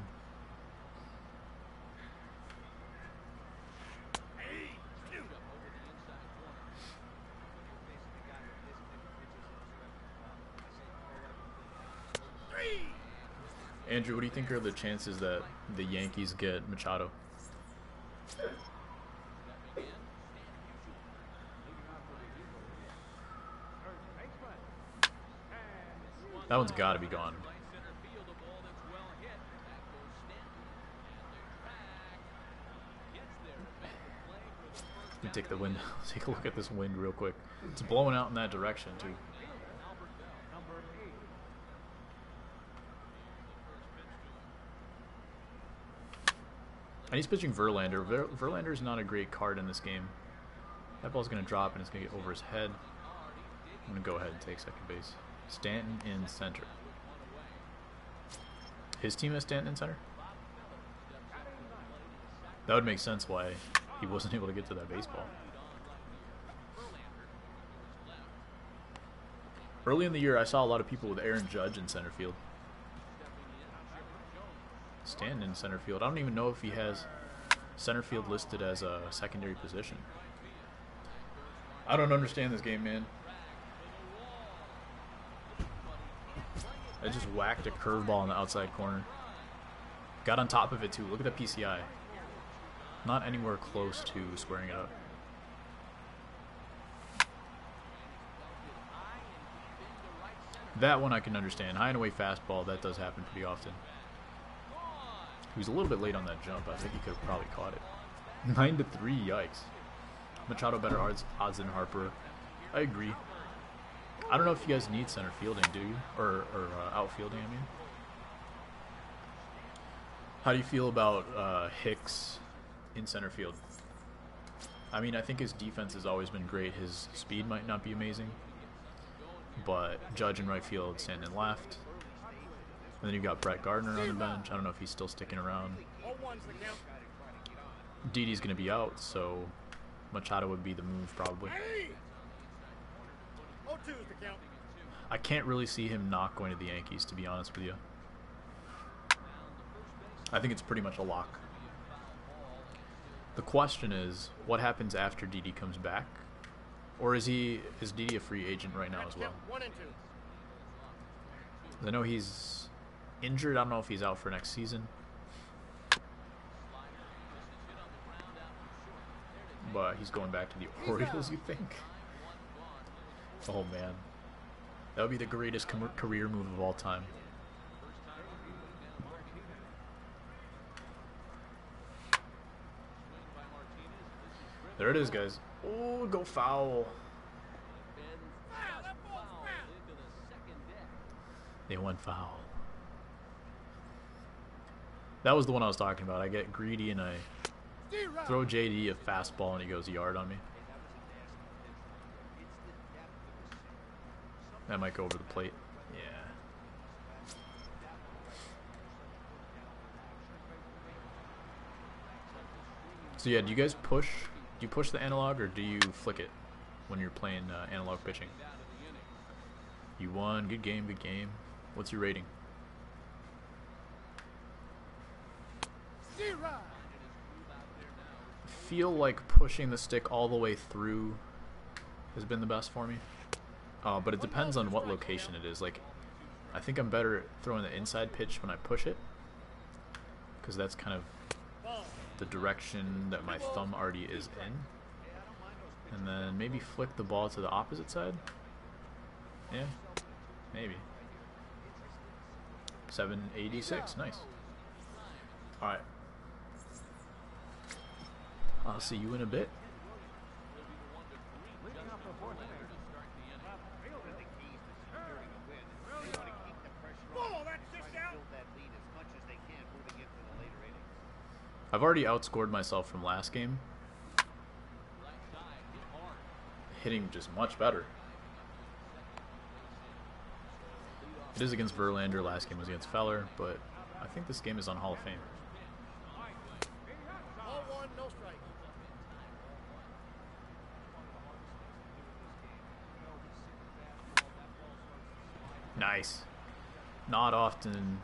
Andrew, what do you think are the chances that the Yankees get Machado? That one's got to be gone. Let me take the wind. Take a look at this wind real quick. It's blowing out in that direction too. And he's pitching Verlander. Verlander's not a great card in this game. That ball's going to drop and it's going to get over his head. I'm going to go ahead and take second base. Stanton in center. His team has Stanton in center? That would make sense why he wasn't able to get to that baseball. Early in the year, I saw a lot of people with Aaron Judge in center field. Stanton in center field. I don't even know if he has center field listed as a secondary position. I don't understand this game, man. I just whacked a curveball in the outside corner. Got on top of it too. Look at the PCI. Not anywhere close to squaring it up. That one I can understand. High and away fastball, that does happen pretty often. He was a little bit late on that jump. I think he could have probably caught it. 9-3, yikes. Machado better odds than Harper. I agree. I don't know if you guys need center fielding, do you? Or outfielding, I mean. How do you feel about Hicks in center field? I mean, I think his defense has always been great. His speed might not be amazing. But Judge in right field, Stanton left. And then you've got Brett Gardner on the bench. I don't know if he's still sticking around. Didi's going to be out, so Machado would be the move probably. I can't really see him not going to the Yankees, to be honest with you. I think it's pretty much a lock. The question is, what happens after Didi comes back? Or is Didi a free agent right now as well? I know he's injured. I don't know if he's out for next season. But he's going back to the Orioles, you think? Oh, man. That would be the greatest career move of all time. There it is, guys. Oh, go foul. They went foul. That was the one I was talking about. I get greedy and I throw JD a fastball and he goes a yard on me. That might go over the plate. Yeah. So yeah, do you guys push? Do you push the analog or do you flick it when you're playing analog pitching? You won. Good game, good game. What's your rating? I feel like pushing the stick all the way through has been the best for me. But it depends on what location it is. Like, I think I'm better at throwing the inside pitch when I push it, because that's kind of the direction that my thumb already is in. And then maybe flick the ball to the opposite side. Yeah, maybe. 786, nice. Alright. I'll see you in a bit. I've already outscored myself from last game. Hitting just much better. It is against Verlander. Last game was against Feller, but I think this game is on Hall of Fame. Nice. Not often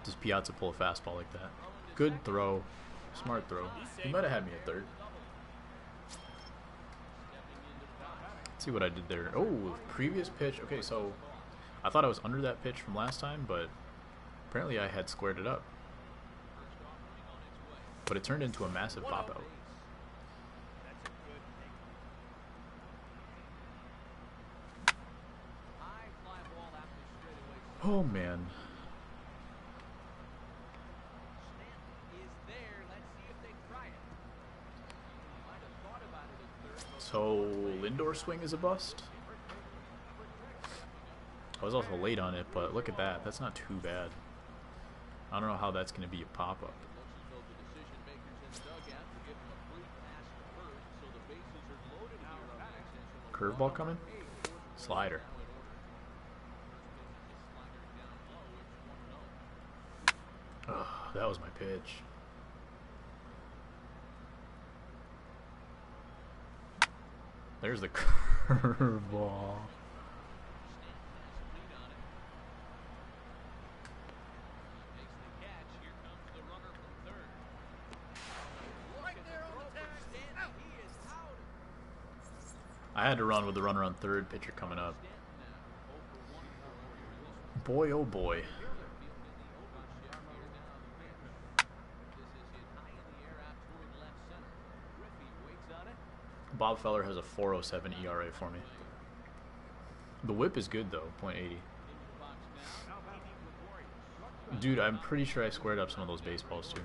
does Piazza pull a fastball like that. Good throw. Smart throw. He might have had me at third. Let's see what I did there. Oh, previous pitch. Okay, so I thought I was under that pitch from last time, but apparently I had squared it up. But it turned into a massive pop-out. Oh, man. So, Lindor swing is a bust? I was also late on it, but look at that. That's not too bad. I don't know how that's going to be a pop-up. Curveball coming? Slider. Ugh, that was my pitch. There's the curveball. I had to run with the runner on third, pitcher coming up. Boy, oh boy. Bob Feller has a 4.07 ERA for me. The whip is good though, .80. Dude, I'm pretty sure I squared up some of those baseballs too.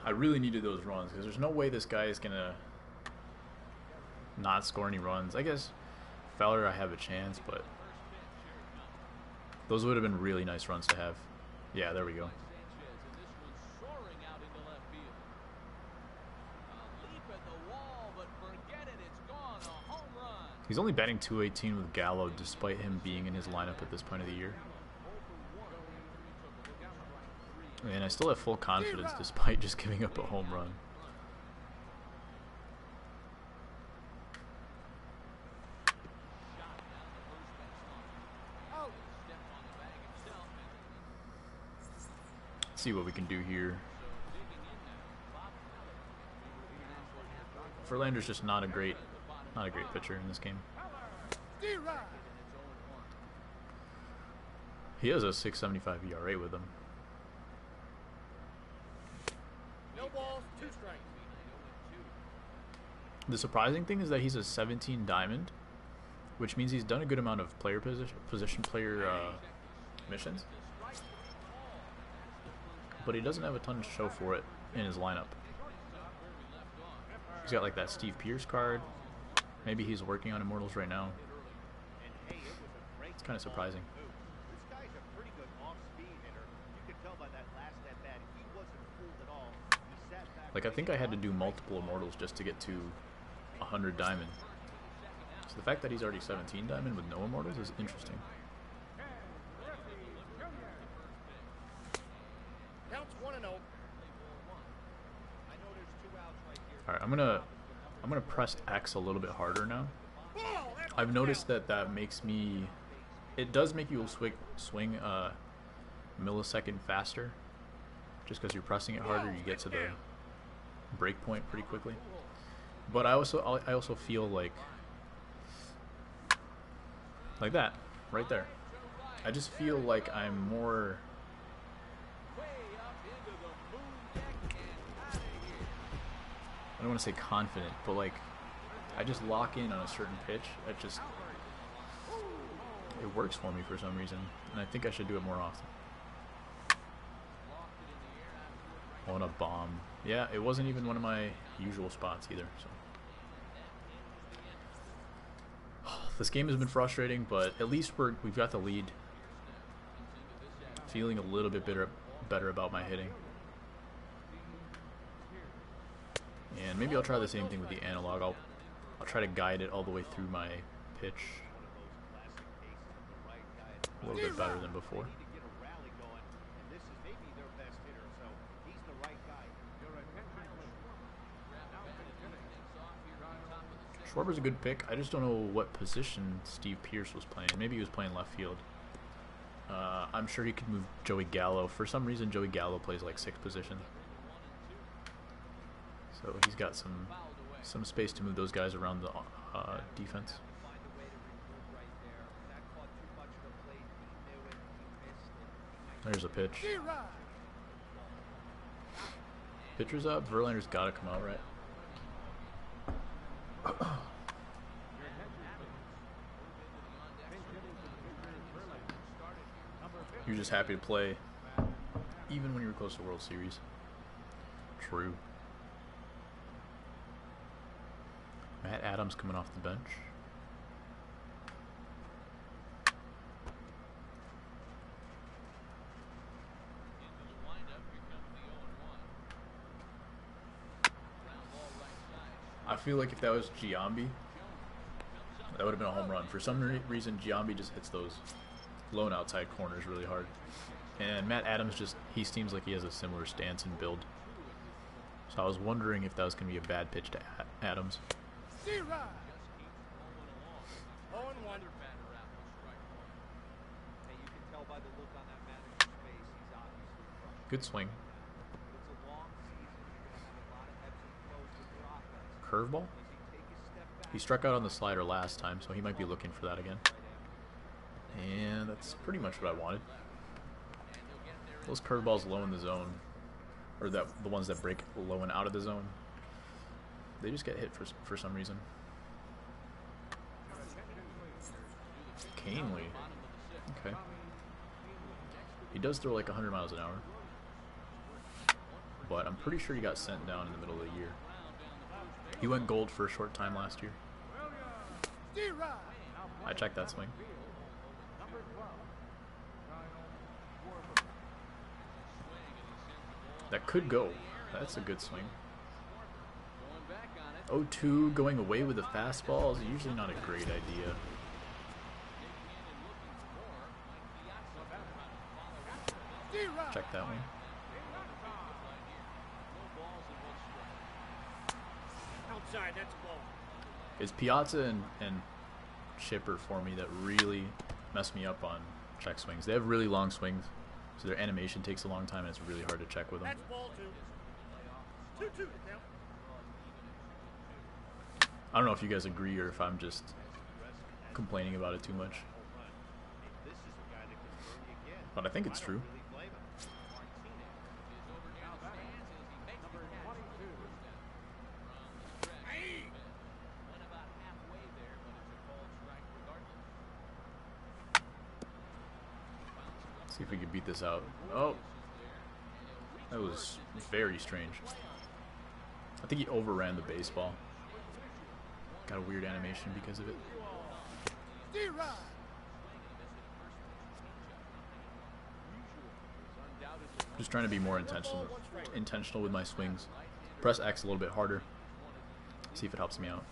I really needed those runs because there's no way this guy is gonna not score any runs. I guess Fowler, I have a chance, but those would have been really nice runs to have. Yeah, there we go. He's only batting .218 with Gallo, despite him being in his lineup at this point of the year. And I still have full confidence despite just giving up a home run. Let's see what we can do here. Verlander's just not a great pitcher in this game. He has a 6.75 ERA with him. No balls, 2 strikes. The surprising thing is that he's a 17 diamond, which means he's done a good amount of player position player missions, but he doesn't have a ton to show for it in his lineup. He's got like that Steve Pearce card. Maybe he's working on Immortals right now. It's kind of surprising. This guy's a pretty good off-speed hitter. You could tell by that last at-bat, he wasn't fooled at all. He sat back. Like, I think I had to do multiple Immortals just to get to 100 diamond. So the fact that he's already 17 diamond with no Immortals is interesting. Counts 1-0. Alright, I'm gonna press X a little bit harder now. I've noticed that makes me... It does make you swing a millisecond faster. Just because you're pressing it harder, you get to the break point pretty quickly. But I also feel like that, right there. I just feel like I'm more... I don't want to say confident, but like I just lock in on a certain pitch. It works for me for some reason, and I think I should do it more often. Oh, and a bomb. Yeah, it wasn't even one of my usual spots either. So this game has been frustrating, but at least we've got the lead. Feeling a little bit better about my hitting. And maybe I'll try the same thing with the analog. I'll try to guide it all the way through my pitch a little bit better than before. Schwarber's a good pick. I just don't know what position Steve Pearce was playing. Maybe he was playing left field. I'm sure he could move Joey Gallo. For some reason, Joey Gallo plays like 6 positions. So he's got some space to move those guys around the defense. There's a pitch. Pitcher's up. Verlander's got to come out right. You're just happy to play, even when you were close to World Series. True. Matt Adams coming off the bench. I feel like if that was Giambi, that would have been a home run. For some reason, Giambi just hits those lone outside corners really hard. And Matt Adams he seems like he has a similar stance and build. So I was wondering if that was going to be a bad pitch to Adams. Good swing. Curveball? He struck out on the slider last time, so he might be looking for that again. And that's pretty much what I wanted. Those curveballs low in the zone or the ones that break low and out of the zone, they just get hit for some reason. Canely. Okay. He does throw like 100 miles an hour. But I'm pretty sure he got sent down in the middle of the year. He went gold for a short time last year. I checked that swing. That could go. That's a good swing. 0-2 going away with a fastball is usually not a great idea. Check that one. Outside, that's a ball. It's Piazza and Chipper for me that really mess me up on check swings. They have really long swings, so their animation takes a long time and it's really hard to check with them. That's ball 2. 2-2 to count. I don't know if you guys agree or if I'm just complaining about it too much. But I think it's true. See if we can beat this out. Oh, that was very strange. I think he overran the baseball. Got a weird animation because of it. Just trying to be more intentional with my swings. Press X a little bit harder. See if it helps me out.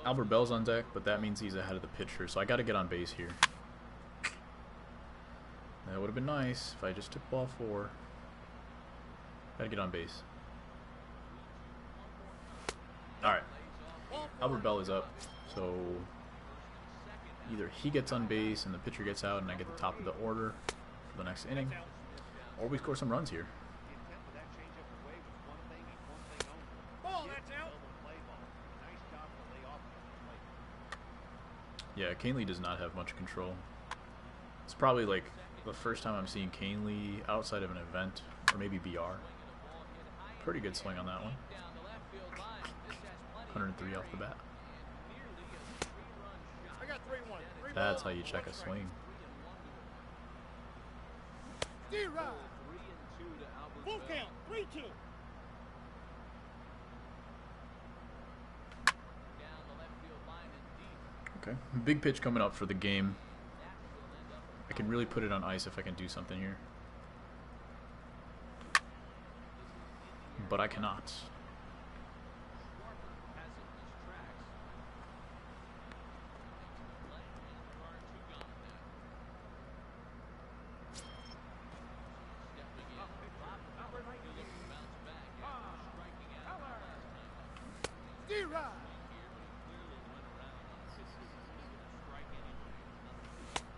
Albert Bell's on deck, but that means he's ahead of the pitcher, so I got to get on base here. That would have been nice if I just took ball 4. Got to get on base. Alright. Albert Bell is up, so either he gets on base and the pitcher gets out and I get the top of the order for the next inning, or we score some runs here. Yeah, Canely does not have much control. It's probably like the first time I'm seeing Canely outside of an event, or maybe BR. Pretty good swing on that one. 103 off the bat. That's how you check a swing. Full count, 3-2. Okay, big pitch coming up for the game. I can really put it on ice if I can do something here. But I cannot.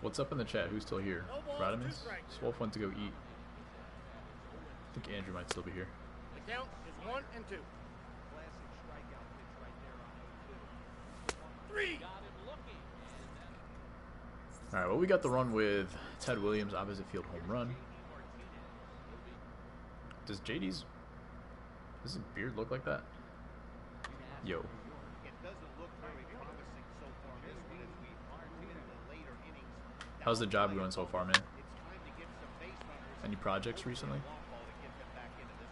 What's up in the chat? Who's still here? Rodimus? Swolf went to go eat. I think Andrew might still be here. The count is 1 and 2. 3. Alright, well, we got the run with Ted Williams, opposite field home run. Does JD's... Does his beard look like that? Yo. It doesn't look very promising so far in this one as we are in the later innings. How's the job going so far, man? It's time to get some base runners. Any projects recently? Long ball to get them back into this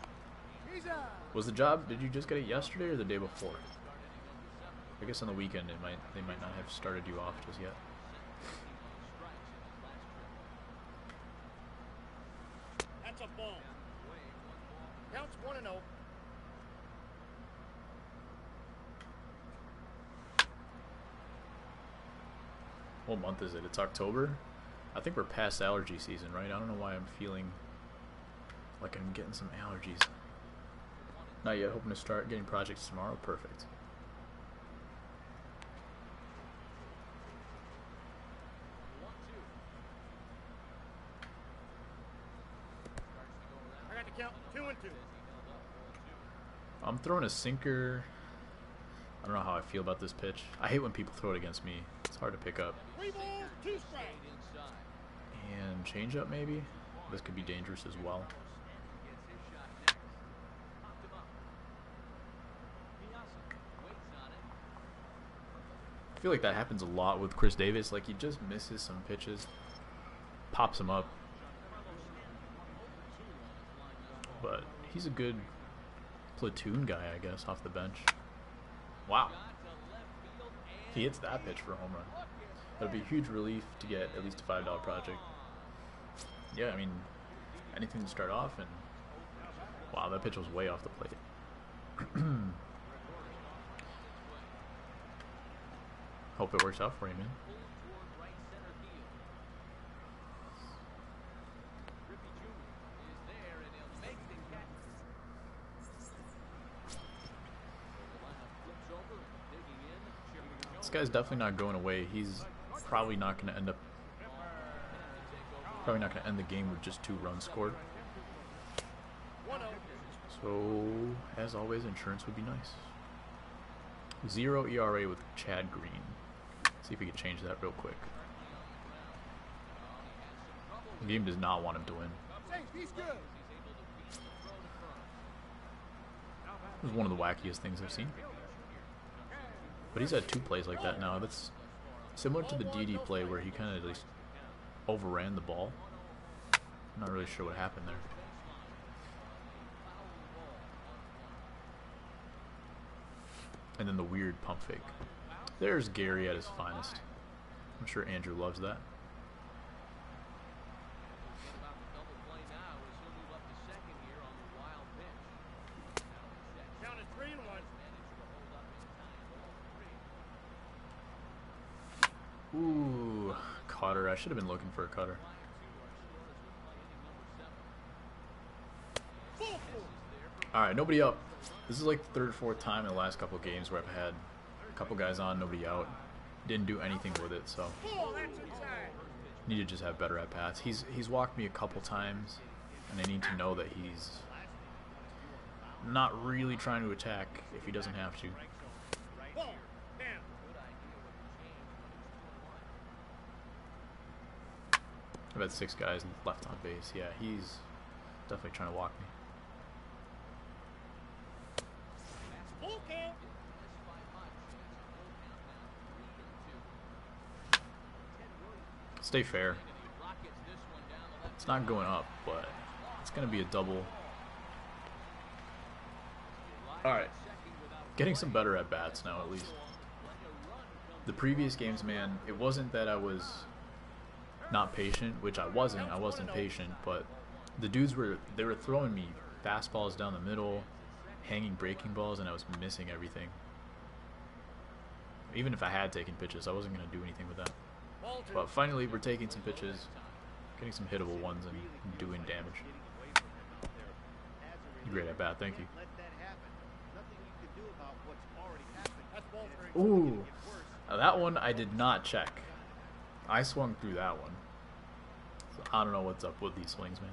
one. Was the job, did you just get it yesterday or the day before? I guess on the weekend they might not have started you off just yet. That's a ball. Counts 1 and 0. What month is it? It's October? I think we're past allergy season, right? I don't know why I'm feeling like I'm getting some allergies. Not yet, hoping to start getting projects tomorrow. Perfect. count 2-2. I'm throwing a sinker. I don't know how I feel about this pitch. I hate when people throw it against me. It's hard to pick up. 3 balls, 2 strikes. And change up maybe. This could be dangerous as well. I feel like that happens a lot with Chris Davis. Like, he just misses some pitches, pops them up. But he's a good platoon guy, I guess, off the bench. Wow. He hits that pitch for a home run. That'd be a huge relief to get at least a $5 project. Yeah, I mean, anything to start off, and wow, that pitch was way off the plate. Hope it works out for you, man. This guy's definitely not going away. He's probably not going to end the game with just 2 runs scored. So, as always, insurance would be nice. 0 ERA with Chad Green. See if we can change that real quick. The game does not want him to win. He's good. This is one of the wackiest things I've seen. But he's had 2 plays like that now. That's similar to the DD play where he kind of at least overran the ball. I'm not really sure what happened there. And then the weird pump fake. There's Gary at his finest. I'm sure Andrew loves that. Counted 3-1. Ooh, cutter. I should have been looking for a cutter. Alright, nobody up. This is like the 3rd or 4th time in the last couple of games where I've had a couple guys on, nobody out. Didn't do anything with it, so need to just have better at-bats. He's walked me a couple times, and I need to know that he's not really trying to attack if he doesn't have to. I've had 6 guys left on base. Yeah, he's definitely trying to walk me. Stay fair. It's not going up, but it's going to be a double. Alright. Getting some better at bats now, at least. The previous games, man, it wasn't that I was not patient, which I wasn't. I wasn't patient, but the dudes were throwing me fastballs down the middle, hanging breaking balls, and I was missing everything. Even if I had taken pitches, I wasn't going to do anything with that. But finally, we're taking some pitches, getting some hittable ones, and doing damage. Great at bat, thank you. Ooh, now that one I did not check. I swung through that one. So I don't know what's up with these swings, man.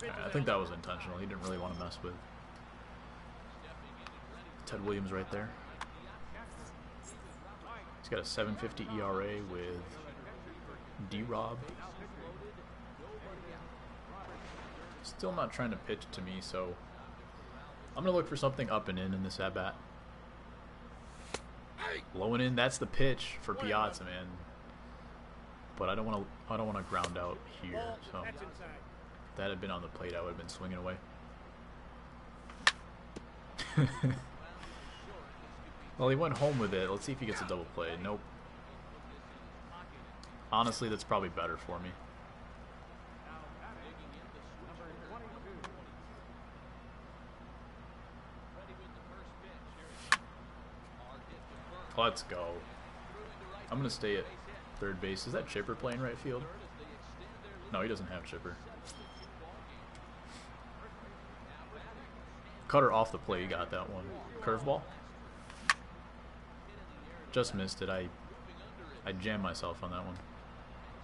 I think that was intentional. He didn't really want to mess with Ted Williams right there. He's got a 7.50 ERA with D-Rob. Still not trying to pitch to me, so I'm gonna look for something up and in this at bat. Low and in, that's the pitch for Piazza, man. But I don't want to ground out here. So if that had been on the plate, I would have been swinging away. Well, he went home with it. Let's see if he gets a double play. Nope. Honestly, that's probably better for me. Let's go. I'm going to stay at third base. Is that Chipper playing right field? No, he doesn't have Chipper. Cutter off the plate, got that one. Curveball? Just missed it. I jammed myself on that one.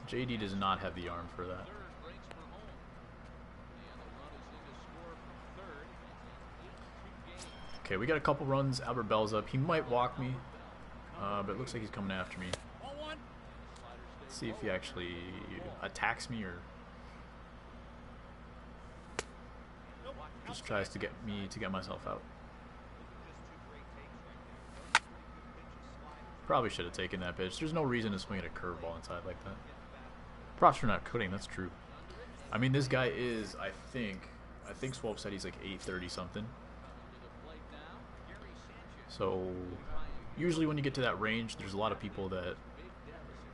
JD does not have the arm for that. Third breaks for home. And the run is in to score from third. It's an 8-2 game. Okay, we got a couple runs. Albert Bell's up. He might walk me, but it looks like he's coming after me. Ball one. Let's see if he actually attacks me or just tries to get me to get myself out. Probably should have taken that pitch. There's no reason to swing at a curveball inside like that. Props for not quitting, that's true. I mean, this guy is, I think Swolf said he's like 830 something. So, usually when you get to that range, there's a lot of people that,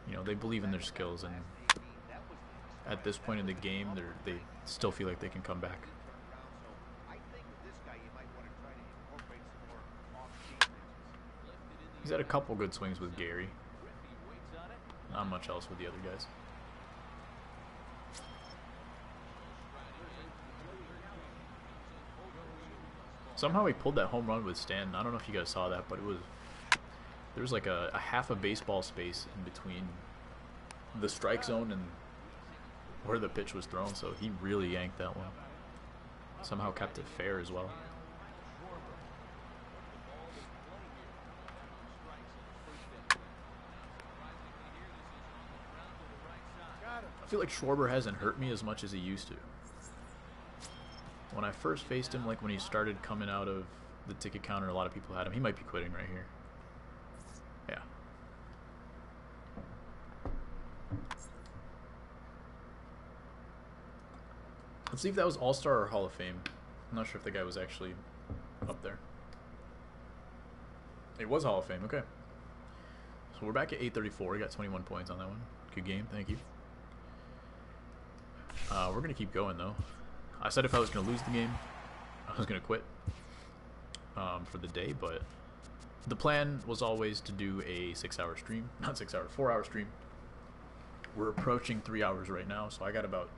you know, they believe in their skills, and at this point in the game, they still feel like they can come back. He's had a couple good swings with Gary. Not much else with the other guys. Somehow he pulled that home run with Stanton. I don't know if you guys saw that, but there was like a half a baseball space in between the strike zone and where the pitch was thrown, so he really yanked that one. Somehow kept it fair as well. I feel like Schwarber hasn't hurt me as much as he used to. When I first faced him, like when he started coming out of the ticket counter, a lot of people had him. He might be quitting right here. Yeah. Let's see if that was All-Star or Hall of Fame. I'm not sure if the guy was actually up there. It was Hall of Fame, okay. So we're back at 834. We got 21 points on that one. Good game, thank you. We're going to keep going, though. I said if I was going to lose the game, I was going to quit for the day, but the plan was always to do a 6-hour stream. Not 6 hour, 4-hour stream. We're approaching 3 hours right now, so I got about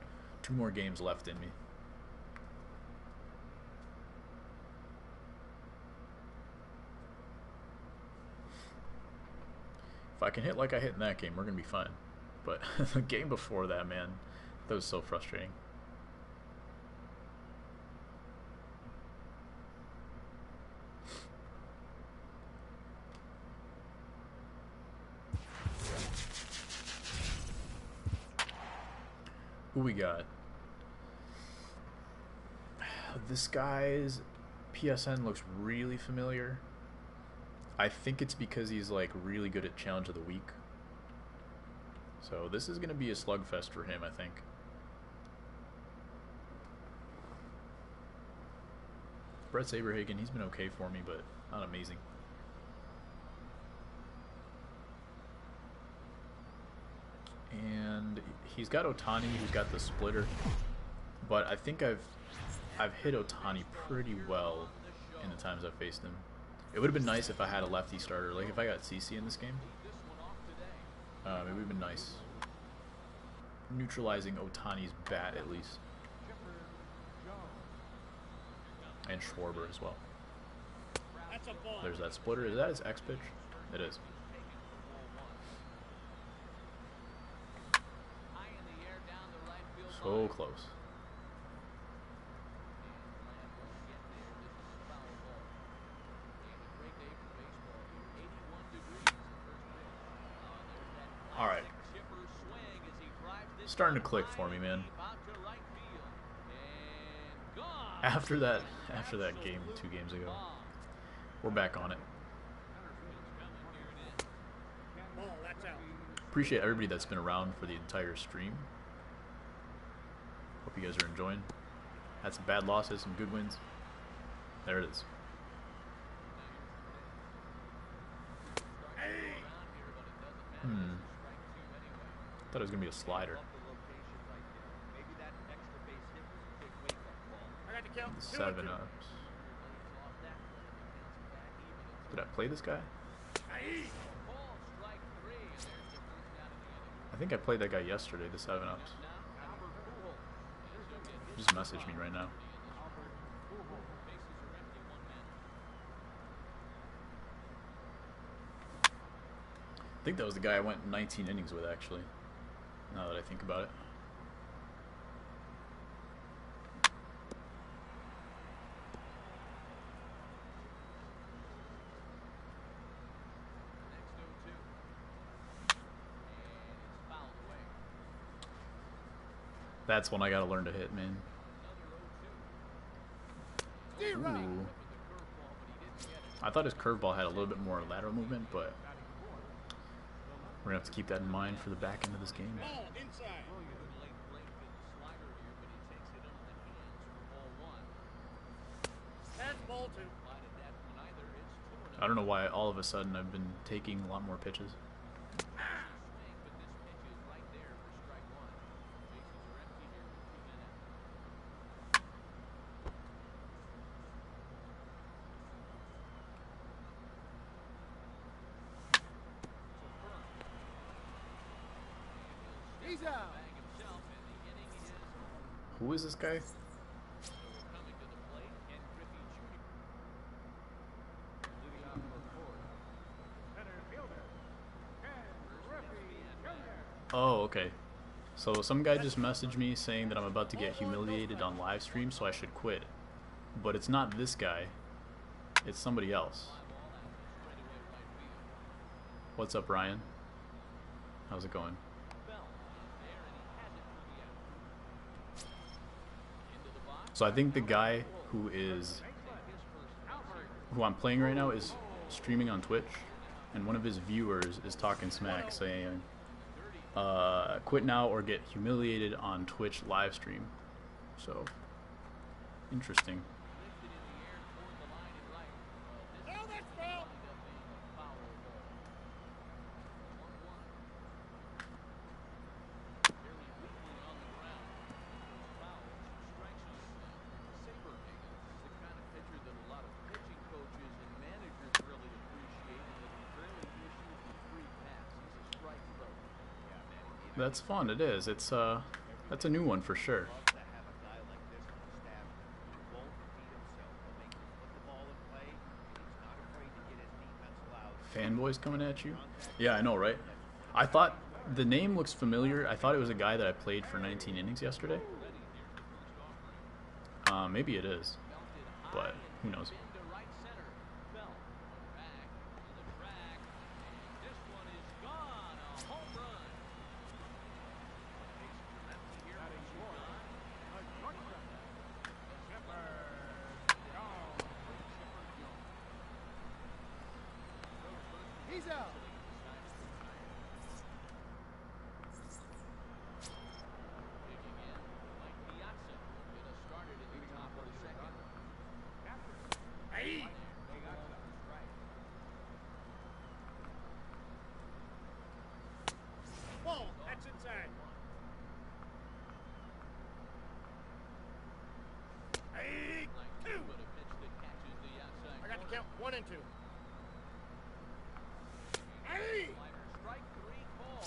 2 more games left in me. If I can hit like I hit in that game, we're going to be fine. But the game before that, man, that was so frustrating. Who we got? This guy's PSN looks really familiar. I think it's because he's like really good at Challenge of the Week. So this is going to be a slugfest for him, I think. Brett Saberhagen, he's been okay for me, but not amazing. And he's got Ohtani, who's got the splitter, but I think I've hit Ohtani pretty well in the times I've faced him. It would have been nice if I had a lefty starter, like if I got CC in this game. It would have been nice. Neutralizing Ohtani's bat, at least. And Schwarber as well. There's that splitter. Is that his X pitch? It is. So close. Alright. Starting to click for me, man. After that game 2 games ago, we're back on it. Appreciate everybody that's been around for the entire stream. Hope you guys are enjoying. Had some bad losses, some good wins. There it is. Thought it was gonna be a slider. 7 ups. Did I play this guy? I think I played that guy yesterday, the 7 ups. Just message me right now. I think that was the guy I went 19 innings with, actually. now that I think about it. That's one I gotta learn to hit, man. Ooh. I thought his curveball had a little bit more lateral movement, but we're gonna have to keep that in mind for the back end of this game. I don't know why all of a sudden I've been taking a lot more pitches. Who is this guy? Oh, okay. So some guy just messaged me saying that I'm about to get humiliated on live stream, so I should quit. But it's not this guy. It's somebody else. What's up, Ryan? How's it going? So I think the guy who I'm playing right now is streaming on Twitch, and one of his viewers is talking smack, saying, quit now or get humiliated on Twitch live stream. So, interesting. That's fun. It is. It's that's a new one for sure. Fanboys coming at you? Yeah, I know, right? I thought the name looks familiar. I thought it was a guy that I played for 19 innings yesterday. Maybe it is, but who knows?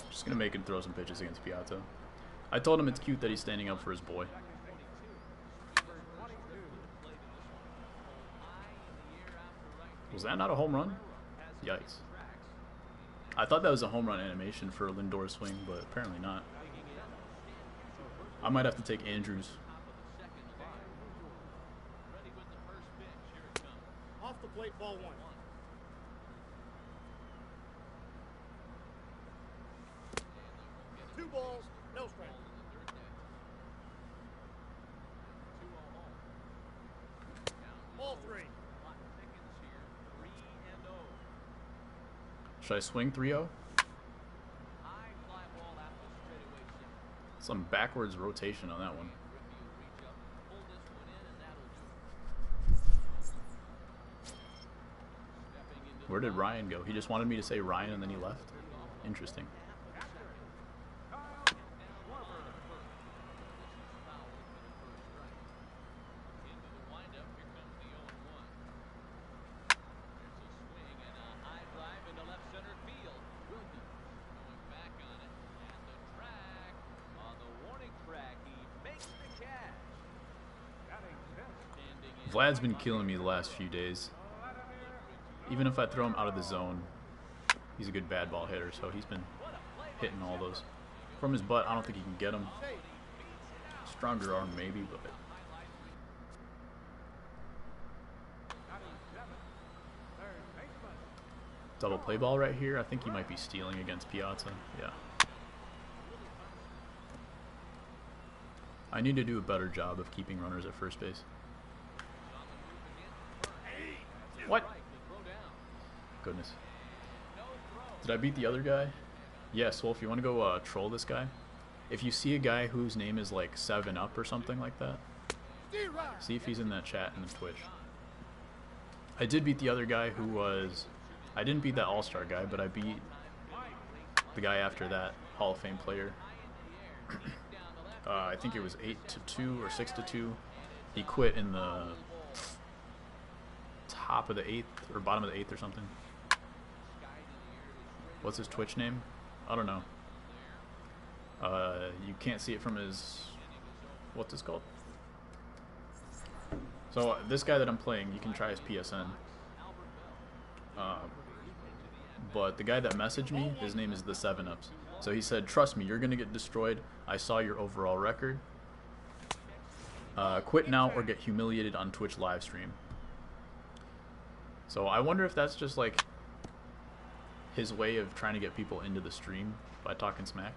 Just gonna make him throw some pitches against Piazza. I told him it's cute that he's standing up for his boy. Was that not a home run? Yikes. I thought that was a home run animation for a Lindor swing, but apparently not. I might have to take Andrews. Off the plate, ball one. Two balls, no strike. Ball three. Should I swing 3-0? Some backwards rotation on that one. Where did Ryan go? He just wanted me to say Ryan and then he left? Interesting. Vlad's been killing me the last few days. Even if I throw him out of the zone, he's a good bad ball hitter, so he's been hitting all those. From his butt, I don't think he can get him. Stronger arm, maybe, but... Double play ball right here. I think he might be stealing against Piazza. Yeah. I need to do a better job of keeping runners at first base. What? Goodness. Did I beat the other guy? Yes, well, if you want to go troll this guy, if you see a guy whose name is like 7up or something like that, see if he's in that chat in the Twitch. I did beat the other guy who was... I didn't beat that all-star guy, but I beat the guy after that, Hall of Fame player. I think it was 8-2 or 6-2. He quit in the top of the 8th or bottom of the 8th or something. What's his Twitch name? I don't know. You can't see it from his... What's this called? So this guy that I'm playing, you can try his PSN. But the guy that messaged me, his name is the 7ups. So he said, trust me, you're going to get destroyed. I saw your overall record. Quit now or get humiliated on Twitch live stream. So I wonder if that's just like his way of trying to get people into the stream by talking smack.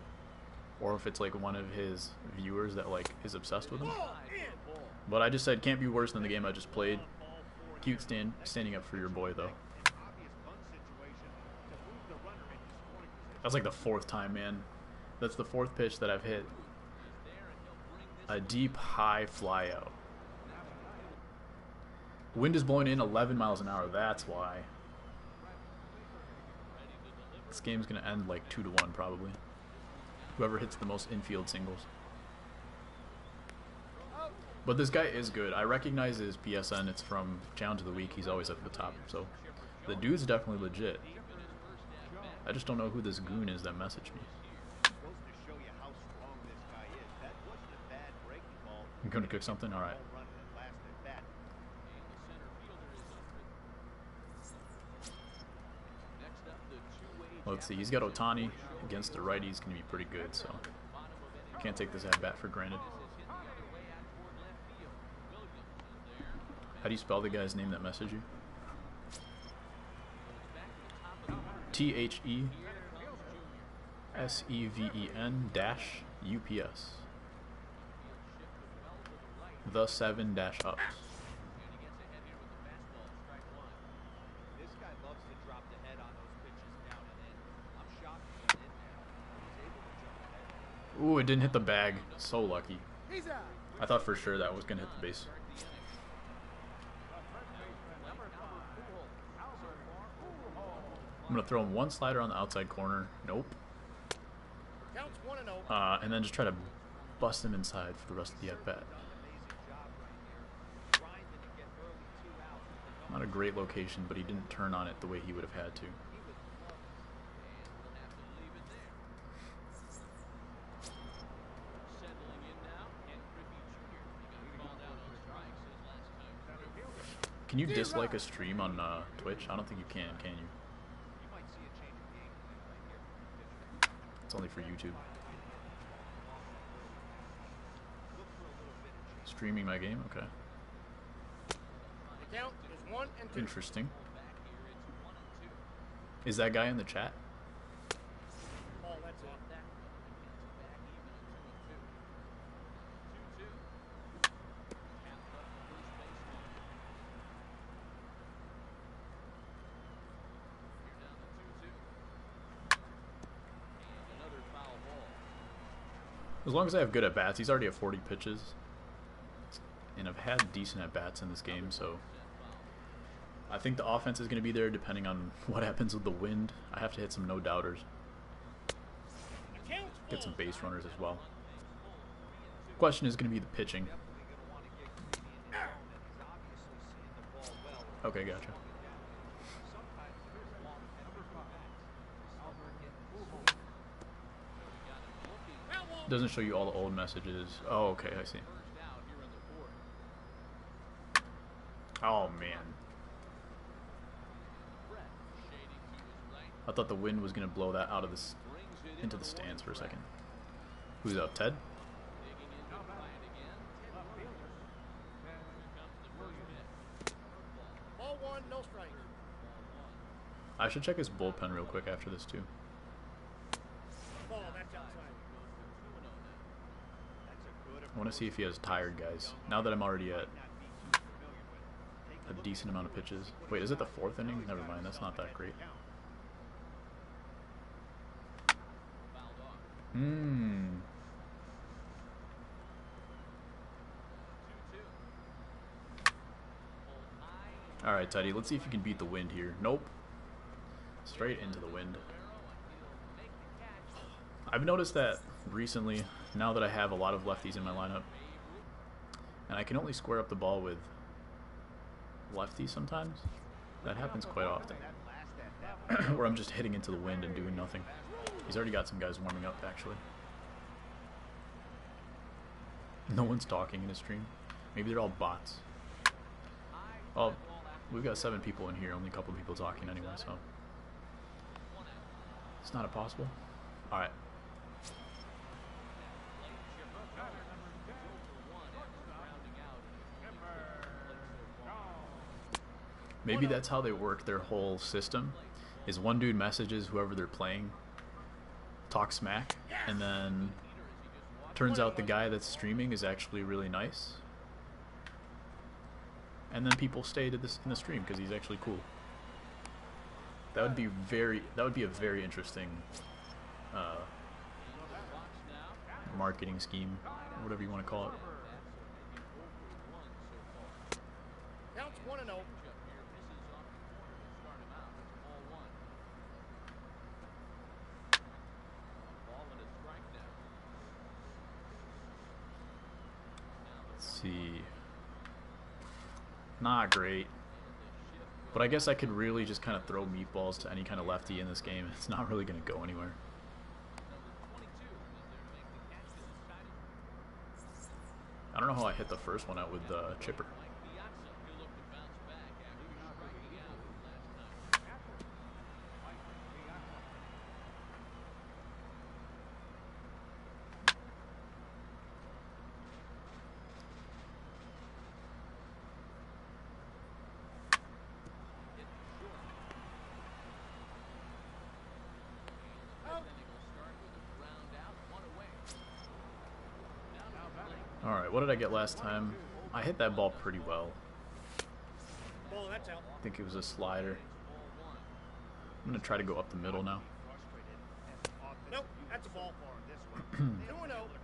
Or if it's like one of his viewers that like is obsessed with him. But I just said, can't be worse than the game I just played. Cute standing up for your boy though. That's like the 4th time, man. That's the 4th pitch that I've hit a deep, high fly out. Wind is blowing in 11 miles an hour. That's why. This game's going to end like 2-1 probably. Whoever hits the most infield singles. But this guy is good. I recognize his PSN. It's from Challenge of the Week. He's always up at the top. So the dude's definitely legit. I just don't know who this goon is that messaged me. I'm going to cook something? Alright. Let's see. He's got Ohtani against the righty. He's going to be pretty good, so can't take this at-bat for granted. How do you spell the guy's name that messaged you? THESEVEN-UPS. The 7-ups. Ooh, it didn't hit the bag. So lucky. I thought for sure that was going to hit the base. I'm going to throw him one slider on the outside corner. Nope. And then just try to bust him inside for the rest of the at-bat. Not a great location, but he didn't turn on it the way he would have had to. Can you dislike a stream on Twitch? I don't think you can you? It's only for YouTube. Streaming my game? Okay. The count is 1 and 2. Interesting. Is that guy in the chat? Ball, that's it. As long as I have good at-bats, he's already at 40 pitches. And I've had decent at-bats in this game, so I think the offense is going to be there depending on what happens with the wind. I have to hit some no-doubters. Get some base runners as well. Question is going to be the pitching. Okay, gotcha. Doesn't show you all the old messages. Oh, okay, I see. Oh, man. I thought the wind was going to blow that out of this into the stands for a second. Who's out? Ted? Digging into the fight again. Here comes the first pitch. Ball one, no strike. I should check his bullpen real quick after this too. Ball, that's outside. I want to see if he has tired guys. Now that I'm already at a decent amount of pitches. Wait, is it the 4th inning? Never mind, that's not that great. Alright, Teddy, let's see if you can beat the wind here. Nope. Straight into the wind. I've noticed that recently, now that I have a lot of lefties in my lineup, and I can only square up the ball with lefties sometimes. That happens quite often. Where I'm just hitting into the wind and doing nothing. He's already got some guys warming up, actually. No one's talking in his stream. Maybe they're all bots. Well, we've got 7 people in here, only a couple people talking anyway, so it's not impossible. Alright. Maybe that's how they work their whole system, is one dude messages whoever they're playing, talk smack, and then turns out the guy that's streaming is actually really nice. And then people stay to this in the stream because he's actually cool. That would be a very interesting marketing scheme, or whatever you want to call it. Counts 1-0. Let's see. Not great. But I guess I could really just kind of throw meatballs to any kind of lefty in this game. It's not really going to go anywhere. I don't know how I hit the first one out with the chipper. Alright, what did I get last time? I hit that ball pretty well. Ball, that's out. I think it was a slider. I'm going to try to go up the middle now. Nope, that's a ball. 2-0.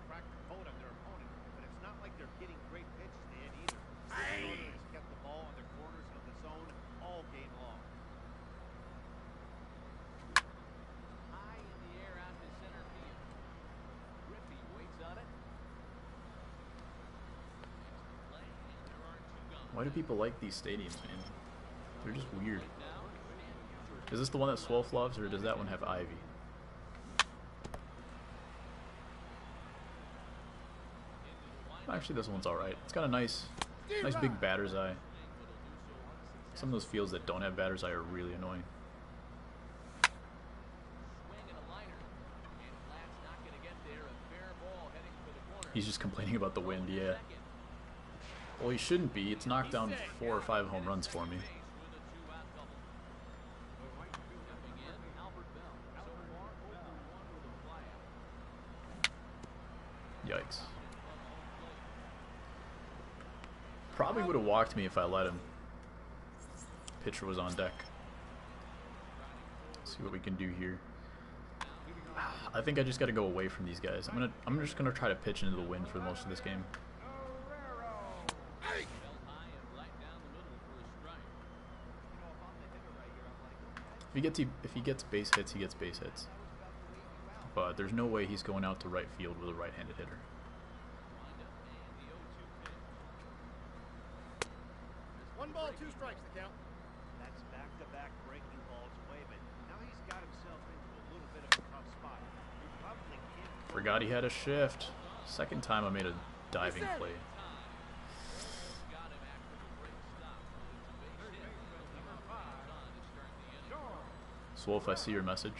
Crack the code on their opponent, but it's not like they're getting great pitches to hit either. This has kept the ball on the corners of the zone all game long. High in the air out to center field. Griffey waits on it. Why do people like these stadiums, man? They're just weird. Is this the one that Swolf loves, or does that one have Ivy? Actually, this one's alright. It's got a nice big batter's eye. Some of those fields that don't have batter's eye are really annoying. He's just complaining about the wind, yeah. Well, he shouldn't be. It's knocked down 4 or 5 home runs for me. Yikes. Probably would have walked me if I let him. Pitcher was on deck. Let's see what we can do here. I think I just got to go away from these guys. I'm just gonna try to pitch into the wind for most of this game. If he gets base hits, he gets base hits. But there's no way he's going out to right field with a right-handed hitter. 1 ball, 2 strikes to count. That's back-to-back breaking balls away, but now he's got himself into a little bit of a tough spot. He probably can't. Forgot he had a shift. Second time I made a diving play. Swolf, I see your message.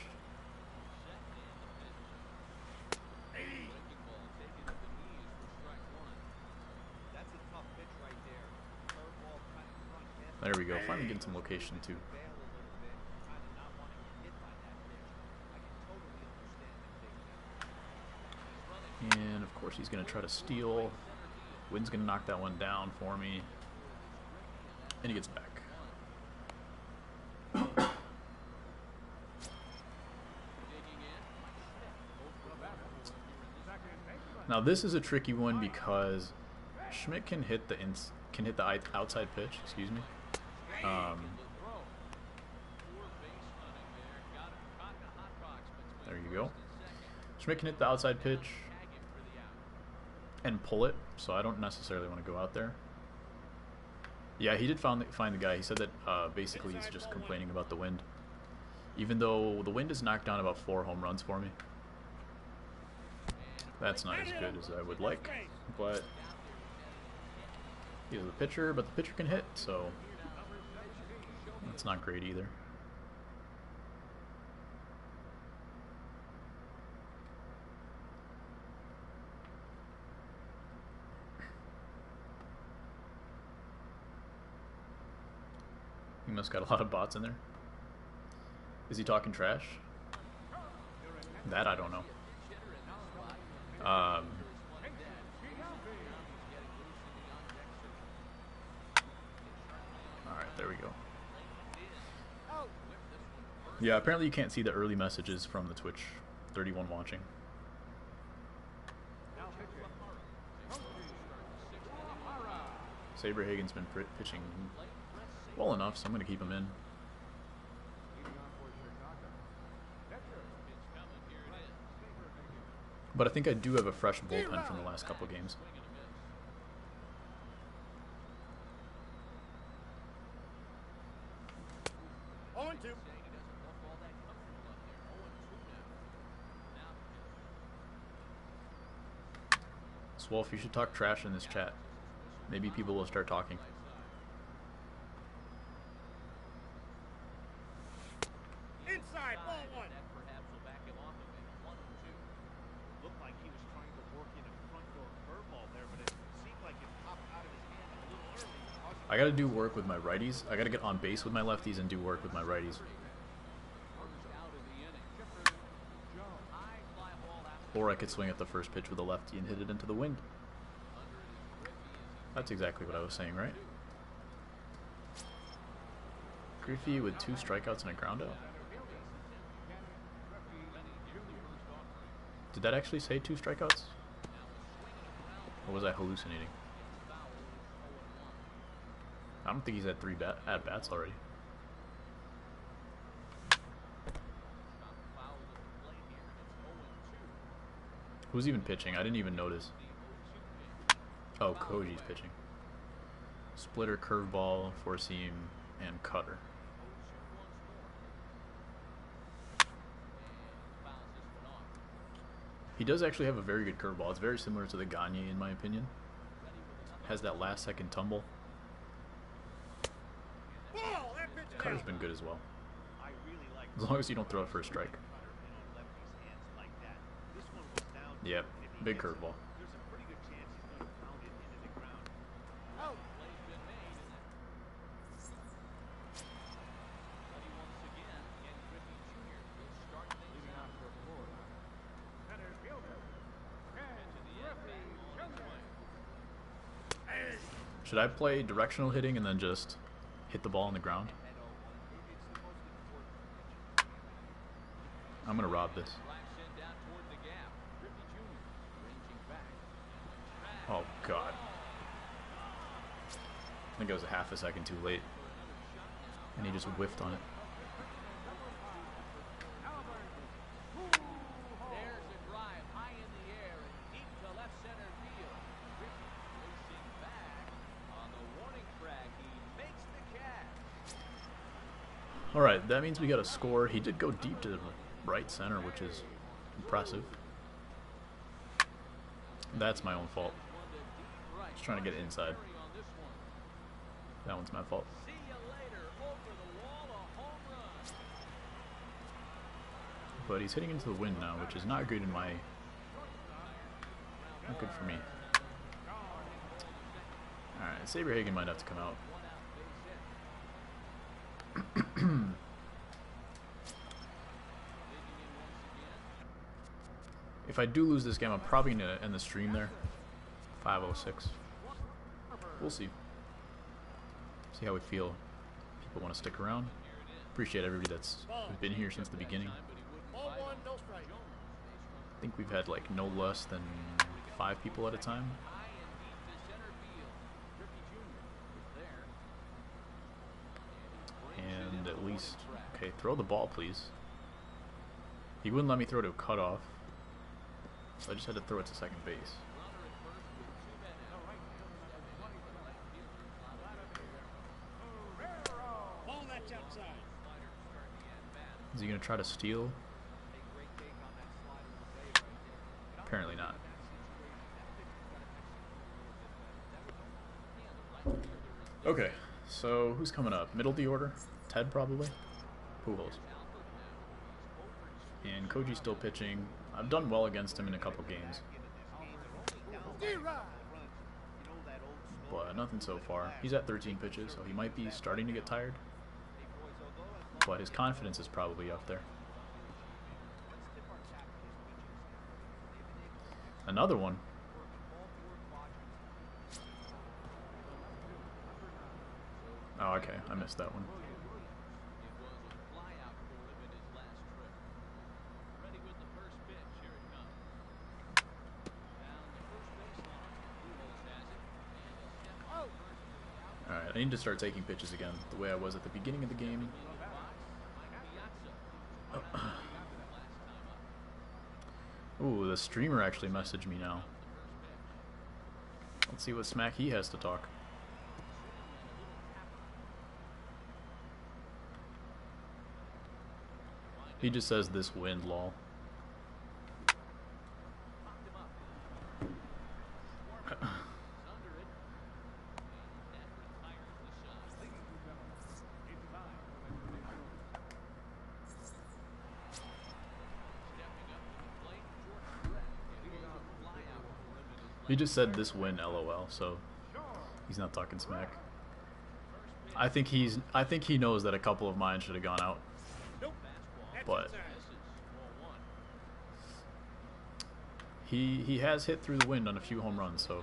There we go. Finally getting some location too. And of course he's going to try to steal. Wynn's going to knock that one down for me. And he gets back. Now this is a tricky one because Schmidt can hit the outside pitch. Excuse me. There you go. Schmidt can hit the outside pitch and pull it, so I don't necessarily want to go out there. Yeah, he did find the guy. He said that basically he's just complaining about the wind, even though the wind has knocked down about 4 home runs for me. That's not as good as I would like, but he's the pitcher, but the pitcher can hit, so that's not great either. He must got a lot of bots in there. Is he talking trash? That I don't know. Alright, there we go. Yeah, apparently you can't see the early messages from the Twitch 31 watching. Saberhagen's been pitching well enough, so I'm going to keep him in. But I think I do have a fresh bullpen from the last couple of games. Swolf, you should talk trash in this chat. Maybe people will start talking. Inside, ball 1. Looked like he was trying to work in a front door curveball there, but it seemed like it popped out of his hand a little early. I gotta do work with my righties. I gotta get on base with my lefties and do work with my righties. Or I could swing at the first pitch with a lefty and hit it into the wind. That's exactly what I was saying, right? Griffey with 2 strikeouts and a ground out. Did that actually say 2 strikeouts? Or was I hallucinating? I don't think he's had 3 at-bats already. Who's even pitching? I didn't even notice. Oh, Koji's pitching. Splitter, curveball, 4-seam, and cutter. He does actually have a very good curveball. It's very similar to the Gagne, in my opinion. Has that last-second tumble. Cutter's been good as well. As long as you don't throw it for a strike. Yep, big curveball. Should I play directional hitting and then just hit the ball on the ground? I'm gonna rob this. Oh God. I think it was a half a second too late. And he just whiffed on it. There's a drive high in the air and deep to left center field. Griffey racing back on the warning track. He makes the catch. Alright, that means we got a score. He did go deep to the right center, which is impressive. That's my own fault. Just trying to get inside. That one's my fault. See you later. Over the wall, a home run. But he's hitting into the wind now, which is not good in my... Not good for me. Alright, Saberhagen might have to come out. If I do lose this game, I'm probably going to end the stream there. 5:06. We'll see. See how we feel. People want to stick around. Appreciate everybody that's been here since the beginning. Ball one, no strike. I think we've had like no less than 5 people at a time. And at least, okay, throw the ball, please. He wouldn't let me throw to a cutoff, so I just had to throw it to second base. Ball that's outside. Is he going to try to steal? Apparently not. Okay, so who's coming up? Middle of the order? Ted probably? Pujols. And Koji's still pitching. I've done well against him in a couple games, but nothing so far. He's at 13 pitches, so he might be starting to get tired, but his confidence is probably up there. Another one. Oh, okay, I missed that one. Alright, I need to start taking pitches again, the way I was at the beginning of the game. Ooh, the streamer actually messaged me now. Let's see what smack he has to talk. He just says this wind, lol. He just said this win, LOL, so he's not talking smack. I think he knows that a couple of mine should have gone out. But he has hit through the wind on a few home runs, so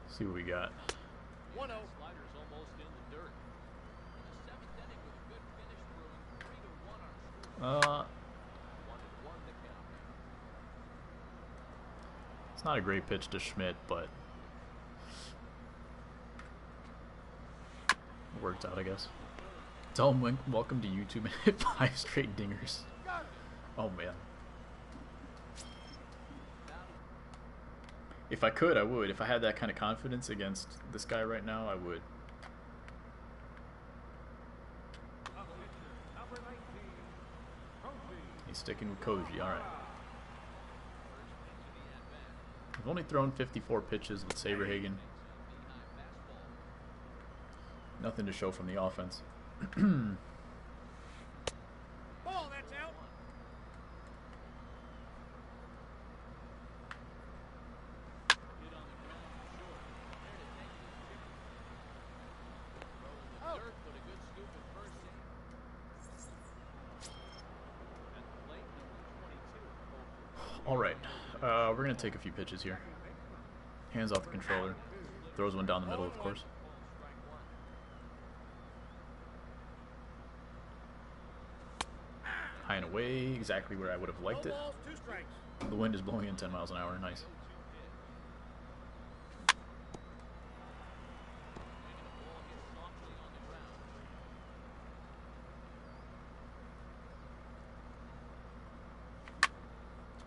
see what we got. 1-0. It's not a great pitch to Schmidt, but it worked out, I guess. Tell him welcome to YouTube and hit 5 straight dingers. Oh man. If I could, I would. If I had that kind of confidence against this guy right now, I would. He's sticking with Koji, alright. I've only thrown 54 pitches with Saberhagen. Nothing to show from the offense. Ball that's out. Alright, we're going to take a few pitches here. Hands off the controller. Throws one down the middle, of course. High and away, exactly where I would have liked it. The wind is blowing in 10 miles an hour, nice.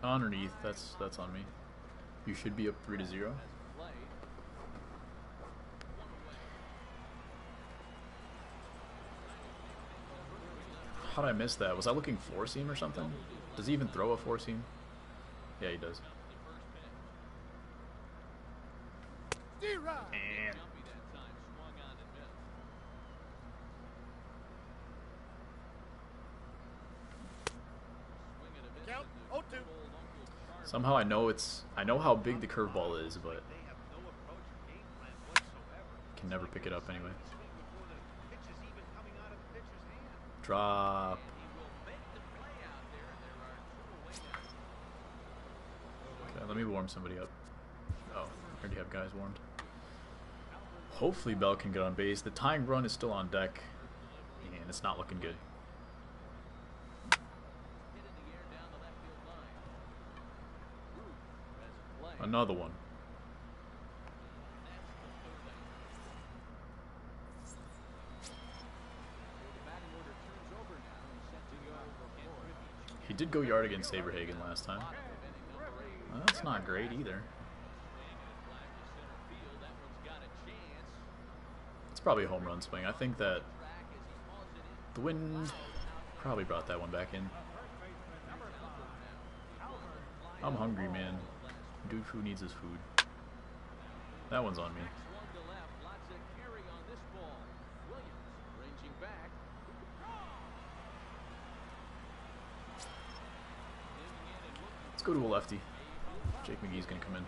Underneath, that's on me. You should be up 3-0. How'd I miss that? Was I looking 4-seam or something? Does he even throw a 4-seam? Yeah, he does. And Count. Somehow I know how big the curveball is, but They have no approach or game plan whatsoever. can never pick it up anyway. Swing before the pitch is even coming out of the pitcher's hand. Drop. He will make the play out there, and there are 2 away now. Okay, let me warm somebody up. Oh, I already have guys warmed. Hopefully Bell can get on base. The tying run is still on deck, and it's not looking good. Hit in the air down the left field line. Root has a play. Another one. That's the third out. So the batting order turns over now and set to go for Kent. He did go yard against Saberhagen last time. Well, that's not great either. It's probably a home run swing. I think that the wind probably brought that one back in. I'm hungry, man. Dude Food needs his food. That one's on me. Let's go to a lefty. Jake McGee's gonna come in.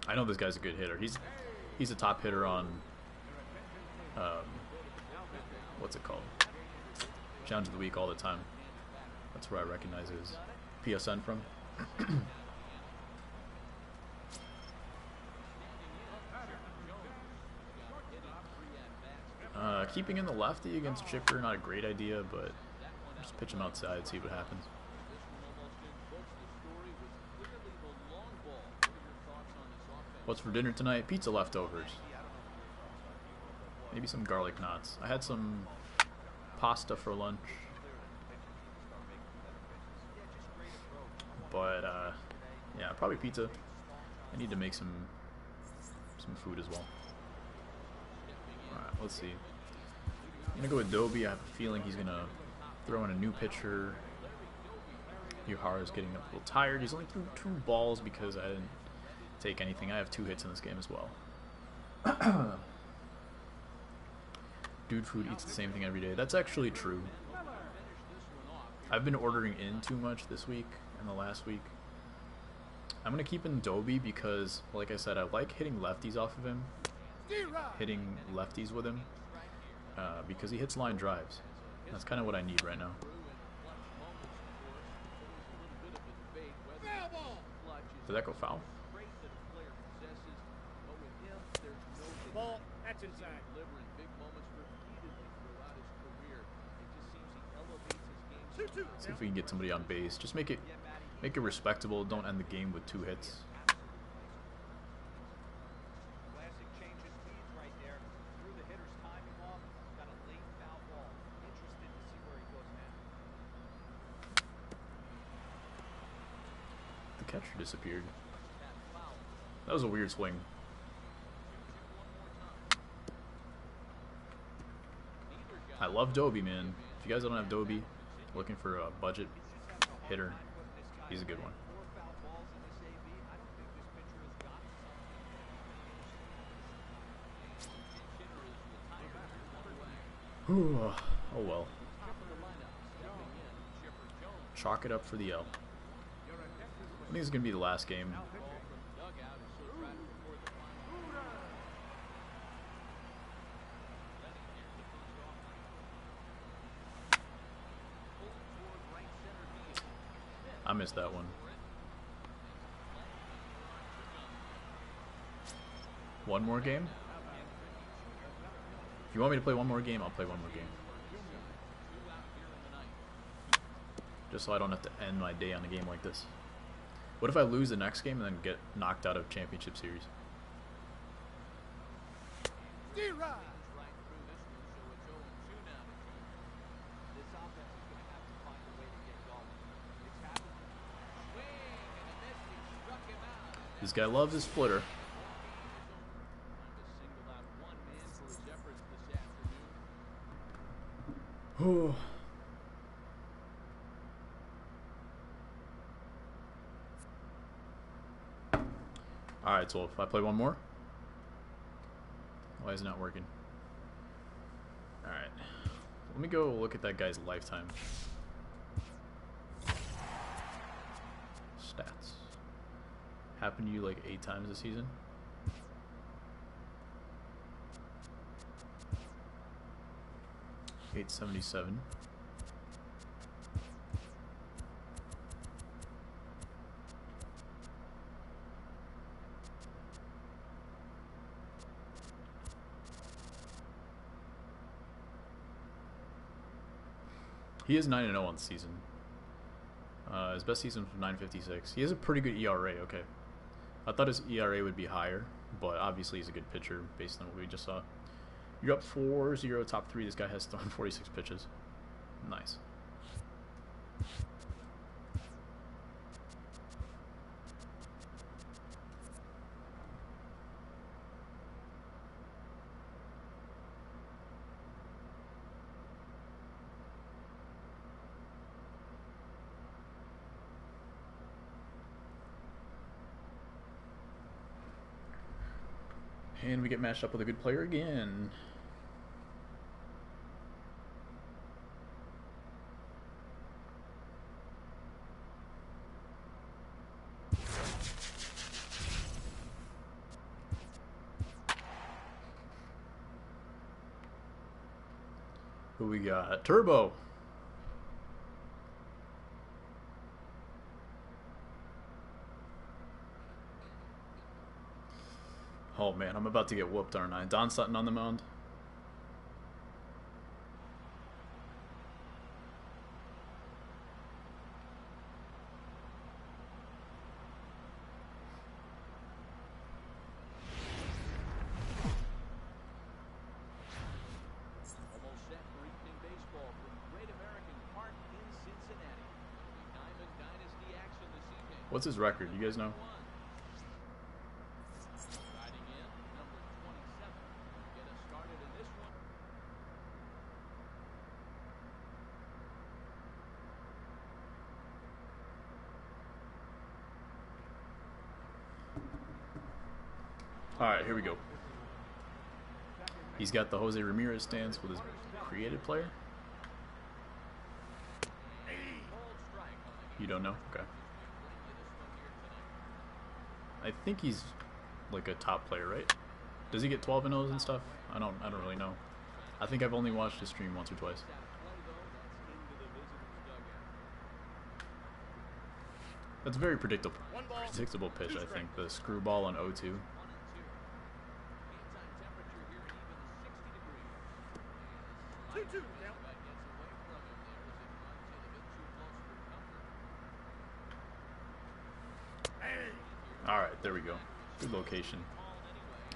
I know this guy's a good hitter. He's a top hitter on what's it called? Challenge of the Week all the time. That's where I recognize his PSN from. Keeping in the lefty against Chipper, not a great idea, but just pitch him outside, see what happens. What's for dinner tonight? Pizza leftovers. Maybe some garlic knots. I had some pasta for lunch. But, yeah, probably pizza. I need to make some food as well. Alright, let's see. I'm going to go with Dobie. I have a feeling he's going to throw in a new pitcher. Yuhara's getting a little tired. He's only threw 2 balls because I didn't take anything. I have 2 hits in this game as well. Dude Food eats the same thing every day. That's actually true. I've been ordering in too much this week and the last week. I'm going to keep in Dobie because, like I said, I like hitting lefties off of him. Hitting lefties with him. Because he hits line drives. That's kind of what I need right now. Did that go foul? Ball, that's inside. See if we can get somebody on base. Just make it respectable. Don't end the game with 2 hits. Classic change of speeds right there. Threw the hitter's timing off. Got a late foul ball. Interested to see where he goes now. The catcher disappeared. That was a weird swing. I love Dobie, man. If you guys don't have Dobie, looking for a budget hitter, he's a good one. Oh well. Chalk it up for the L. I think it's going to be the last game. I missed that one. One more game? If you want me to play one more game, I'll play one more game. Just so I don't have to end my day on a game like this. What if I lose the next game and then get knocked out of Championship Series? This guy loves his splitter. Oh. Alright, so if I play one more? Why is it not working? Alright. Let me go look at that guy's lifetime. happened to you like 8 times this season? $877. He is 9-0 on the season. His best season was 9.56. He has a pretty good ERA. Okay, I thought his ERA would be higher, but obviously he's a good pitcher based on what we just saw. You're up 4-0, top 3. This guy has thrown 46 pitches. Nice. And we get matched up with a good player again. Who we got? Turbo. Oh man, I'm about to get whooped, aren't I? Don Sutton on the mound. Almost set for evening baseball from Great American Park in Cincinnati. Diamond Dynasty action this evening. What's his record? You guys know? Riding in, number 27. Get us started in this one. Alright, here we go. He's got the Jose Ramirez stance with his created player. You don't know? Okay. I think he's like a top player, right? Does he get 12-0s and stuff? I don't really know. I think I've only watched his stream once or twice. That's a very predictable pitch, I think. The screwball on 0-2. Alright, there we go. Good location.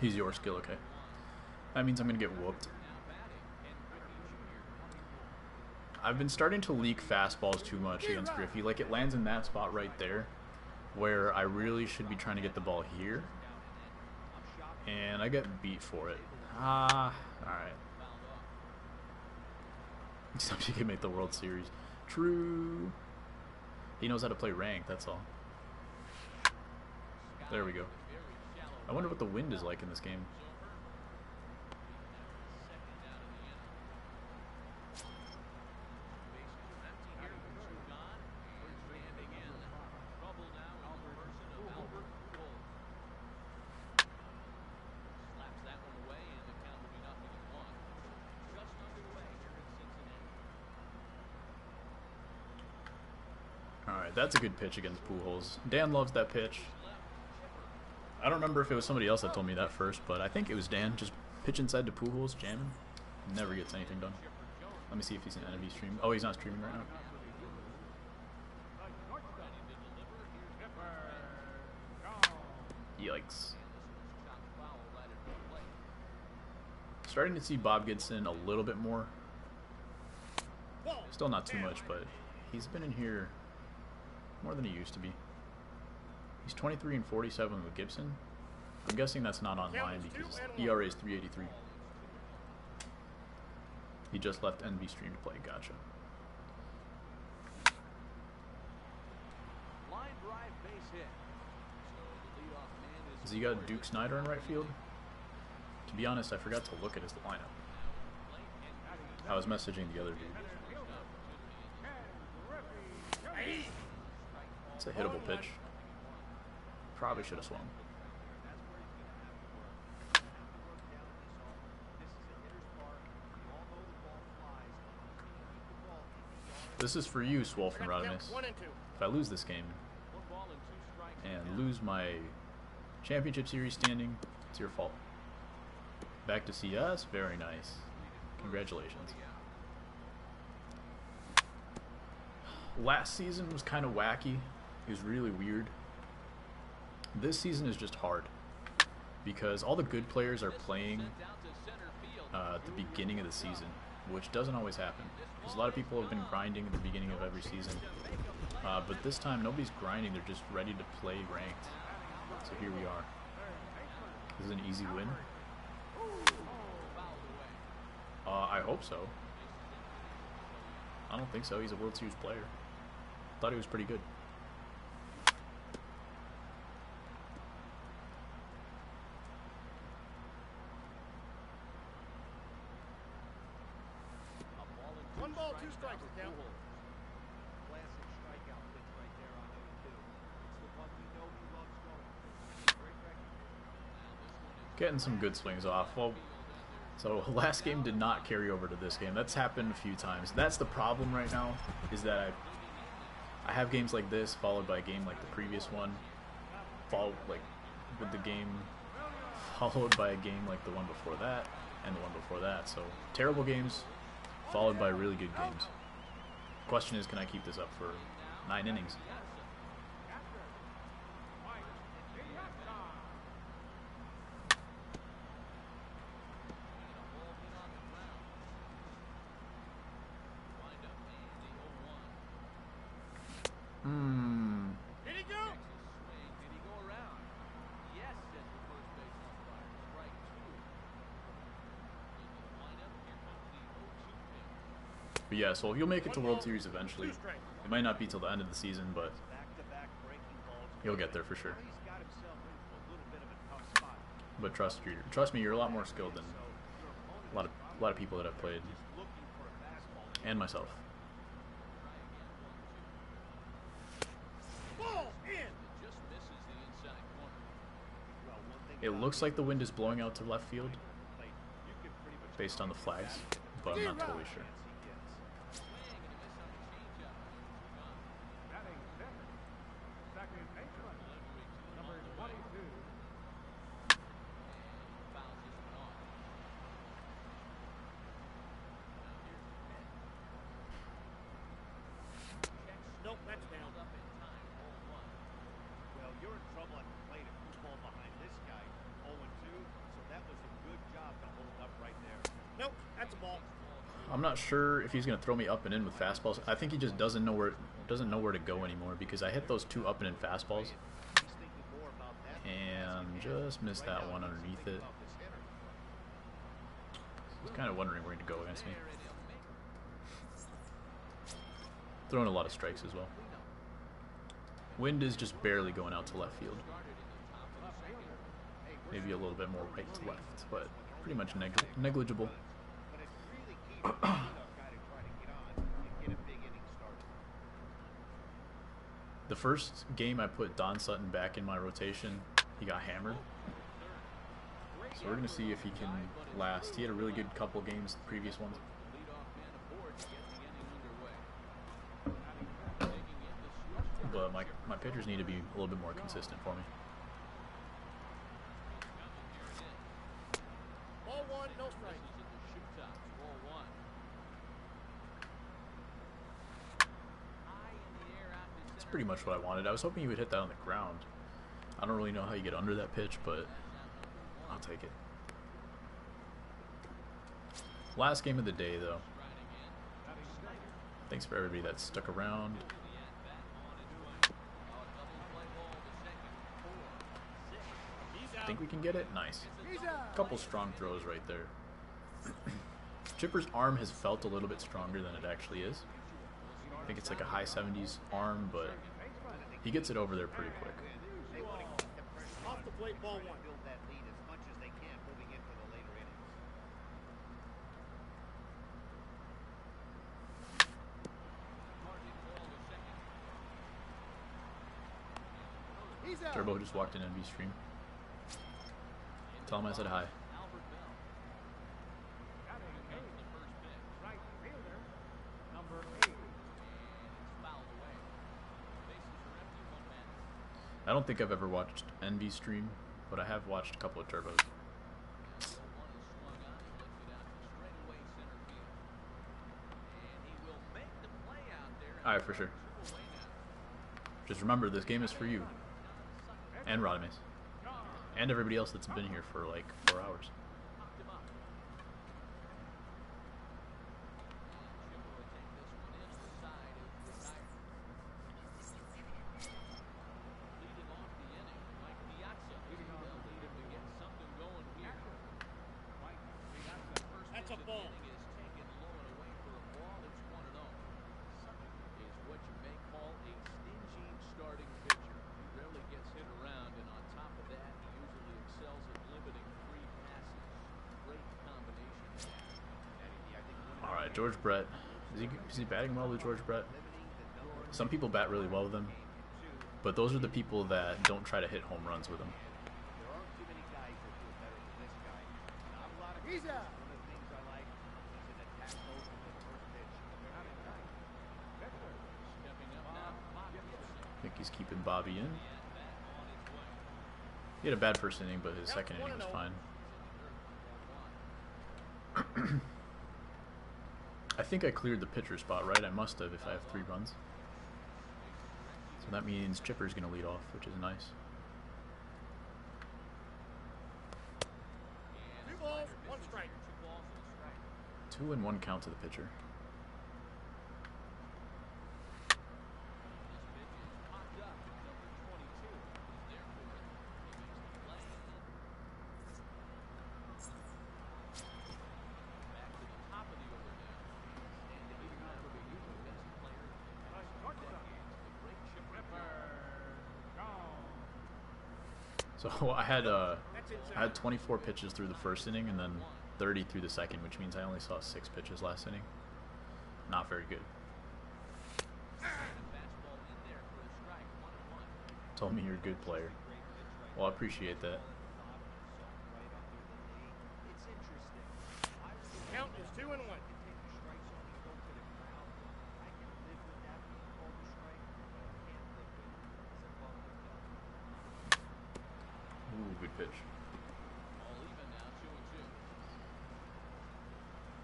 He's your skill, okay. That means I'm going to get whooped. I've been starting to leak fastballs too much against Griffey. Like, it lands in that spot right there, where I really should be trying to get the ball here. And I get beat for it. Alright. Somebody can make the World Series. True. He knows how to play ranked, that's all. There we go. I wonder what the wind is like in this game. Alright, that's a good pitch against Pujols. Dan loves that pitch. I don't remember if it was somebody else that told me that first, but I think it was Dan. Just pitch inside to Pujols, jamming. Never gets anything done. Let me see if he's in MLB stream. Oh, he's not streaming right now. Yikes. Starting to see Bob Gibson a little bit more. Still not too much, but he's been in here more than he used to be. He's 23 and 47 with Gibson. I'm guessing that's not online because ERA is 3.83. He just left NB stream to play. Gotcha. Line drive base hit. So the leadoff man is. Has he got Duke Snyder in right field? To be honest, I forgot to look at his lineup. I was messaging the other dude. It's a hittable pitch. Probably should have swung. This is for you, Swolf and Rodimus. If I lose this game and lose my championship series standing, it's your fault. Back to CS, very nice. Congratulations. Last season was kind of wacky. It was really weird. This season is just hard because all the good players are playing at the beginning of the season, which doesn't always happen. Because a lot of people have been grinding at the beginning of every season. But this time, nobody's grinding. They're just ready to play ranked. So here we are. This is an easy win. I hope so. I don't think so. He's a World Series player. Thought he was pretty good. One ball, two strikes, count. Classic strikeout pitch right there on 0-2. It's the one we know he loves going. Great recognition. Getting some good swings off. Well, so last game did not carry over to this game. That's happened a few times. That's the problem right now, is that I have games like this followed by a game like the previous one, followed like with the game followed by a game like the one before that and the one before that. So terrible games followed by really good games. Question is, can I keep this up for 9 innings? Did he go? Did he go around? Yes, says the first base umpire. Strike two. In the lineup, here comes the 0-2 pitch. But yeah, so you'll make it to World Series eventually. It might not be till the end of the season, but Back-to-back breaking balls. you'll get there for sure. He's got himself into a little bit of a tough spot. But trust me, you're a lot more skilled than a lot of people that I've played, Looking for a fastball. and myself. Ball in. Just misses the inside corner. Well, one thing It about looks like the wind is blowing out to left field plate, you can pretty much based on the flags, but I'm not totally sure. he gets. Swing and a miss on the changeup. Batting center. Second baseman. Number 22. Fouls this one off. Nope, that's down. Held up in time. 0-1. Well, you're in trouble at the plate if you fall behind this guy 0-2, so that was a good job to hold up right there. Nope, that's a ball. I'm not sure if he's gonna throw me up and in with fastballs. I think he just doesn't know where to go anymore, because I hit those 2 up and in fastballs He's thinking more about that and just missed that one underneath it. off his hitter. He's kind of wondering where to go against me. Throwing a lot of strikes as well. Wind is just barely going out to left field. Maybe a little bit more right to left, but pretty much negligible. But it's really key for the leadoff guy to try to get on and get a big inning started. The first game I put Don Sutton back in my rotation, he got hammered. So we're going to see if he can last. He had a really good couple games, the previous ones. Leadoff man aboard to get the inning underway. Digging in the switch. But my pitchers need to be a little bit more consistent for me. Ball one, no strike. This is at the shoot tops. 4-1. High in the air out to That's center. pretty much what I wanted. I was hoping he would hit that on the ground. I don't really know how you get under that pitch, but I'll take it. Last game of the day, though. Thanks for everybody that stuck around. I think we can get it. Nice. Couple strong throws right there. Chipper's arm has felt a little bit stronger than it actually is. I think it's like a high 70s arm, but he gets it over there pretty quick. They want to keep the pressure Off the plate, ball try to one. build that lead as much as they can moving into the later innings. Turbo just walked in NV stream. Tell him I said hi. Albert Bell. Here comes the first pitch. Right fielder, number 8. And it's fouled away. Bases are empty, one man. I don't think I've ever watched NV stream, but I have watched a couple of Turbos. One is swung on and lifted out to straightaway center field. And he will make the play out there. Alright, for sure. Two away now. Just remember, this game is for you. And Rodimus. And everybody else that's been here for like 4 hours. Popped him up. And Chipper will take this one in the side of retired. Leading off the inning, Mike Piazza. They'll need him to get something going here. First That's a pitch of the ball. inning is taken low and away for a ball. It's 1-0. Is what you may call a stingy starting pitcher. He rarely gets hit around, and on top of that, he usually excels at limiting free passes. Great combination there. Alright, George Brett. Is he batting well with George Brett? Some people bat really well with him, but those are the people that don't try to hit home runs with him. There aren't too many guys that do it better than this guy. Not a lot of He's guys. out. One of the things I like is an attack mode from the first pitch. Stepping up now, Bob Gibson. I think he's keeping Bobby in. And back on his way. He had a bad first inning, but his second inning was fine. I think I cleared the pitcher spot, right? I must have if I have 3 runs. So that means Chipper's going to lead off, which is nice. 2 balls, 1 strike. 2 balls and a strike. 2 and 1 count to the pitcher. This pitch is popped up. Number 22 is there for it. He makes the play. Back to the top of the order now. And to be one of the best players in the past 2 decades, the great Chipper. So I had That's inside. I had 24 pitches through the first inning and then 30 through the second, which means I only saw 6 pitches last inning. Not very good. And a fastball in there for a strike. 1-1. Told me you're a good player. Well, I appreciate that. It's interesting. I was Count is 2 and 1. take the strike zone and go to the ground. I can live with that being called a strike, but I can't live with it as a ball was done. Ooh, good pitch. All even now, 2-2.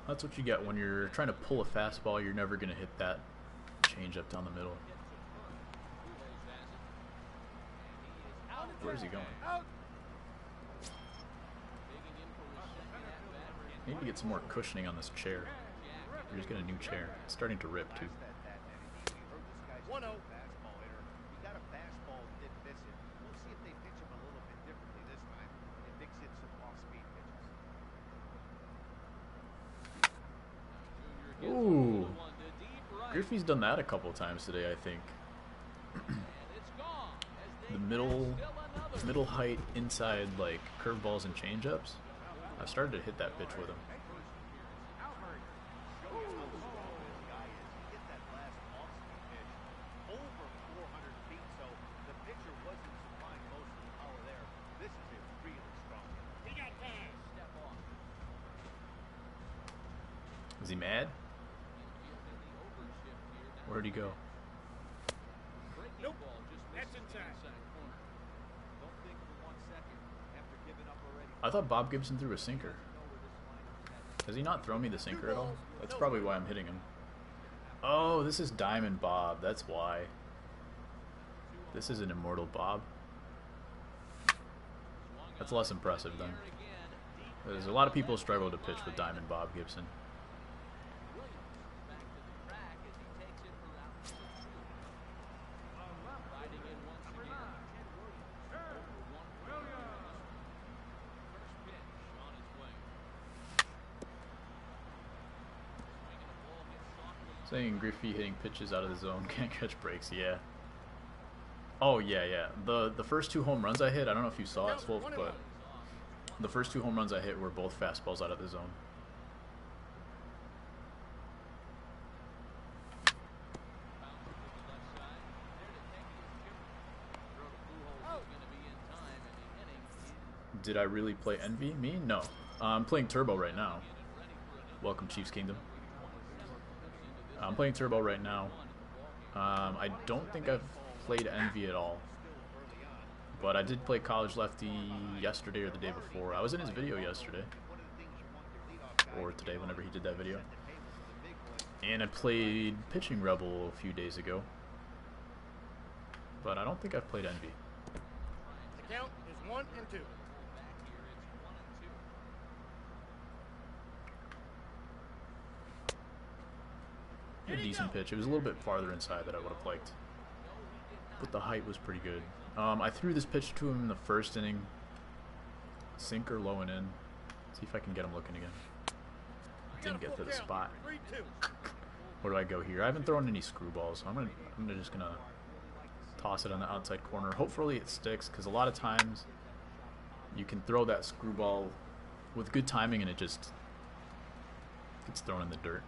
That's what you get when you're trying to pull a fastball. You're never going to hit that changeup down the middle. Gets a turn. Pujols has it. And he is out. Where's he going? Out. Digging in for his second at-bat. I need to get some more cushioning on this chair. Or just get a new chair. It's starting to rip, too. That we heard this guy's 1-0. a fastball hitter. He got a fastball, didn't miss it. We'll see if they pitch him a little bit differently this time and mix in some off-speed pitches. Junior gets Ooh. the one to deep right. Griffey's done that a couple times today, I think. And it's gone. As they The middle, still another. middle height, inside, like, curveballs and changeups. I started to hit that pitch with him. Show you how strong this guy is. He hit that last off-speed pitch over 400 feet, so the pitcher wasn't supplying most of the power there. This is a really strong hitter. He got time. Step off. Is he mad? Infield in the overshift here. Now Where'd he go? breaking Nope. ball just That's misses the inside. inside corner. Don't think for 1 second after giving up already. I thought Bob Gibson threw a sinker. Know where this lineup is headed. Has he not thrown me the sinker at all? That's probably why I'm hitting him. Oh, this is Diamond Bob. That's why. This is an immortal Bob. That's less impressive then. Here again, deep There's a lot of people who struggle to pitch with Diamond Bob Gibson. Williams back to the track as he takes it for out number 2. Riding in once again, Ted Williams. Over 1 First pitch on his way. Swinging a ball hit softly. Saying Griffey hitting pitches out of the zone, can't catch breaks, yeah. Oh, yeah. The first 2 home runs I hit, I don't know if you saw it, Swolf, but the first 2 home runs I hit were both fastballs out of the zone. Bounces to the left side. There to take it is Chipper. Throw to Pujols Did I really play Envy? Me? No. I'm playing Turbo right now. Welcome, Chiefs Kingdom. I'm playing Turbo right now. I don't think I've played Envy at all. But I did play College Lefty yesterday or the day before. I was in his video yesterday. Or today, whenever he did that video. And I played Pitching Rebel a few days ago. But I don't think I've played Envy. The count is 1 and 2. A decent pitch. It was a little bit farther inside that I would have liked. But the height was pretty good. I threw this pitch to him in the first inning. Sinker low and in. See if I can get him looking again. Didn't get to the spot. Where do I go here? I haven't thrown any screwballs, so I'm just gonna toss it on the outside corner. Hopefully it sticks, because a lot of times you can throw that screwball with good timing and it just gets thrown in the dirt.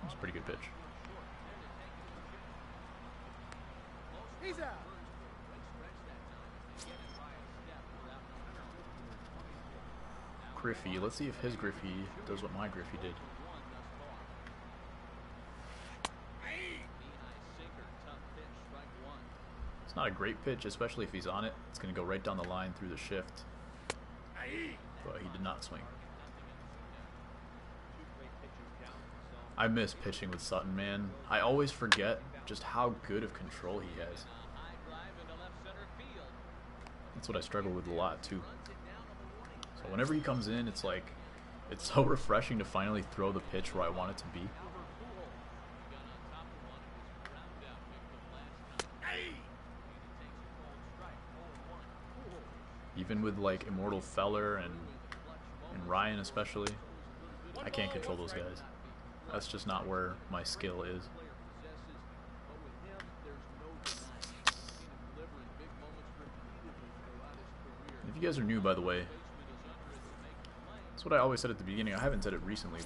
It's a pretty good pitch. He's out. Griffey. Let's see if his Griffey does what my Griffey did. It's not a great pitch, especially if he's on it. It's going to go right down the line through the shift. But he did not swing. I miss pitching with Sutton, man. I always forget just how good of control he has. That's what I struggle with a lot, too. So whenever he comes in, it's like, it's so refreshing to finally throw the pitch where I want it to be. Even with like Immortal Feller and Ryan especially, I can't control those guys. That's just not where my skill is. If you guys are new, by the way, that's what I always said at the beginning. I haven't said it recently,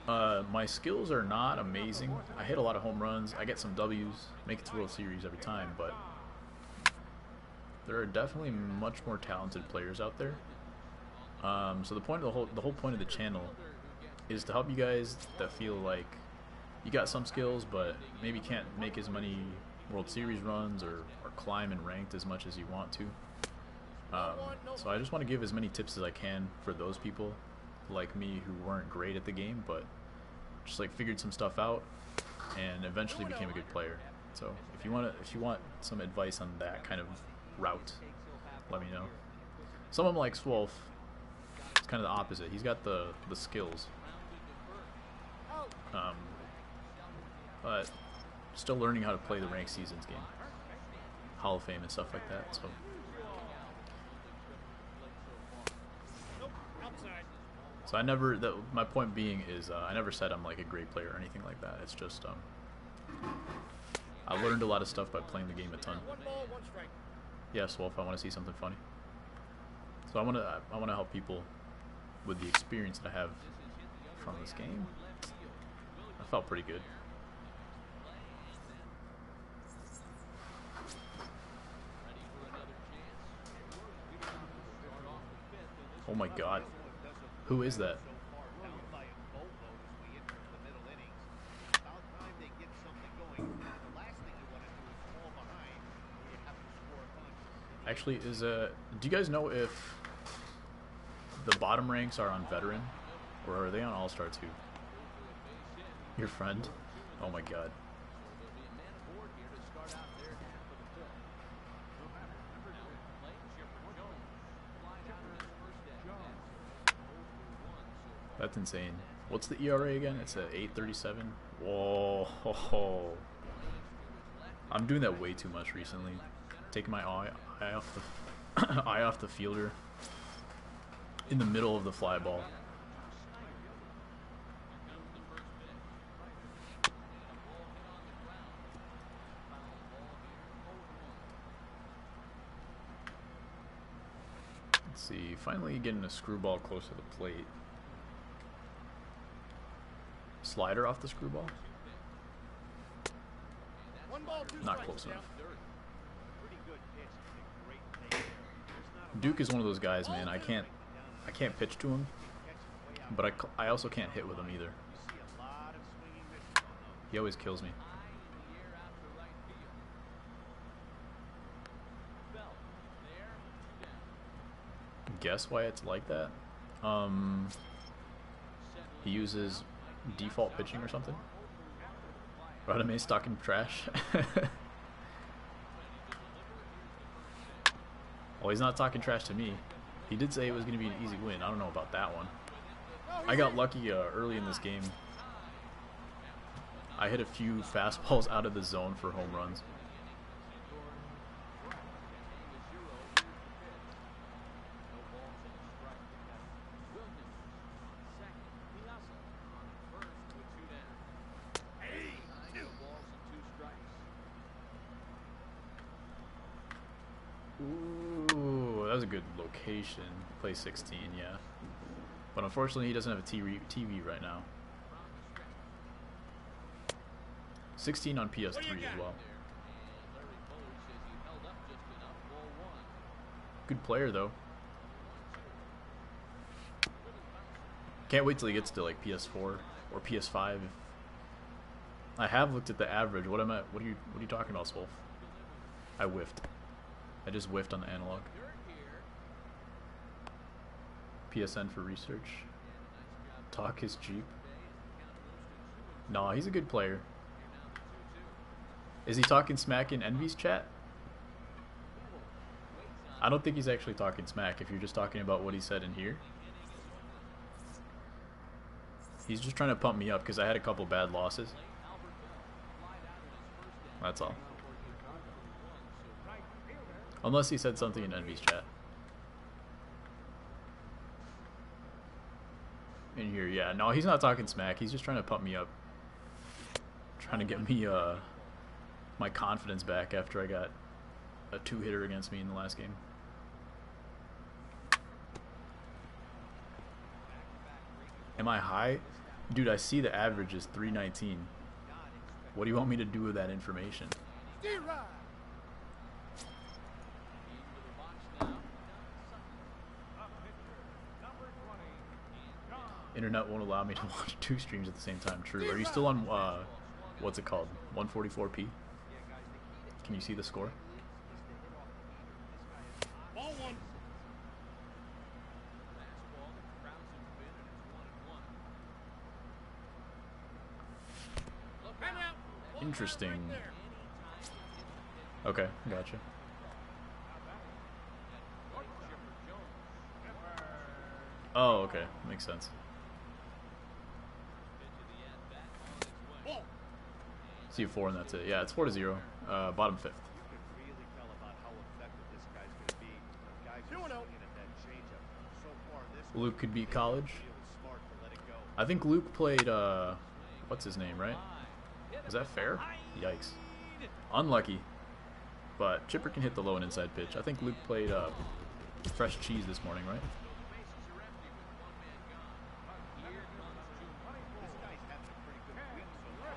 but my skills are not amazing. I hit a lot of home runs. I get some W's, make it to World Series every time, but there are definitely much more talented players out there. So the whole point of the channel is to help you guys that feel like you got some skills but maybe can't make as many World Series runs or climb and ranked as much as you want to. So I just want to give as many tips as I can for those people like me who weren't great at the game but just like figured some stuff out and eventually became a good player. So if you want some advice on that kind of route, let me know. Someone like Swolf, it's kind of the opposite. He's got the skills, but still learning how to play the ranked seasons game, Hall of Fame and stuff like that. So I never. My point being is, I never said I'm like a great player or anything like that. It's just I learned a lot of stuff by playing the game a ton. Yeah, Swolf, I want to see something funny. So I want to help people with the experience that I have from this game. I felt pretty good. Oh my God, who is that? Actually, do you guys know if the bottom ranks are on veteran, or are they on All-Star too? Your friend? Oh my God. That's insane. What's the ERA again? It's a 8.37. Whoa. I'm doing that way too much recently. Taking my eye off the fielder in the middle of the fly ball. Let's see, finally getting a screwball close to the plate. Slider off the screwball. One ball, two Not strikes. close enough. Pretty good pitch. A great take there. There's not a Duke is one of those guys, man. I can't pitch to him, catch way out. but I also can't hit with him either. You see a lot of swinging misses on those. He always kills me. High in the air out to right field. Bell. There. Two down. Guess why it's like that? He uses default pitching or something. Radame stocking trash. Well, he's not talking trash to me. He did say it was going to be an easy win. I don't know about that one. I got lucky early in this game. I hit a few fastballs out of the zone for home runs. Ooh, that was a good location. Play 16, yeah. But unfortunately, he doesn't have a TV right now. 16 on PS3 as well. Good player, though. Can't wait till he gets to like PS4 or PS5. I have looked at the average. What are you talking about, Swolf? I whiffed. I just whiffed on the analog. PSN for research. Talk is cheap. Nah, he's a good player. Is he talking smack in Envy's chat? I don't think he's actually talking smack if you're just talking about what he said in here. He's just trying to pump me up because I had a couple bad losses. That's all. Unless he said something in Envy's chat. In here, yeah. No, he's not talking smack. He's just trying to pump me up. Trying to get me my confidence back after I got a 2-hitter against me in the last game. Am I high? Dude, I see the average is 319. What do you want me to do with that information? Internet won't allow me to watch 2 streams at the same time. True. Are you still on, what's it called? 144p? Can you see the score? Ball one. Interesting. Okay, gotcha. Oh, okay. Makes sense. See a 4 and that's it. Yeah, it's 4-0. Bottom 5th. You can really tell about how effective this guy's going to be. The guys are swinging at that changeup. So far in this Luke could beat college. really smart to let it go. I think Luke played, what's his name, right? Is that fair? Yikes. Unlucky. But Chipper can hit the low and inside pitch. I think Luke played fresh cheese this morning, right? This guy's having a pretty good week so far.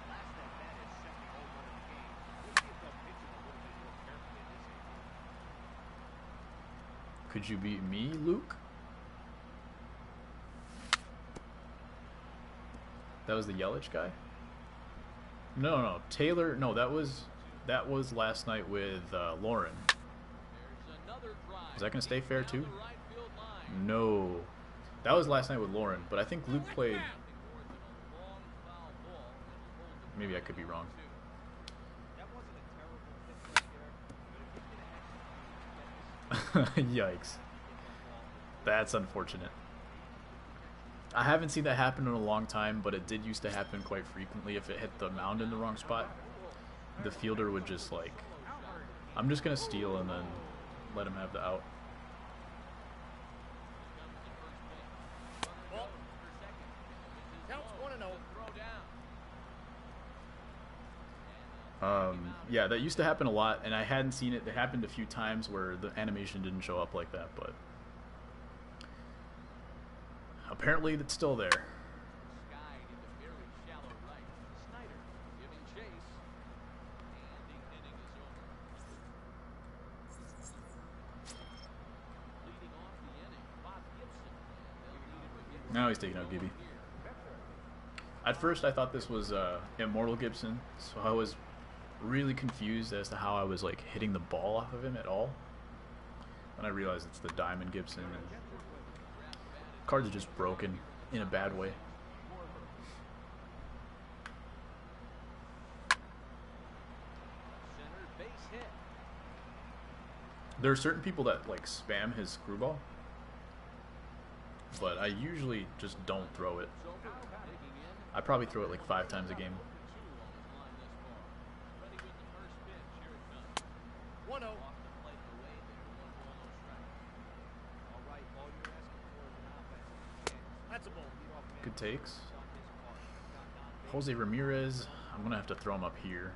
Last at bat is set the home run of the game. We'll see if they'll pitch him a little bit more carefully in this inning. Could you beat me, Luke? That was the Yelich guy? No. Taylor. No, that was last night with Lauren. Is that gonna stay fair too? No, that was last night with Lauren. But I think Luke played. Maybe I could be wrong. That wasn't a terrible pitch right there. But if he's going to actually Yikes. That's unfortunate. I haven't seen that happen in a long time, but it did used to happen quite frequently. If it hit the mound in the wrong spot, the fielder would just like, I'm just going to steal and then let him have the out. Counts 1-0. Yeah, that used to happen a lot, and I hadn't seen it. It happened a few times where the animation didn't show up like that, but apparently it's still there. Now he's taking out Gibby. At first, I thought this was Immortal Gibson, so I was really confused as to how I was like hitting the ball off of him at all. Then I realized it's the Diamond Gibson, and cards are just broken in a bad way. There are certain people that like spam his screwball, but I usually just don't throw it. I probably throw it like 5 times a game. 1-0. That's a ball. Good takes. Jose Ramirez, I'm going to have to throw him up here.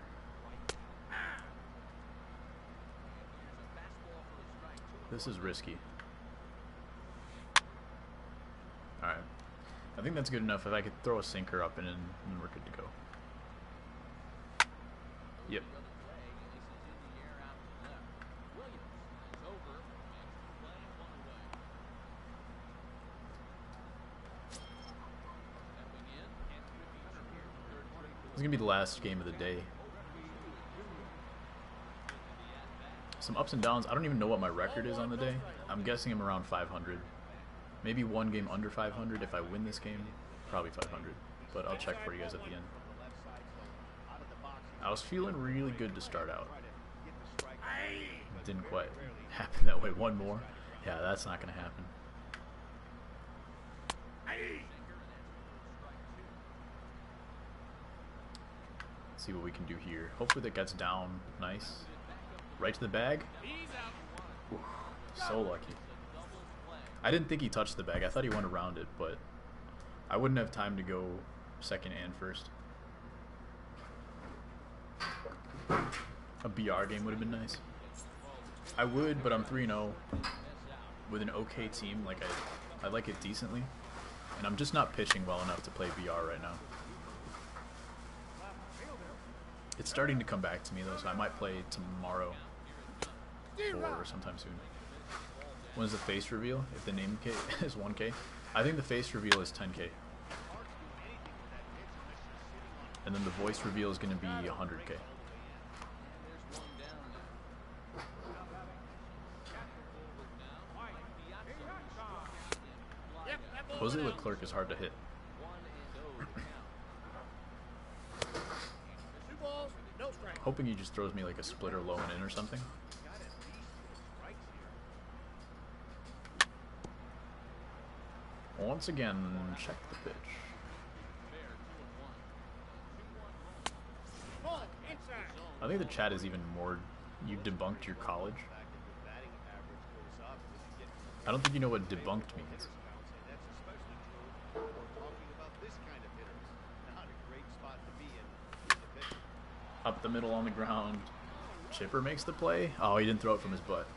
This is risky. Alright. I think that's good enough. If I could throw a sinker up and then we're good to go. Yep. This is going to be the last game of the day. Some ups and downs. I don't even know what my record is on the day. I'm guessing I'm around 500. Maybe one game under 500 if I win this game. Probably 500. But I'll check for you guys at the end. I was feeling really good to start out. It didn't quite happen that way. One more. Yeah, that's not going to happen. Let's see what we can do here. Hopefully that gets down nice. Right to the bag. Oof, so lucky. I didn't think he touched the bag. I thought he went around it, but I wouldn't have time to go second and first. A BR game would have been nice. I would, but I'm 3-0 with an okay team. Like I like it decently, and I'm just not pitching well enough to play BR right now. It's starting to come back to me though, so I might play tomorrow or sometime soon. When is the face reveal? If the name is 1K, I think the face reveal is 10K, and then the voice reveal is going to be 100K. Jose Leclerc is hard to hit. Hoping he just throws me like a splitter low and in or something. Once again, check the pitch. I think the chat is even more. You debunked your college. I don't think you know what debunked means. Up the middle on the ground. Chipper makes the play. Oh, he didn't throw it from his butt.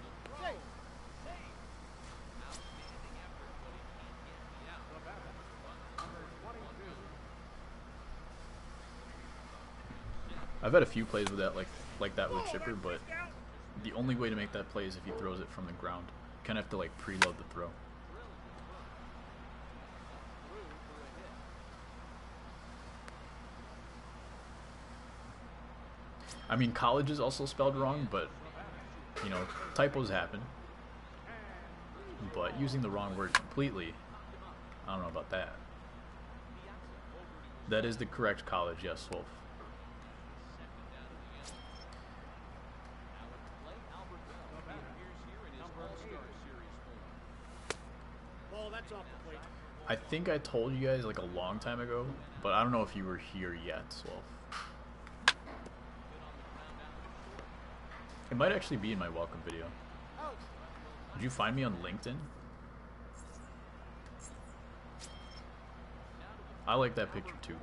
I've had a few plays with that, like that with Chipper, but the only way to make that play is if he throws it from the ground. You kind of have to like preload the throw. I mean, college is also spelled wrong, but, you know, typos happen. But using the wrong word completely, I don't know about that. That is the correct college, yes, Wolf. I think I told you guys like a long time ago, but I don't know if you were here yet, Wolf. It might actually be in my welcome video. Did you find me on LinkedIn? I like that picture too.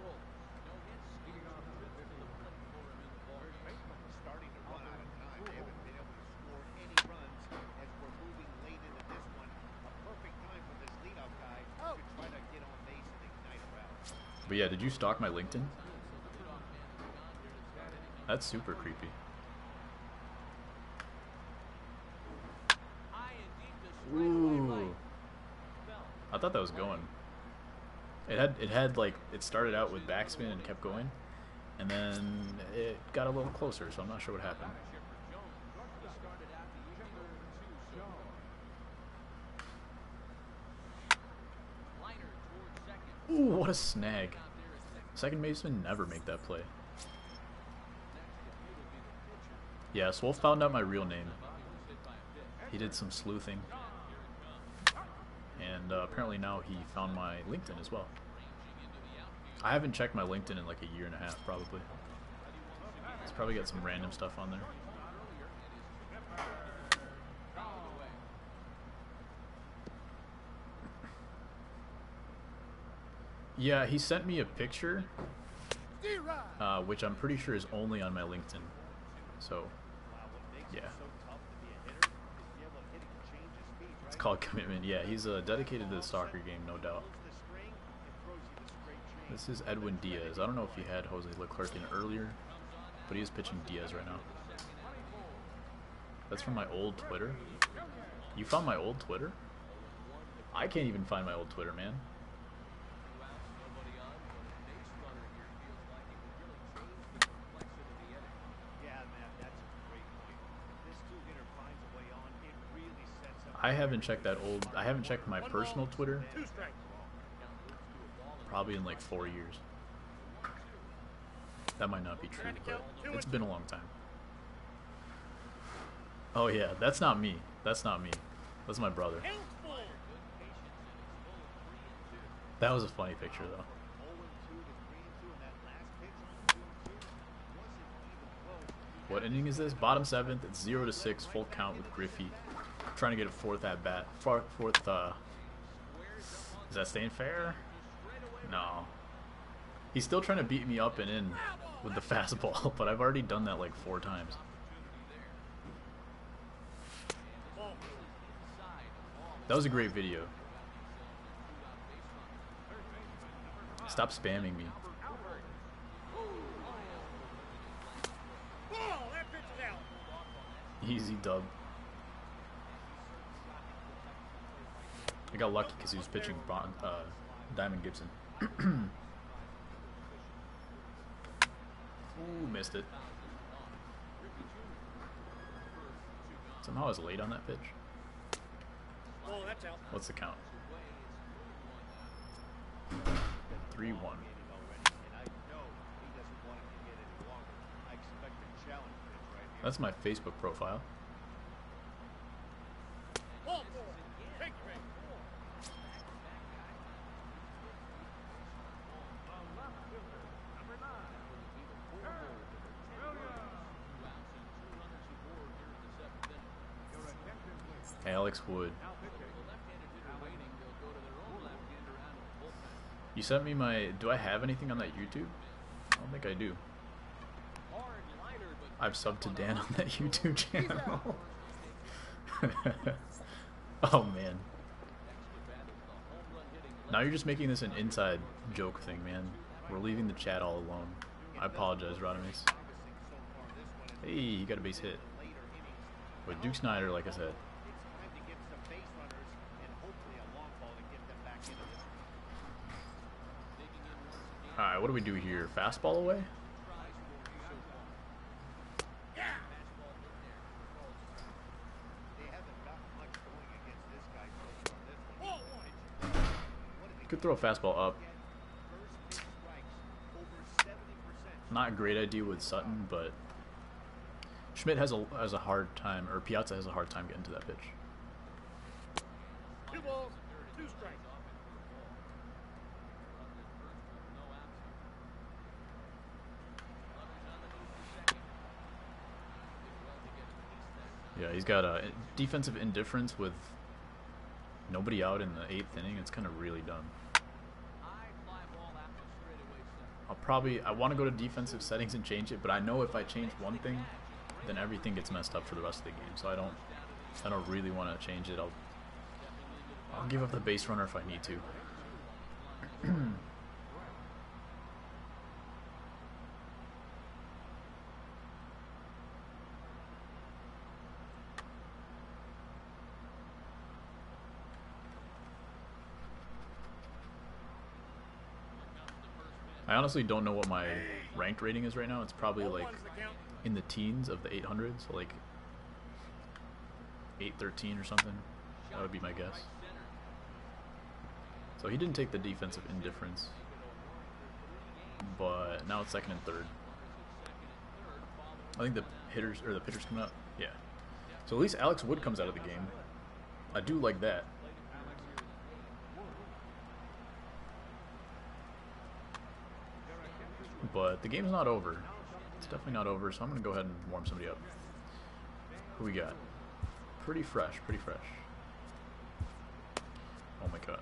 But yeah, did you stalk my LinkedIn? That's super creepy. Ooh. I thought that was going. It had like it started out with backspin and kept going, and then it got a little closer. So I'm not sure what happened. Ooh, what a snag! Second baseman never make that play. Yeah, Swolf found out my real name. He did some sleuthing. And apparently now he found my LinkedIn as well. I haven't checked my LinkedIn in like a year and a half, probably. It's probably got some random stuff on there. Yeah, he sent me a picture, which I'm pretty sure is only on my LinkedIn. So, yeah. It's called commitment. Yeah, he's dedicated to the soccer game, no doubt. This is Edwin Diaz. I don't know if he had Jose Leclerc in earlier, but he is pitching Diaz right now. That's from my old Twitter. You found my old Twitter? I can't even find my old Twitter, man. I haven't checked that old. I haven't checked my personal Twitter probably in like 4 years. That might not be true, but it's been a long time. Oh yeah, that's not me. That's not me. That's my brother. That was a funny picture though. What inning is this? Bottom 7th. It's 0-6, full count with Griffey. Trying to get a fourth at bat. Fourth. Is that staying fair? No. He's still trying to beat me up and in with the fastball, but I've already done that like 4 times. That was a great video. Stop spamming me. Easy dub. I got lucky because he was pitching Diamond Gibson. Ooh, missed it. Somehow I was late on that pitch. What's the count? 3-1. That's my Facebook profile. Alex Wood. You sent me my... Do I have anything on that YouTube? I don't think I do. I've subbed to Dan on that YouTube channel. Oh man. Now you're just making this an inside joke thing, man. We're leaving the chat all alone. I apologize, Rodimus. Hey, he got a base hit. With Duke Snyder, like I said. Alright, what do we do here? Fastball away? Could throw a fastball up. Not a great idea with Sutton, but Schmidt has a hard time, or Piazza has a hard time getting to that pitch. 2 balls, 2 strikes. Yeah, he's got a defensive indifference with nobody out in the 8th inning. It's kind of really dumb. I want to go to defensive settings and change it, but I know if I change one thing, then everything gets messed up for the rest of the game. So I don't really want to change it. I'll give up the base runner if I need to. I honestly don't know what my ranked rating is right now. It's probably like in the teens of the 800s, so like 813 or something. That would be my guess. So he didn't take the defensive indifference, but now it's second and third. I think the hitters or the pitchers coming out. Yeah. So at least Alex Wood comes out of the game. I do like that. But the game's not over. It's definitely not over, so I'm going to go ahead and warm somebody up. Who we got? Pretty fresh, pretty fresh. Oh my god.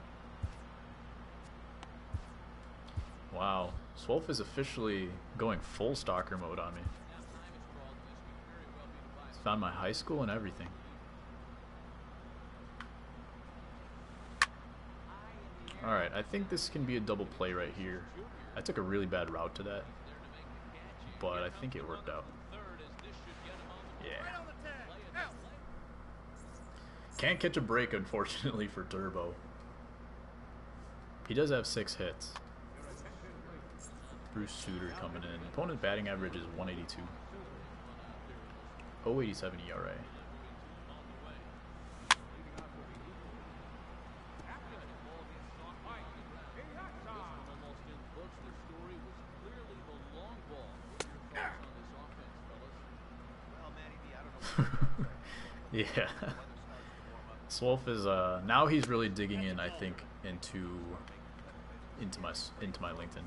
Wow. Swolf is officially going full stalker mode on me. He's found my high school and everything. Alright, I think this can be a double play right here. I took a really bad route to that, but I think it worked out. Yeah. Can't catch a break, unfortunately, for Turbo. He does have 6 hits. Bruce Sutter coming in. Opponent's batting average is 182. 0.87 ERA. Yeah. Swolf is now he's really digging in, I think, into my LinkedIn.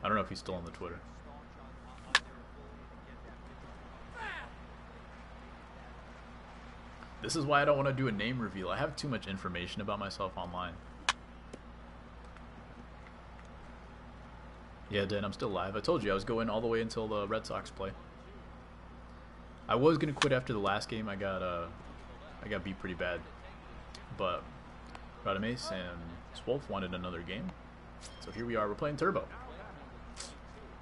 I don't know if he's still on the Twitter. This is why I don't want to do a name reveal. I have too much information about myself online. Yeah, Dan, I'm still live. I told you I was going all the way until the Red Sox play. I was gonna quit after the last game. I got beat pretty bad, but Radames and Swolf wanted another game, so here we are. We're playing Turbo.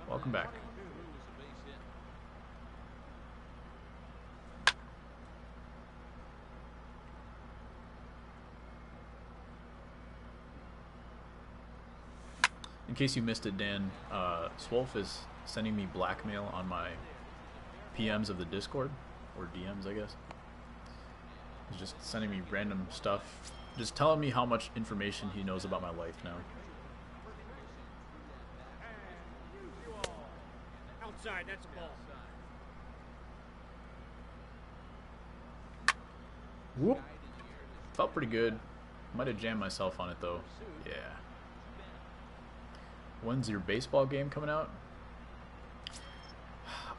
Welcome back. In case you missed it, Dan, Swolf is sending me blackmail on my PMs of the Discord, or DMs, I guess. He's just sending me random stuff, just telling me how much information he knows about my life now. Outside, that's a ball. Whoop. Felt pretty good. Might have jammed myself on it though. Yeah. When's your baseball game coming out?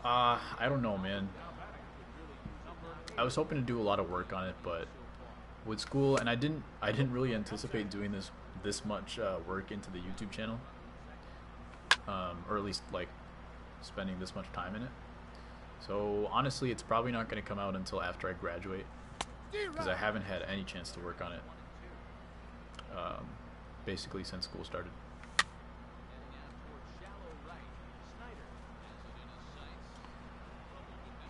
I don't know, man. I was hoping to do a lot of work on it, but with school, and I didn't really anticipate doing this much work into the YouTube channel, or at least like spending this much time in it. So honestly, it's probably not going to come out until after I graduate, because I haven't had any chance to work on it, basically since school started.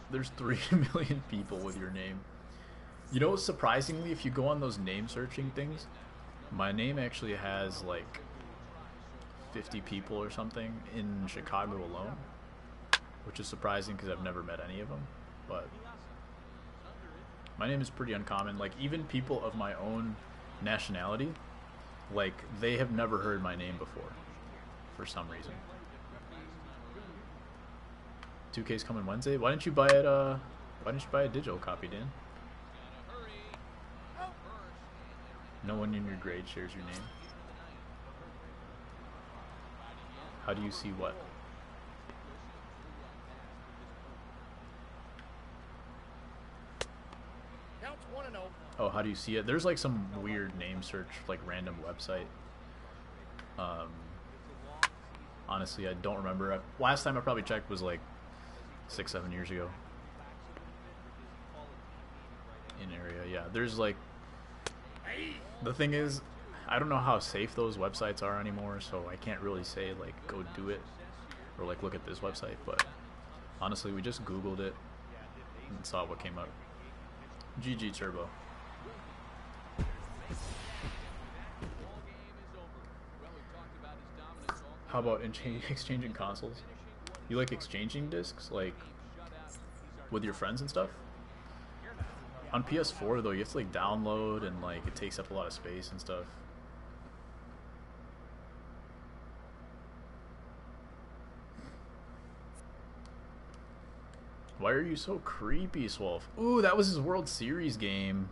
There's 3 million people with your name. You know, surprisingly, if you go on those name searching things, my name actually has like 50 people or something in Chicago alone, which is surprising because I've never met any of them. But my name is pretty uncommon. Like, even people of my own nationality, like, they have never heard my name before for some reason. 2K's coming Wednesday. Why didn't you buy it? Why didn't you buy a digital copy, Dan? No one in your grade shares your name. How do you see what? Oh, how do you see it? There's like some weird name search, like random website. Honestly, I don't remember. Last time I probably checked was like 6-7 years ago. In area, yeah. There's like, the thing is, I don't know how safe those websites are anymore, so I can't really say like go do it or like look at this website. But honestly, we just Googled it and saw what came up. GG Turbo. How about exchanging consoles? You like exchanging discs, like with your friends and stuff? On PS4 though, you have to like download and like it takes up a lot of space and stuff. Why are you so creepy, Swolf? Ooh, that was his World Series game.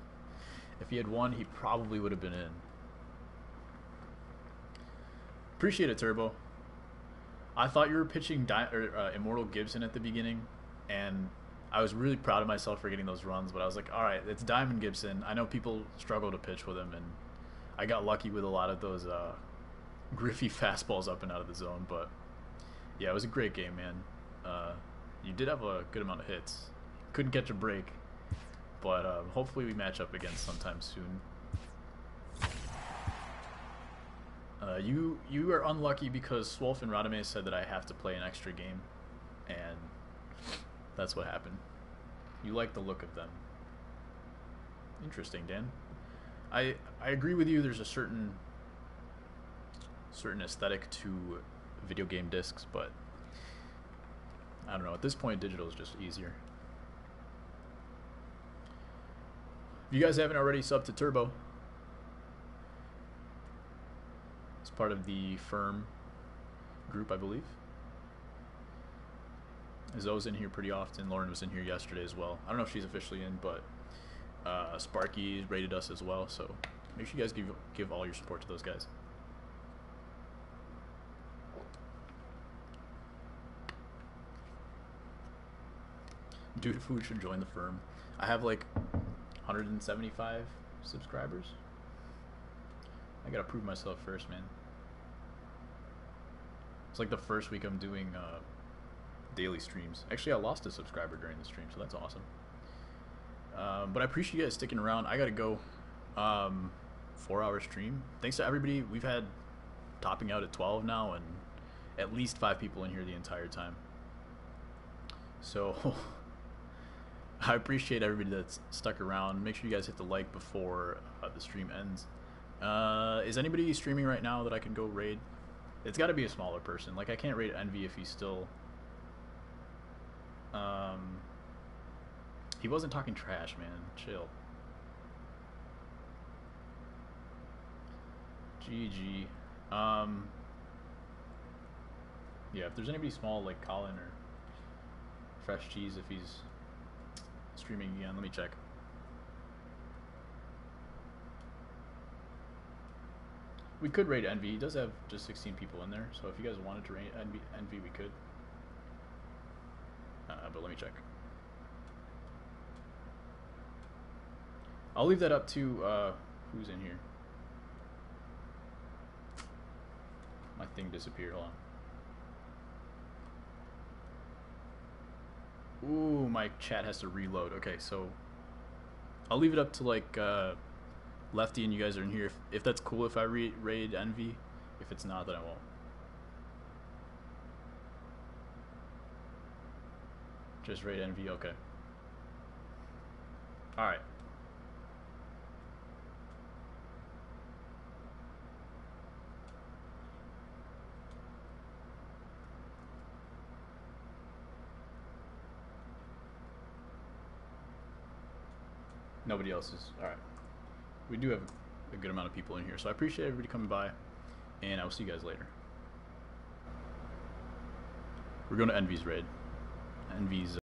If he had won, he probably would have been in. Appreciate it, Turbo. I thought you were pitching Immortal Gibson at the beginning, and I was really proud of myself for getting those runs, but I was like, alright, it's Diamond Gibson. I know people struggle to pitch with him, and I got lucky with a lot of those Griffey fastballs up and out of the zone, but yeah, it was a great game, man. You did have a good amount of hits. Couldn't catch a break, but hopefully we match up again sometime soon. You are unlucky because Swolf and Radame said that I have to play an extra game, and that's what happened. You like the look of them. Interesting, Dan. I agree with you. There's a certain aesthetic to video game discs, but I don't know. At this point, digital is just easier. If you guys haven't already subbed to Turbo, it's part of the Firm group, I believe. Zoe's in here pretty often. Lauren was in here yesterday as well. I don't know if she's officially in, but Sparky rated us as well. So make sure you guys give all your support to those guys. DudeFood should join the Firm. I have like 175 subscribers. I gotta prove myself first, man. It's like the first week I'm doing daily streams. Actually, I lost a subscriber during the stream, so that's awesome. But I appreciate you guys sticking around. I gotta go. 4-hour stream. Thanks to everybody. We've had topping out at 12 now, and at least 5 people in here the entire time. So I appreciate everybody that's stuck around. Make sure you guys hit the like before the stream ends. Is anybody streaming right now that I can go raid? It's got to be a smaller person. Like, I can't raid Envy if he's still... He wasn't talking trash, man. Chill. GG. Yeah, if there's anybody small like Colin or Fresh Cheese, if he's streaming again, let me check. We could raid Envy. He does have just 16 people in there, so if you guys wanted to raid Envy, we could. But let me check. I'll leave that up to who's in here. My thing disappeared. Hold on. Ooh, my chat has to reload. Okay, so I'll leave it up to like Lefty and you guys are in here. If that's cool, if I raid Envy. If it's not, then I won't. Just raid Envy. Okay. All right. Nobody else is. Alright. We do have a good amount of people in here, so I appreciate everybody coming by, and I will see you guys later. We're going to Envy's raid. Envy's